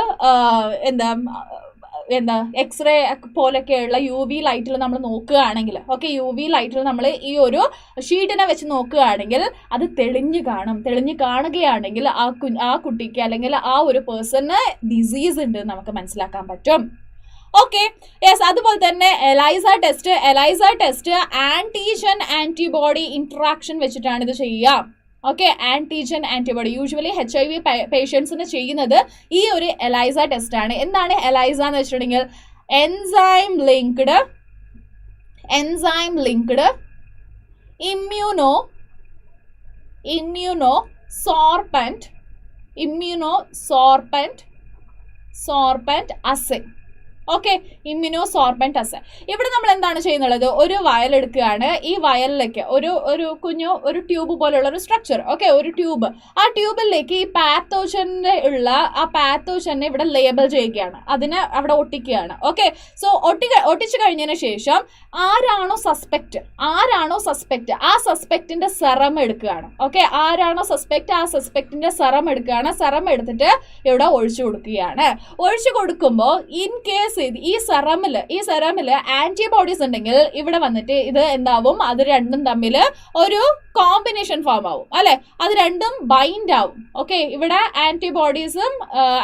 എക്സ്റേ പോലൊക്കെയുള്ള UV ലൈറ്റിൽ നമ്മൾ നോക്കുകയാണെങ്കിൽ, ഓക്കെ, UV ലൈറ്റിൽ നമ്മൾ ഈ ഒരു ഷീറ്റിനെ വെച്ച് നോക്കുകയാണെങ്കിൽ അത് തെളിഞ്ഞു കാണുകയാണെങ്കിൽ ആ കുട്ടിക്ക് അല്ലെങ്കിൽ ആ ഒരു പേഴ്സണ് ഡിസീസ് ഉണ്ട് നമുക്ക് മനസ്സിലാക്കാൻ പറ്റും. ഓക്കെ, യെസ്, അതുപോലെ തന്നെ ELISA test antigen antibody interaction വെച്ചിട്ടാണ് ഇത് ചെയ്യുക. Okay, antigen antibody. Usually HIV പേഷ്യൻസിന് ചെയ്യുന്നത് ഈ ഒരു എലൈസ ടെസ്റ്റ് ആണ്. എന്താണ് എലൈസ എന്ന് വെച്ചിട്ടുണ്ടെങ്കിൽ എൻസൈം ലിങ്ക്ഡ് ഇമ്മ്യൂണോ സോർപ്പന്റ് അസേ. ഓക്കെ, ഇമ്മ്യൂണോസോർബന്റ് അസേ. ഇവിടെ നമ്മൾ എന്താണ് ചെയ്യുന്നുള്ളത്, ഒരു വയൽ എടുക്കുകയാണ്. ഈ വയലിലേക്ക് ഒരു കുഞ്ഞു ഒരു ട്യൂബ് പോലെയുള്ള ഒരു സ്ട്രക്ചർ, ഓക്കെ, ഒരു ട്യൂബ്. ആ ട്യൂബിലേക്ക് ഈ പാത്തോജനെ ഇവിടെ ലേബൽ ചെയ്യുകയാണ്, അതിനെ അവിടെ ഒട്ടിക്കുകയാണ്. ഓക്കെ, സോ ഒട്ടിച്ചു കഴിഞ്ഞതിന് ശേഷം ആരാണോ സസ്പെക്ട് ആ സസ്പെക്റ്റിന്റെ സെറം എടുക്കുകയാണ്. ഓക്കെ, ആരാണോ സസ്പെക്ട് ആ സസ്പെക്റ്റിന്റെ സെറം എടുക്കുകയാണ്. സെറം എടുത്തിട്ട് ഇവിടെ ഒഴിച്ചു കൊടുക്കുകയാണ്. ഒഴിച്ചു കൊടുക്കുമ്പോൾ ഇൻ കേസ് ഈ സെറമില് ആന്റിബോഡീസ് ഉണ്ടെങ്കിൽ ഇവിടെ വന്നിട്ട് ഇത് എന്താവും, അത് രണ്ടും തമ്മിൽ ഒരു കോമ്പിനേഷൻ ഫോം ആവും, അല്ലെ, അത് രണ്ടും ബൈൻഡ് ആവും. ഓക്കെ, ഇവിടെ ആന്റിബോഡീസും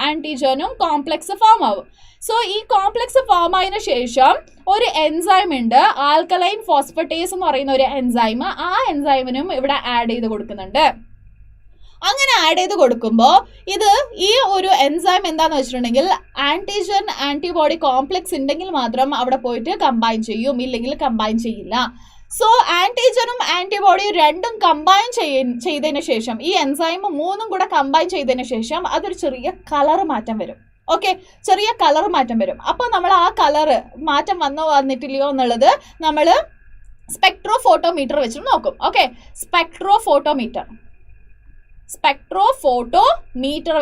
ആന്റിജനും കോംപ്ലക്സ് ഫോം ആവും. സോ ഈ കോംപ്ലക്സ് ഫോം ആയതിനു ശേഷം ഒരു എൻസൈം ഉണ്ട്, ആൽക്കലൈൻ ഫോസ്ഫേറ്റേസ് എന്ന് പറയുന്ന ഒരു എൻസൈം. ആ എൻസൈമിനും ഇവിടെ ആഡ് ചെയ്ത് കൊടുക്കുന്നുണ്ട്. അങ്ങനെ ആഡ് ചെയ്ത് കൊടുക്കുമ്പോൾ ഈ ഒരു എൻസൈം എന്താന്ന് വെച്ചിട്ടുണ്ടെങ്കിൽ ആന്റിജൻ ആന്റിബോഡി കോംപ്ലക്സ് ഉണ്ടെങ്കിൽ മാത്രം അവിടെ പോയിട്ട് കമ്പൈൻ ചെയ്യും, ഇല്ലെങ്കിൽ കമ്പൈൻ ചെയ്യില്ല. സോ ആന്റിജനും ആന്റിബോഡിയും രണ്ടും കമ്പൈൻ ചെയ്തതിന് ശേഷം, ഈ എൻസൈം മൂന്നും കൂടെ കമ്പൈൻ ചെയ്തതിന് ശേഷം അതൊരു ചെറിയ കളർ മാറ്റം വരും. ഓക്കെ, ചെറിയ കളർ മാറ്റം വരും. അപ്പോൾ നമ്മൾ ആ കളർ മാറ്റം വന്നിട്ടില്ലയോ എന്നുള്ളത് നമ്മൾ സ്പെക്ട്രോഫോട്ടോമീറ്റർ വെച്ചിട്ട് നോക്കും. ഓക്കെ, സ്പെക്ട്രോഫോട്ടോമീറ്റർ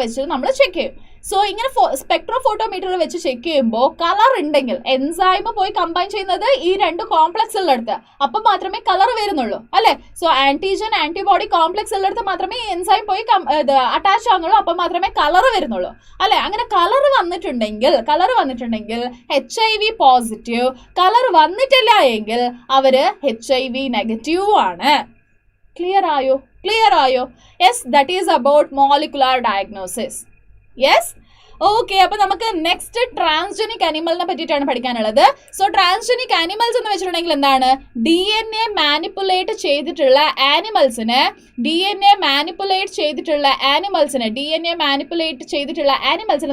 വെച്ച് നമ്മൾ ചെക്ക് ചെയ്യും. സോ ഇങ്ങനെ സ്പെക്ട്രോഫോട്ടോമീറ്റർ വെച്ച് ചെക്ക് ചെയ്യുമ്പോൾ കളർ ഉണ്ടെങ്കിൽ, എൻസൈം പോയി കമ്പൈൻ ചെയ്യുന്നത് ഈ രണ്ട് കോംപ്ലക്സ് ഉള്ളിടത്ത്, അപ്പം മാത്രമേ കളർ വരുന്നുള്ളൂ, അല്ലെ. സോ ആന്റിജൻ ആന്റിബോഡി കോംപ്ലക്സ് ഉള്ളിടത്ത് മാത്രമേ ഈ എൻസൈം പോയി അറ്റാച്ച് ആവുന്നുള്ളൂ, അപ്പം മാത്രമേ കളർ വരുന്നുള്ളൂ, അല്ലെ. അങ്ങനെ കളർ വന്നിട്ടുണ്ടെങ്കിൽ HIV പോസിറ്റീവ്, കളർ വന്നിട്ടില്ല എങ്കിൽ അവര് HIV നെഗറ്റീവ് ആണ്. ക്ലിയർ ആയോ? Yes, that is about molecular diagnosis. Yes, okay. അപ്പൊ നമുക്ക് നെക്സ്റ്റ് ട്രാൻസ്ജനിക് അനിമലിനെ പറ്റിയിട്ടാണ് പഠിക്കാനുള്ളത്. സോ ട്രാൻസ്ജനിക് അനിമൽസ് എന്ന് വെച്ചിട്ടുണ്ടെങ്കിൽ എന്താണ്, DNA മാനിപ്പുലേറ്റ് ചെയ്തിട്ടുള്ള ആനിമൽസിനെ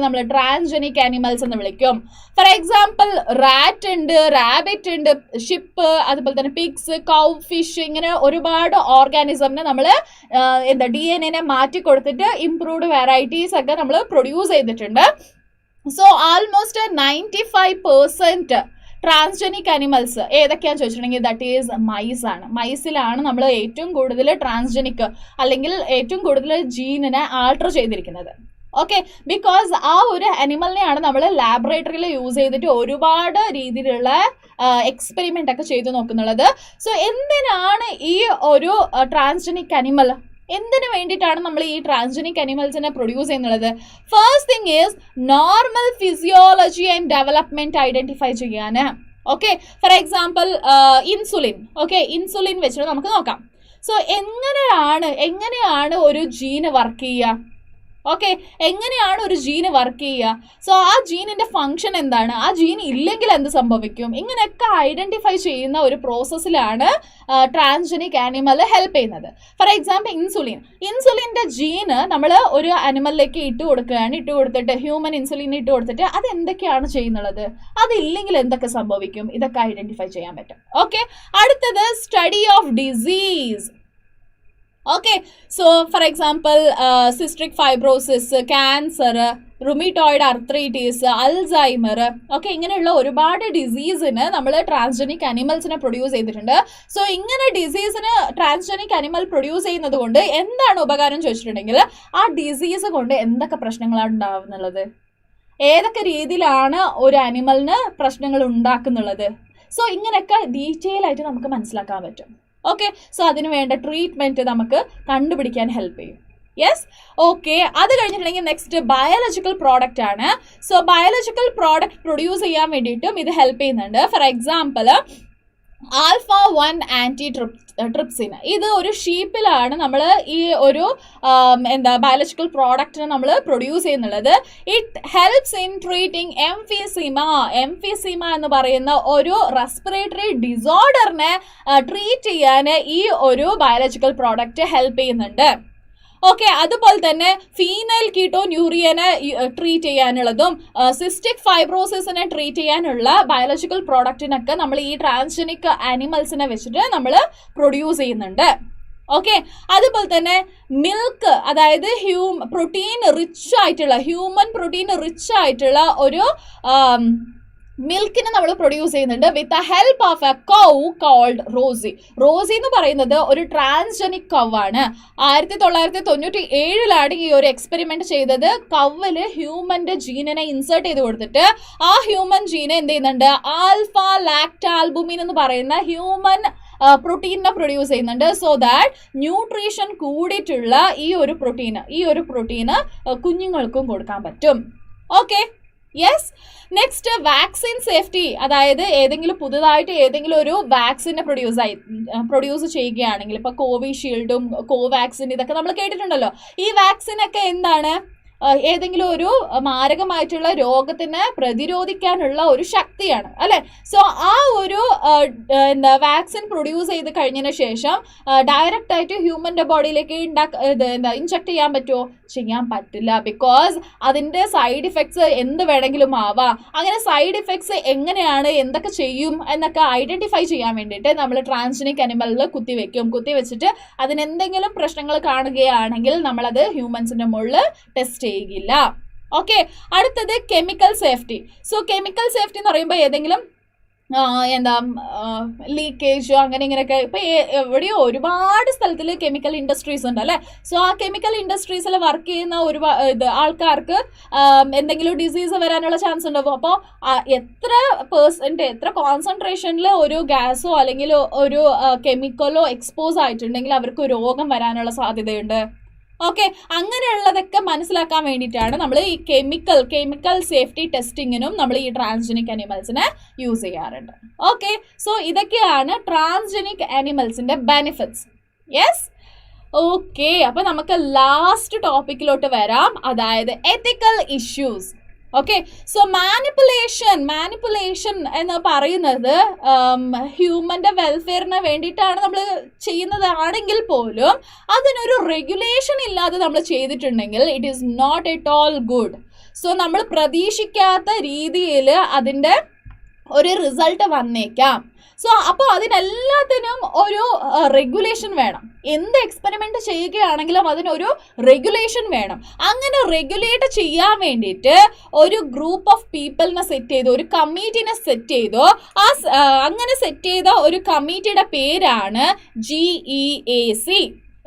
നമ്മൾ ട്രാൻസ്ജനിക് അനിമൽസ് എന്ന് വിളിക്കും. ഫോർ എക്സാമ്പിൾ റാറ്റ് ഉണ്ട്, റാബിറ്റ് ഉണ്ട്, ഷിപ്പ്, അതുപോലെ തന്നെ പിഗ്സ്, കൗ, ഫിഷ്, ഇങ്ങനെ ഒരുപാട് ഓർഗാനിസമിനെ നമ്മൾ DNA മാറ്റി കൊടുത്തിട്ട് ഇംപ്രൂവ്ഡ് വെറൈറ്റീസ് ഒക്കെ നമ്മൾ പ്രൊഡ്യൂസ് ചെയ്തിട്ടുണ്ട്. സോ ആൾമോസ്റ്റ് 95% ട്രാൻസ്ജനിക് അനിമൽസ് ഏതൊക്കെയാണെന്ന് ചോദിച്ചിട്ടുണ്ടെങ്കിൽ ദാറ്റ് ഈസ് മൈസ് ആണ്. മൈസിലാണ് നമ്മൾ ഏറ്റവും കൂടുതൽ ട്രാൻസ്ജനിക് അല്ലെങ്കിൽ ഏറ്റവും കൂടുതൽ ജീനിനെ ആൾട്ടർ ചെയ്തിരിക്കുന്നത്. ഓക്കെ, ബിക്കോസ് ആ ഒരു അനിമലിനെയാണ് നമ്മൾ ലാബറട്ടറിയിൽ യൂസ് ചെയ്തിട്ട് ഒരുപാട് രീതിയിലുള്ള എക്സ്പെരിമെന്റ് ഒക്കെ ചെയ്തു നോക്കുന്നുള്ളത്. സോ എന്തിനാണ് ഈ ഒരു ട്രാൻസ്ജനിക് അനിമൽ, എന്തിനു വേണ്ടിയിട്ടാണ് നമ്മൾ ഈ ട്രാൻസ്ജനിക് അനിമൽസിനെ പ്രൊഡ്യൂസ് ചെയ്യുന്നത്? First thing is normal physiology and development identify ചെയ്യാൻ. Okay, for example insulin. Okay, insulin വെച്ചിട്ട് നമുക്ക് നോക്കാം. സോ എങ്ങനെയാണ് ഒരു ജീന് വർക്ക് ചെയ്യുക? ഓക്കെ, എങ്ങനെയാണ് ഒരു ജീന് വർക്ക് ചെയ്യുക? സോ ആ ജീനിന്റെ ഫംഗ്ഷൻ എന്താണ്, ആ ജീൻ ഇല്ലെങ്കിൽ എന്ത് സംഭവിക്കും, ഇങ്ങനെയൊക്കെ ഐഡന്റിഫൈ ചെയ്യുന്ന ഒരു പ്രോസസ്സിലാണ് ട്രാൻസ്ജനിക് ആനിമൽ ഹെൽപ്പ് ചെയ്യുന്നത്. ഫോർ എക്സാമ്പിൾ ഇൻസുലിൻ്റെ ജീന് നമ്മൾ ഒരു അനിമലിലേക്ക് ഇട്ട് കൊടുത്തിട്ട് ഹ്യൂമൻ ഇൻസുലിൻ ഇട്ട് കൊടുത്തിട്ട് അത് എന്തൊക്കെയാണ് ചെയ്യുന്നത്, അതില്ലെങ്കിൽ എന്തൊക്കെ സംഭവിക്കും, ഇതൊക്കെ ഐഡന്റിഫൈ ചെയ്യാൻ പറ്റും. ഓക്കെ, അടുത്തത് study of disease. Okay, so for example cystic fibrosis, cancer, rheumatoid arthritis, Alzheimer's, okay, ഇങ്ങനെയുള്ള ഒരുപാട് ഡിസീസിന് നമ്മൾ ട്രാൻസ്ജനിക് അനിമൽസിനെ പ്രൊഡ്യൂസ് ചെയ്തിട്ടുണ്ട്. സോ ഇങ്ങനെ ഡിസീസിന് ട്രാൻസ്ജനിക് അനിമൽ പ്രൊഡ്യൂസ് ചെയ്യുന്നത് കൊണ്ട് എന്താണ് ഉപകാരം ചോദിച്ചിട്ടുണ്ടെങ്കിൽ ആ ഡിസീസ് കൊണ്ട് എന്തൊക്കെ പ്രശ്നങ്ങളാണ് ഉണ്ടാവുന്നുള്ളത്, ഏതൊക്കെ രീതിയിലാണ് ഒരു അനിമലിന് പ്രശ്നങ്ങൾ ഉണ്ടാക്കുന്നുള്ളത്. സോ ഇങ്ങനെയൊക്കെ ഡീറ്റെയിൽ ആയിട്ട് നമുക്ക് മനസ്സിലാക്കാൻ പറ്റും. ഓക്കെ, സോ അതിന് വേണ്ട ട്രീറ്റ്മെൻറ്റ് നമുക്ക് കണ്ടുപിടിക്കാൻ ഹെൽപ്പ് ചെയ്യും. Yes, okay. അത് കഴിഞ്ഞിട്ടുണ്ടെങ്കിൽ നെക്സ്റ്റ് ബയോളജിക്കൽ പ്രോഡക്റ്റ് ആണ്. സോ ബയോളജിക്കൽ പ്രോഡക്റ്റ് പ്രൊഡ്യൂസ് ചെയ്യാൻ വേണ്ടിയിട്ടും ഇത് ഹെൽപ്പ് ചെയ്യുന്നുണ്ട്. For example α1 anti trypsin. ഇത് ഒരു ഷീപ്പിലാണ് നമ്മൾ ഈ ഒരു ബയോളജിക്കൽ പ്രോഡക്റ്റിനെ നമ്മൾ പ്രൊഡ്യൂസ് ചെയ്യുന്നുള്ളത്. It helps in treating emphysema എന്ന് പറയുന്ന ഒരു റെസ്പിറേറ്ററി ഡിസോർഡറിനെ ട്രീറ്റ് ചെയ്യാൻ ഈ ഒരു ബയോളജിക്കൽ പ്രോഡക്റ്റ് ഹെൽപ്പ് ചെയ്യുന്നുണ്ട്. ഓക്കെ, അതുപോലെ തന്നെ ഫീനൈൽ കീറ്റോന്യൂറിയനെ ട്രീറ്റ് ചെയ്യാനുള്ളതും സിസ്റ്റിക് ഫൈബ്രോസിസിനെ ട്രീറ്റ് ചെയ്യാനുള്ള ബയോളജിക്കൽ പ്രോഡക്റ്റിനൊക്കെ നമ്മൾ ഈ ട്രാൻസ്ജനിക് ആനിമൽസിനെ വെച്ചിട്ട് നമ്മൾ പ്രൊഡ്യൂസ് ചെയ്യുന്നുണ്ട്. ഓക്കെ, അതുപോലെ തന്നെ മിൽക്ക്, അതായത് ഹ്യൂമൻ പ്രോട്ടീൻ റിച്ച് ആയിട്ടുള്ള ഒരു മിൽക്കിനെ നമ്മൾ പ്രൊഡ്യൂസ് ചെയ്യുന്നുണ്ട് with the help of a cow called Rosie എന്ന് പറയുന്നത് ഒരു ട്രാൻസ്ജനിക് കൗവാണ്. 1997 ഈ ഒരു എക്സ്പെരിമെന്റ് ചെയ്തത്. കൗവില് ഹ്യൂമന്റെ ജീനിനെ ഇൻസേർട്ട് ചെയ്ത് കൊടുത്തിട്ട് ആ ഹ്യൂമൻ ജീനെ എന്ത് ചെയ്യുന്നുണ്ട്, ആൽഫ ലാക്ടാൽബുമിൻ എന്ന് പറയുന്ന ഹ്യൂമൻ പ്രോട്ടീനെ പ്രൊഡ്യൂസ് ചെയ്യുന്നുണ്ട്. സോ ദാറ്റ് ന്യൂട്രീഷൻ കൂടിയിട്ടുള്ള ഈ ഒരു പ്രോട്ടീന് കുഞ്ഞുങ്ങൾക്കും കൊടുക്കാൻ പറ്റും. Okay, yes. Next, vaccine safety. അതായത് പുതുതായിട്ട് ഏതെങ്കിലും ഒരു വാക്സിനെ പ്രൊഡ്യൂസ് ചെയ്യുകയാണെങ്കിൽ, ഇപ്പോൾ കോവിഷീൽഡും കോവാക്സിൻ ഇതൊക്കെ നമ്മൾ കേട്ടിട്ടുണ്ടല്ലോ. ഈ വാക്സിനൊക്കെ എന്താണ്, ഏതെങ്കിലും ഒരു മാരകമായിട്ടുള്ള രോഗത്തിനെ പ്രതിരോധിക്കാനുള്ള ഒരു ശക്തിയാണ് അല്ലെ. സോ ആ ഒരു വാക്സിൻ പ്രൊഡ്യൂസ് ചെയ്ത് കഴിഞ്ഞതിന് ശേഷം ഡയറക്റ്റ് ആയിട്ട് ഹ്യൂമന്റെ ബോഡിയിലേക്ക് ഇൻജെക്ട് ചെയ്യാൻ പറ്റുമോ? ചെയ്യാൻ പറ്റില്ല. ബിക്കോസ് അതിന്റെ സൈഡ് ഇഫക്ട്സ് എന്ത് വേണമെങ്കിലും ആവാം. അങ്ങനെ സൈഡ് ഇഫക്ട്സ് എങ്ങനെയാണ്, എന്തൊക്കെ ചെയ്യും എന്നൊക്കെ ഐഡന്റിഫൈ ചെയ്യാൻ വേണ്ടിയിട്ട് നമ്മൾ ട്രാൻസ്ജനിക് അനിമലിൽ കുത്തിവെച്ചിട്ട് അതിനെന്തെങ്കിലും പ്രശ്നങ്ങൾ കാണുകയാണെങ്കിൽ നമ്മളത് ഹ്യൂമൻസിന്റെ മുകളിൽ ടെസ്റ്റ് ചെയ്യില്ല. ഓക്കെ, അടുത്തത് chemical safety. So chemical safety എന്ന് പറയുമ്പോൾ ഏതെങ്കിലും ലീക്കേജോ അങ്ങനെ ഇങ്ങനെയൊക്കെ ഇപ്പൊ എവിടെയോ ഒരുപാട് സ്ഥലത്തിൽ കെമിക്കൽ ഇൻഡസ്ട്രീസ് ഉണ്ട് അല്ലെ. സോ ആ കെമിക്കൽ ഇൻഡസ്ട്രീസിൽ വർക്ക് ചെയ്യുന്ന ആൾക്കാർക്ക് എന്തെങ്കിലും ഡിസീസ് വരാനുള്ള ചാൻസ് ഉണ്ടാവും. അപ്പോൾ എത്ര കോൺസെൻട്രേഷനിൽ ഒരു ഗ്യാസോ അല്ലെങ്കിൽ ഒരു കെമിക്കലോ എക്സ്പോസ് ആയിട്ടുണ്ടെങ്കിൽ അവർക്ക് രോഗം വരാനുള്ള സാധ്യതയുണ്ട്. ഓക്കെ, അങ്ങനെയുള്ളതൊക്കെ മനസ്സിലാക്കാൻ വേണ്ടിയിട്ടാണ് നമ്മൾ ഈ കെമിക്കൽ സേഫ്റ്റി ടെസ്റ്റിങ്ങിനും നമ്മൾ ഈ ട്രാൻസ്ജനിക് അനിമൽസിനെ യൂസ് ചെയ്യാറുണ്ട്. ഓക്കെ, സോ ഇതൊക്കെയാണ് ട്രാൻസ്ജനിക് അനിമൽസിന്റെ ബെനിഫിറ്റ്സ്. Yes, okay. അപ്പൊ നമുക്ക് ലാസ്റ്റ് ടോപ്പിക്കിലോട്ട് വരാം, അതായത് ethical issues. Okay, so manipulation എന്ന് പറയുന്നത് ഹ്യൂമന്റെ വെൽഫെയറിന് വേണ്ടിയിട്ടാണ് നമ്മൾ ചെയ്യുന്നതാണെങ്കിൽ പോലും അതിനൊരു റെഗുലേഷൻ ഇല്ലാതെ നമ്മൾ ചെയ്തിട്ടുണ്ടെങ്കിൽ it is not at all good. So നമ്മൾ പ്രതീക്ഷിക്കാത്ത രീതിയിൽ അതിൻ്റെ ഒരു റിസൾട്ട് വന്നേക്കാം. സോ അപ്പോൾ അതിനെല്ലാത്തിനും ഒരു റെഗുലേഷൻ വേണം. എന്ത് എക്സ്പെരിമെന്റ് ചെയ്യുകയാണെങ്കിലും അതിനൊരു റെഗുലേഷൻ വേണം. അങ്ങനെ റെഗുലേറ്റ് ചെയ്യാൻ വേണ്ടിയിട്ട് ഒരു ഗ്രൂപ്പ് ഓഫ് പീപ്പിളിനെ സെറ്റ് ചെയ്തു, ഒരു കമ്മിറ്റിനെ സെറ്റ് ചെയ്തു. അങ്ങനെ സെറ്റ് ചെയ്ത ഒരു കമ്മിറ്റിയുടെ പേരാണ് GEAC.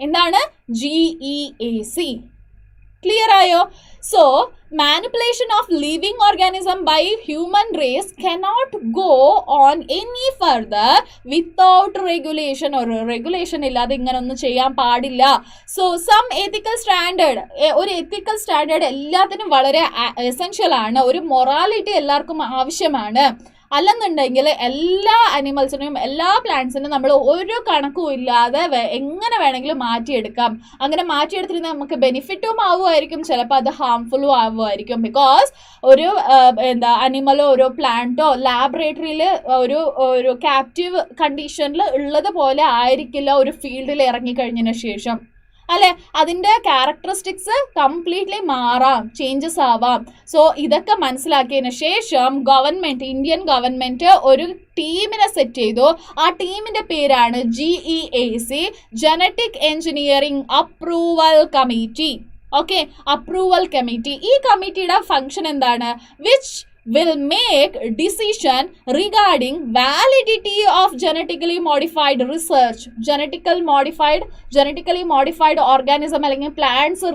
എന്താണ് GEAC? ക്ലിയർ ആയോ? So manipulation of living organism by human race cannot go on any further without regulation. or regulation ഇല്ലാതെ ഇങ്ങനെ ഒന്നും ചെയ്യാൻ പാടില്ല. സോ some ethical standard, ഒരു ethical standard എല്ലാത്തിനും വളരെ എസെൻഷ്യൽ ആണ്. ഒരു മൊറാലിറ്റി എല്ലാവർക്കും ആവശ്യമാണ്. അല്ലെന്നുണ്ടെങ്കിൽ എല്ലാ അനിമൽസിനും എല്ലാ പ്ലാന്റ്സിനും നമ്മൾ ഒരു കണക്കും ഇല്ലാതെ എങ്ങനെ വേണമെങ്കിലും മാറ്റിയെടുക്കാം. അങ്ങനെ മാറ്റിയെടുത്തിരുന്നാൽ നമുക്ക് ബെനിഫിറ്റും ആവുമായിരിക്കും, ചിലപ്പോൾ അത് ഹാംഫുള്ളും ആവുമായിരിക്കും. ബിക്കോസ് ഒരു അനിമലോ ഒരു പ്ലാന്റോ ലാബറട്ടറിയിൽ ഒരു ക്യാപ്റ്റീവ് കണ്ടീഷനിൽ ഉള്ളത് പോലെ ആയിരിക്കില്ല ഒരു ഫീൽഡിൽ ഇറങ്ങിക്കഴിഞ്ഞതിന് ശേഷം അല്ലെ. അതിൻ്റെ ക്യാരക്ടറിസ്റ്റിക്സ് കംപ്ലീറ്റ്ലി മാറാം, ചേഞ്ചസ് ആവാം. സോ ഇതൊക്കെ മനസ്സിലാക്കിയതിന് ശേഷം ഇന്ത്യൻ ഗവൺമെന്റ് ഒരു ടീമിനെ സെറ്റ് ചെയ്തു. ആ ടീമിന്റെ പേരാണ് GEAC, genetic engineering approval committee. Okay, approval committee. ഈ കമ്മിറ്റിയുടെ ഫംഗ്ഷൻ എന്താണ്? Which will make decision regarding validity of genetically modified research. genetically modified organism അല്ലെങ്കിൽ പ്ലാന്റ്സ്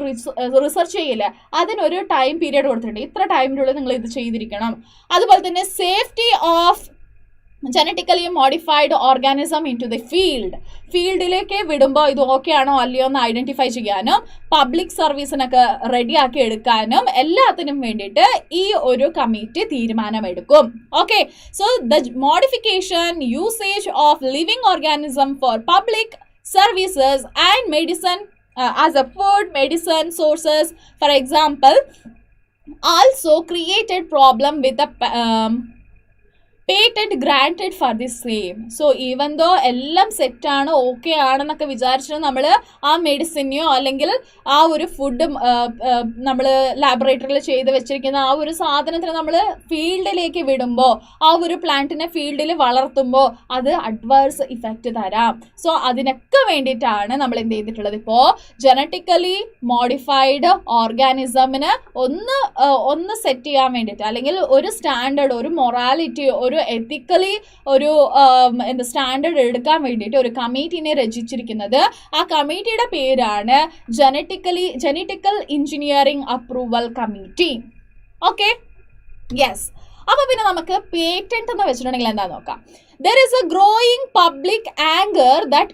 റിസർച്ച് ചെയ്യില്ല, അതിനൊരു ടൈം പീരിയഡ് കൊടുത്തിട്ടുണ്ട്. ഇത്ര ടൈമിനുള്ളിൽ നിങ്ങൾ ഇത് ചെയ്തിരിക്കണം. അതുപോലെ തന്നെ safety of genetically modified organism into the ഫീൽഡിലേക്ക് വിടുമ്പോൾ ഇത് ഓക്കെ ആണോ അല്ലയോ എന്ന് ഐഡന്റിഫൈ ചെയ്യാനും പബ്ലിക് സർവീസിനൊക്കെ റെഡിയാക്കി എടുക്കാനും എല്ലാത്തിനും വേണ്ടിയിട്ട് ഈ ഒരു കമ്മിറ്റി തീരുമാനമെടുക്കും. Okay, so the modification usage of living organism for public services and medicine as a food medicine sources, for example, also created problem with the patent granted for the same. So even though എല്ലാം സെറ്റാണ് ഓക്കെ ആണെന്നൊക്കെ വിചാരിച്ചിട്ട് നമ്മൾ ആ മെഡിസിനെയോ അല്ലെങ്കിൽ ആ ഒരു ഫുഡ് നമ്മൾ ലാബറട്ടറിയിൽ ചെയ്ത് വെച്ചിരിക്കുന്ന ആ ഒരു സാധനത്തിന് നമ്മൾ ഫീൽഡിലേക്ക് വിടുമ്പോൾ, ആ ഒരു പ്ലാന്റിനെ ഫീൽഡിൽ വളർത്തുമ്പോൾ അത് അഡ്വേഴ്സ് ഇഫക്റ്റ് തരാം. സോ അതിനൊക്കെ വേണ്ടിയിട്ടാണ് നമ്മൾ എന്ത് ചെയ്തിട്ടുള്ളത്, ഇപ്പോൾ ജനറ്റിക്കലി മോഡിഫൈഡ് ഓർഗാനിസമിന് ഒന്ന് സെറ്റ് ചെയ്യാൻ വേണ്ടിയിട്ട്, അല്ലെങ്കിൽ ഒരു സ്റ്റാൻഡേർഡ്, ഒരു മൊറാലിറ്റി, ഒരു എത്തിക്കലി ഒരു സ്റ്റാൻഡേർഡ് എടുക്കാൻ വേണ്ടിയിട്ട് ഒരു കമ്മിറ്റിനെ രചിച്ചിരിക്കുന്നത്. ആ കമ്മിറ്റിയുടെ പേരാണ് genetical engineering approval committee. Okay, yes. അപ്പോൾ പിന്നെ നമുക്ക് പേറ്റന്റ് എന്ന് വെച്ചിട്ടുണ്ടെങ്കിൽ എന്താ നോക്കാം. There is a growing public anger that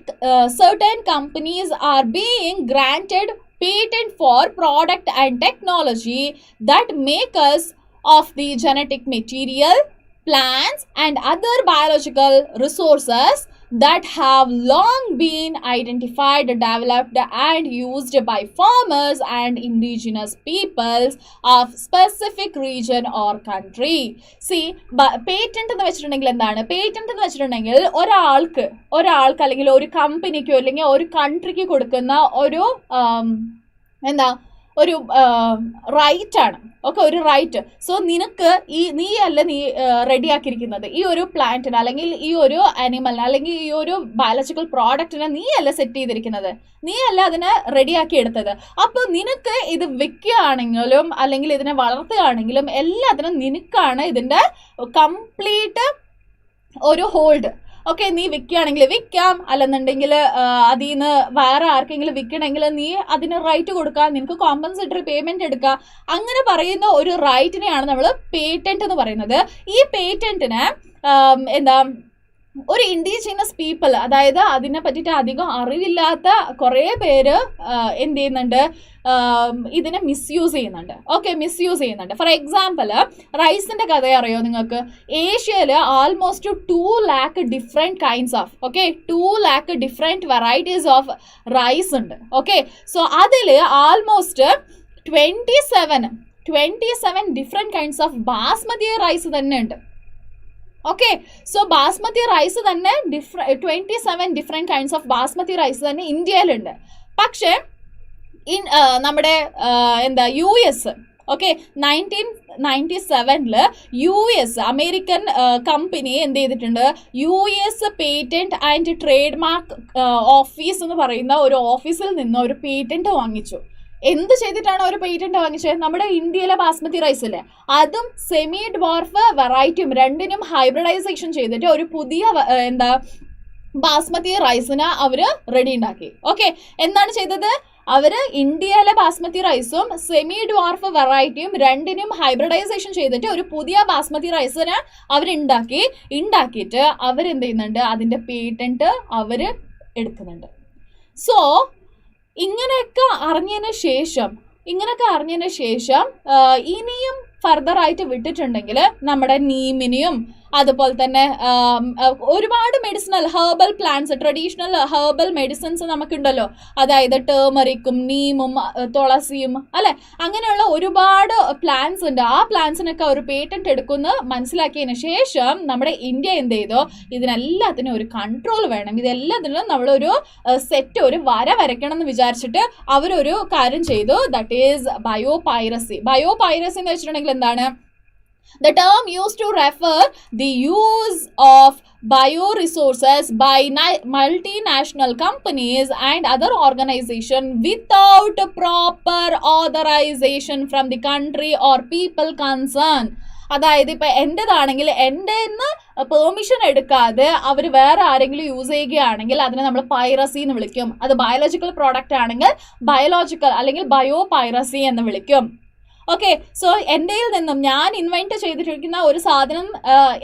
certain companies are being granted patent for product and technology that make us of the genetic material, plants and other biological resources that have long been identified, developed and used by farmers and indigenous peoples of specific region or country. See, patent എന്ന് വെച്ചിട്ടുണ്ടെങ്കിൽ എന്താണ്? പേറ്റന്റ് എന്ന് വെച്ചിട്ടുണ്ടെങ്കിൽ ഒരാൾക്ക് അല്ലെങ്കിൽ ഒരു കമ്പനിക്കോ അല്ലെങ്കിൽ ഒരു കൺട്രിക്ക് കൊടുക്കുന്ന ഒരു ഒരു റൈറ്റ് ആണ്. ഓക്കെ, ഒരു റൈറ്റ്. സോ നിനക്ക് നീ റെഡിയാക്കിയിരിക്കുന്നത് ഈ ഒരു പ്ലാന്റിന് അല്ലെങ്കിൽ ഈ ഒരു അനിമലിന് അല്ലെങ്കിൽ ഈ ഒരു ബയോളജിക്കൽ പ്രോഡക്റ്റിനെ നീയല്ല സെറ്റ് ചെയ്തിരിക്കുന്നത്, നീയല്ല അതിനെ റെഡിയാക്കി എടുത്തത്. അപ്പോൾ നിനക്ക് ഇത് വിൽക്കുകയാണെങ്കിലും അല്ലെങ്കിൽ ഇതിനെ വളർത്തുകയാണെങ്കിലും എല്ലാത്തിനും നിനക്കാണ് ഇതിൻ്റെ കംപ്ലീറ്റ് ഒരു ഹോൾഡ്. ഓക്കെ, നീ വിൽക്കുകയാണെങ്കിൽ വിൽക്കാം, അല്ലെന്നുണ്ടെങ്കിൽ അതിൽ നിന്ന് വേറെ ആർക്കെങ്കിലും വിൽക്കണമെങ്കിൽ നീ അതിന് റൈറ്റ് കൊടുക്കുക, നിനക്ക് കോമ്പൻസേറ്ററി പേയ്മെന്റ് എടുക്കുക. അങ്ങനെ പറയുന്ന ഒരു റൈറ്റിനെയാണ് നമ്മൾ പേറ്റന്റ് എന്ന് പറയുന്നത്. ഈ പേറ്റന്റിന് ഒരു ഇൻഡിജിനസ് പീപ്പിൾ, അതായത് അതിനെ പറ്റിയിട്ട് അധികം അറിവില്ലാത്ത കുറേ പേര് എന്ത് ചെയ്യുന്നുണ്ട്, ഇതിനെ മിസ്യൂസ് ചെയ്യുന്നുണ്ട്. ഓക്കെ, മിസ്യൂസ് ചെയ്യുന്നുണ്ട്. ഫോർ എക്സാമ്പിൾ, റൈസിൻ്റെ കഥ അറിയോ നിങ്ങൾക്ക്? ഏഷ്യയിൽ almost 2 lakh different kinds of 2 lakh different varieties of rice ഉണ്ട്. ഓക്കെ, സോ അതിൽ almost 27 different kinds of basmati rice തന്നെ ഉണ്ട്. ഓക്കെ, സോ ബാസ്മതി റൈസ് തന്നെ 27 different kinds of basmati rice തന്നെ ഇന്ത്യയിലുണ്ട്. പക്ഷേ നമ്മുടെ US 1997 US അമേരിക്കൻ കമ്പനി എന്ത് ചെയ്തിട്ടുണ്ട്, US patent and trade mark office എന്ന് പറയുന്ന ഒരു ഓഫീസിൽ നിന്ന് ഒരു പേറ്റന്റ് വാങ്ങിച്ചു. എന്ത് ചെയ്തിട്ടാണ് ഒരു പേറ്റന്റ് വാങ്ങിച്ചത്? നമ്മുടെ ഇന്ത്യയിലെ ബാസ്മതി റൈസ് ഇല്ലേ, അതും സെമി ഡ്വാർഫ് വെറൈറ്റിയും രണ്ടിനും ഹൈബ്രിഡൈസേഷൻ ചെയ്തിട്ട് ഒരു പുതിയ ബാസ്മതി റൈസിന് അവർ റെഡി ഉണ്ടാക്കി. ഓക്കെ, എന്താണ് ചെയ്തത്? അവർ ഇന്ത്യയിലെ ബാസ്മതി റൈസും സെമി ഡ്വാർഫ് വെറൈറ്റിയും രണ്ടിനും ഹൈബ്രിഡൈസേഷൻ ചെയ്തിട്ട് ഒരു പുതിയ ബാസ്മതി റൈസിന് ഉണ്ടാക്കിയിട്ട് അവരെന്ത് ചെയ്യുന്നുണ്ട്, അതിൻ്റെ പേറ്റന്റ് അവർ എടുക്കുന്നുണ്ട്. സോ ഇങ്ങനെയൊക്കെ അറിഞ്ഞതിന് ശേഷം ഇനിയും ഫർദറായിട്ട് വിട്ടിട്ടുണ്ടെങ്കിൽ നമ്മുടെ നീമിനെയും അതുപോലെ തന്നെ ഒരുപാട് medicinal herbal plants, traditional herbal medicines നമുക്കുണ്ടല്ലോ, അതായത് ടേമറിക്കും നീമും തുളസിയും അല്ലെ, അങ്ങനെയുള്ള ഒരുപാട് പ്ലാന്റ്സ് ഉണ്ട്. ആ പ്ലാന്റ്സിനൊക്കെ ഒരു പേറ്റന്റ് എടുക്കുന്ന മനസ്സിലാക്കിയതിന് ശേഷം നമ്മുടെ ഇന്ത്യ എന്ത് ചെയ്തോ, ഇതിനെല്ലാത്തിനും ഒരു കൺട്രോൾ വേണം, ഇതെല്ലാത്തിനും നമ്മളൊരു സെറ്റ്, ഒരു വര വരയ്ക്കണം എന്ന് വിചാരിച്ചിട്ട് അവരൊരു കാര്യം ചെയ്തു. That is ബയോപൈറസി. ബയോപൈറസി എന്ന് വെച്ചിട്ടുണ്ടെങ്കിൽ എന്താണ്? The term used to refer the use of bioresources by multinational companies and other organizations without proper authorization from the country or people concerned. അതായത് ഇപ്പം എൻ്റെതാണെങ്കിൽ എൻ്റെ നിന്ന് പെർമിഷൻ എടുക്കാതെ അവർ വേറെ ആരെങ്കിലും യൂസ് ചെയ്യുകയാണെങ്കിൽ അതിനെ നമ്മൾ പൈറസി എന്ന് വിളിക്കും. അത് ബയോളജിക്കൽ പ്രോഡക്റ്റ് ആണെങ്കിൽ ബയോളജിക്കൽ അല്ലെങ്കിൽ ബയോ പൈറസി എന്ന് വിളിക്കും. ഓക്കെ, സോ എൻ്റെ നിന്നും ഞാൻ ഇൻവെന്റ് ചെയ്തിരിക്കുന്ന ഒരു സാധനം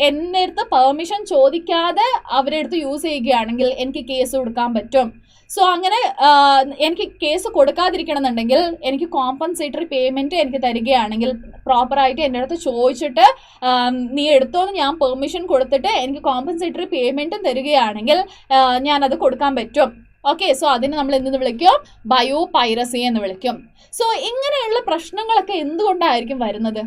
എൻ്റെ അടുത്ത് പെർമിഷൻ ചോദിക്കാതെ അവരുടെ അടുത്ത് യൂസ് ചെയ്യുകയാണെങ്കിൽ എനിക്ക് കേസ് കൊടുക്കാൻ പറ്റും. സോ അങ്ങനെ എനിക്ക് കേസ് കൊടുക്കാതിരിക്കണം എന്നുണ്ടെങ്കിൽ എനിക്ക് കോമ്പൻസേറ്ററി പേയ്മെൻറ്റ് എനിക്ക് തരികയാണെങ്കിൽ, പ്രോപ്പറായിട്ട് എൻ്റെ അടുത്ത് ചോദിച്ചിട്ട് നീ എടുത്തോന്ന് ഞാൻ പെർമിഷൻ കൊടുത്തിട്ട് എനിക്ക് കോമ്പൻസേറ്ററി പേയ്മെൻറ്റും തരികയാണെങ്കിൽ ഞാനത് കൊടുക്കാൻ പറ്റും. ഓക്കെ, സോ അതിന് നമ്മൾ എന്തെന്ന് വിളിക്കും? ബയോ പൈറസി എന്ന് വിളിക്കും. സോ ഇങ്ങനെയുള്ള പ്രശ്നങ്ങളൊക്കെ എന്തുകൊണ്ടായിരിക്കും വരുന്നത്?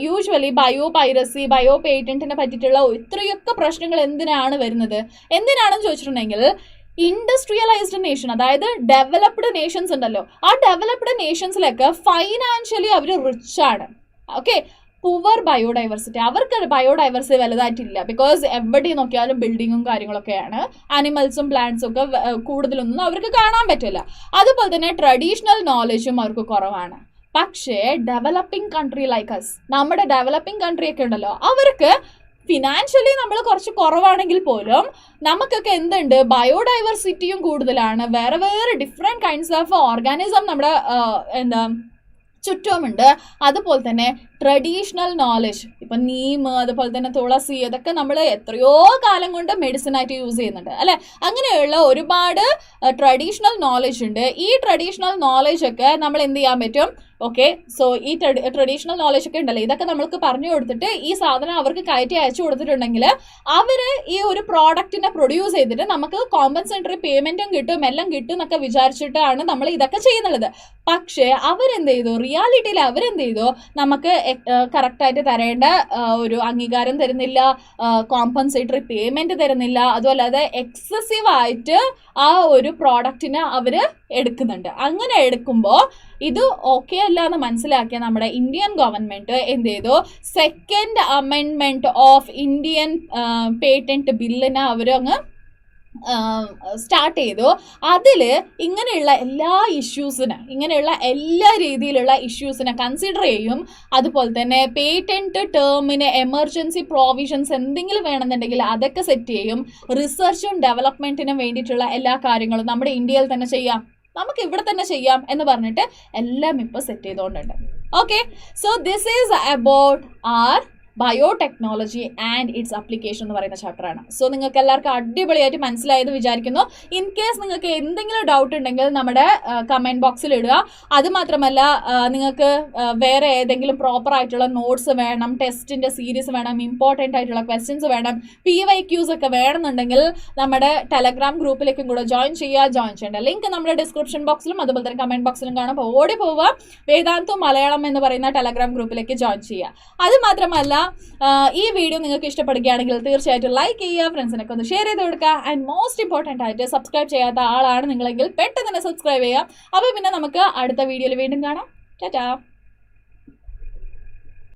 യൂഷ്വലി ബയോ പൈറസി, ബയോ പേറ്റന്റിനെ പറ്റിയിട്ടുള്ള ഇത്രയൊക്കെ പ്രശ്നങ്ങൾ എന്തിനാണ് വരുന്നത്? എന്തിനാണെന്ന് ചോദിച്ചിട്ടുണ്ടെങ്കിൽ, ഇൻഡസ്ട്രിയലൈസ്ഡ് നേഷൻ, അതായത് ഡെവലപ്ഡ് നേഷൻസ് ഉണ്ടല്ലോ, ആ ഡെവലപ്ഡ് നേഷൻസിലൊക്കെ ഫൈനാൻഷ്യലി അവർ റിച്ച് ആണ്. ഓക്കെ, പുവർ ബയോഡൈവേഴ്സിറ്റി, അവർക്ക് ബയോഡൈവേഴ്സിറ്റി വലുതായിട്ടില്ല. ബിക്കോസ് എവിടെ നോക്കിയാലും ബിൽഡിങ്ങും കാര്യങ്ങളൊക്കെയാണ്, ആനിമൽസും പ്ലാന്റ്സും ഒക്കെ കൂടുതലൊന്നും അവർക്ക് കാണാൻ പറ്റില്ല. അതുപോലെ തന്നെ ട്രഡീഷണൽ നോളജും അവർക്ക് കുറവാണ്. പക്ഷേ ഡെവലപ്പിംഗ് കൺട്രി ലൈക്ക് അസ്, നമ്മുടെ ഡെവലപ്പിംഗ് കൺട്രി ഒക്കെ ഉണ്ടല്ലോ, അവർക്ക് ഫിനാൻഷ്യലി നമ്മൾ കുറച്ച് കുറവാണെങ്കിൽ പോലും നമുക്കൊക്കെ എന്തുണ്ട്? ബയോഡൈവേഴ്സിറ്റിയും കൂടുതലാണ്. വേറെ വേറെ ഡിഫറെൻറ്റ് കൈൻഡ്സ് ഓഫ് ഓർഗാനിസം നമ്മുടെ ചുറ്റുമുണ്ട്. അതുപോലെ തന്നെ ട്രഡീഷണൽ നോളജ്, ഇപ്പം നീം, അതുപോലെ തന്നെ തുളസി, അതൊക്കെ നമ്മൾ എത്രയോ കാലം കൊണ്ട് മെഡിസിനായിട്ട് യൂസ് ചെയ്യുന്നുണ്ട് അല്ലേ? അങ്ങനെയുള്ള ഒരുപാട് ട്രഡീഷണൽ നോളജ് ഉണ്ട്. ഈ ട്രഡീഷണൽ നോളജ് ഒക്കെ നമ്മൾ എന്ത് ചെയ്യാൻ പറ്റും? ഓക്കെ, സോ ഈ ട്രഡീഷണൽ നോളജ് ഒക്കെ ഉണ്ടല്ലോ, ഇതൊക്കെ നമ്മൾക്ക് പറഞ്ഞു കൊടുത്തിട്ട് ഈ സാധനം അവർക്ക് കയറ്റി അയച്ചു കൊടുത്തിട്ടുണ്ടെങ്കിൽ അവർ ഈ ഒരു പ്രോഡക്റ്റിനെ പ്രൊഡ്യൂസ് ചെയ്തിട്ട് നമുക്ക് കോമ്പൻസേറ്ററി പേയ്മെൻറ്റും കിട്ടും, എല്ലാം കിട്ടും എന്നൊക്കെ വിചാരിച്ചിട്ടാണ് നമ്മൾ ഇതൊക്കെ ചെയ്യുന്നുള്ളത്. പക്ഷേ അവരെന്ത് ചെയ്തു? റിയാലിറ്റിയിൽ അവരെന്ത് ചെയ്തു? നമുക്ക് കറക്റ്റായിട്ട് തരേണ്ട ഒരു അംഗീകാരം തരുന്നില്ല, കോമ്പൻസേറ്ററി പേയ്മെൻറ്റ് തരുന്നില്ല. അതുമല്ലാതെ എക്സസീവായിട്ട് ആ ഒരു പ്രോഡക്റ്റിന് അവർ എടുക്കുന്നുണ്ട്. അങ്ങനെ എടുക്കുമ്പോൾ ഇത് ഓക്കെ അല്ല എന്ന് മനസ്സിലാക്കിയ നമ്മുടെ ഇന്ത്യൻ ഗവൺമെൻറ് എന്ത് ചെയ്തു? Second amendment of Indian patent ബില്ലിനെ അവർ അങ്ങ് സ്റ്റാർട്ട് ചെയ്തു. അതിൽ ഇങ്ങനെയുള്ള എല്ലാ ഇഷ്യൂസിനെ, ഇങ്ങനെയുള്ള എല്ലാ രീതിയിലുള്ള ഇഷ്യൂസിനെ കൺസിഡർ ചെയ്യും. അതുപോലെ തന്നെ പേറ്റന്റ് ടേമിന് എമർജൻസി പ്രോവിഷൻസ് എന്തെങ്കിലും വേണമെന്നുണ്ടെങ്കിൽ അതൊക്കെ സെറ്റ് ചെയ്യും. റിസർച്ചും ഡെവലപ്മെൻറ്റിനും വേണ്ടിയിട്ടുള്ള എല്ലാ കാര്യങ്ങളും നമ്മുടെ ഇന്ത്യയിൽ തന്നെ ചെയ്യാം, നമുക്ക് ഇവിടെ തന്നെ ചെയ്യാം എന്ന് പറഞ്ഞിട്ട് എല്ലാം ഇപ്പോൾ സെറ്റ് ചെയ്തുകൊണ്ടുണ്ട്. Okay, so this is about our biotechnology and its application എന്ന് പറയുന്ന ചാപ്റ്ററാണ്. സോ നിങ്ങൾക്ക് എല്ലാവർക്കും അടിപൊളിയായിട്ട് മനസ്സിലായെന്ന് വിചാരിക്കുന്നു. ഇൻ കേസ് നിങ്ങൾക്ക് എന്തെങ്കിലും ഡൗട്ട് ഉണ്ടെങ്കിൽ നമ്മുടെ കമൻറ്റ് ബോക്സിൽ ഇടുക. അതുമാത്രമല്ല, നിങ്ങൾക്ക് വേറെ ഏതെങ്കിലും പ്രോപ്പർ ആയിട്ടുള്ള നോട്ട്സ് വേണം, ടെസ്റ്റിൻ്റെ സീരീസ് വേണം, ഇമ്പോർട്ടൻ്റ് ആയിട്ടുള്ള ക്വസ്റ്റ്യൻസ് വേണം, PYQs ഒക്കെ വേണമെന്നുണ്ടെങ്കിൽ നമ്മുടെ ടെലഗ്രാം ഗ്രൂപ്പിലേക്കും കൂടെ ജോയിൻ ചെയ്യേണ്ട ലിങ്ക് നമ്മുടെ ഡിസ്ക്രിപ്ഷൻ ബോക്സിലും അതുപോലെ തന്നെ കമൻറ്റ് ബോക്സിലും കാണാം. അപ്പോൾ ഓടി പോവുക, വേദാന്തു മലയാളം എന്ന് പറയുന്ന ടെലഗ്രാം ഗ്രൂപ്പിലേക്ക് ജോയിൻ ചെയ്യുക. അതുമാത്രമല്ല, ഈ വീഡിയോ നിങ്ങൾക്ക് ഇഷ്ടപ്പെടുകയാണെങ്കിൽ തീർച്ചയായിട്ടും ലൈക്ക് ചെയ്യുക, ഫ്രണ്ട്സിനൊക്കെ ഒന്ന് ഷെയർ ചെയ്ത് കൊടുക്കുക. ആൻഡ് മോസ്റ്റ് ഇമ്പോർട്ടൻ്റ് ആയിട്ട് സബ്സ്ക്രൈബ് ചെയ്യാത്ത ആളാണ് നിങ്ങളെങ്കിൽ പെട്ടെന്ന് തന്നെ സബ്സ്ക്രൈബ് ചെയ്യുക. അപ്പോൾ പിന്നെ നമുക്ക് അടുത്ത വീഡിയോയിൽ വീണ്ടും കാണാം. ടാറ്റാ.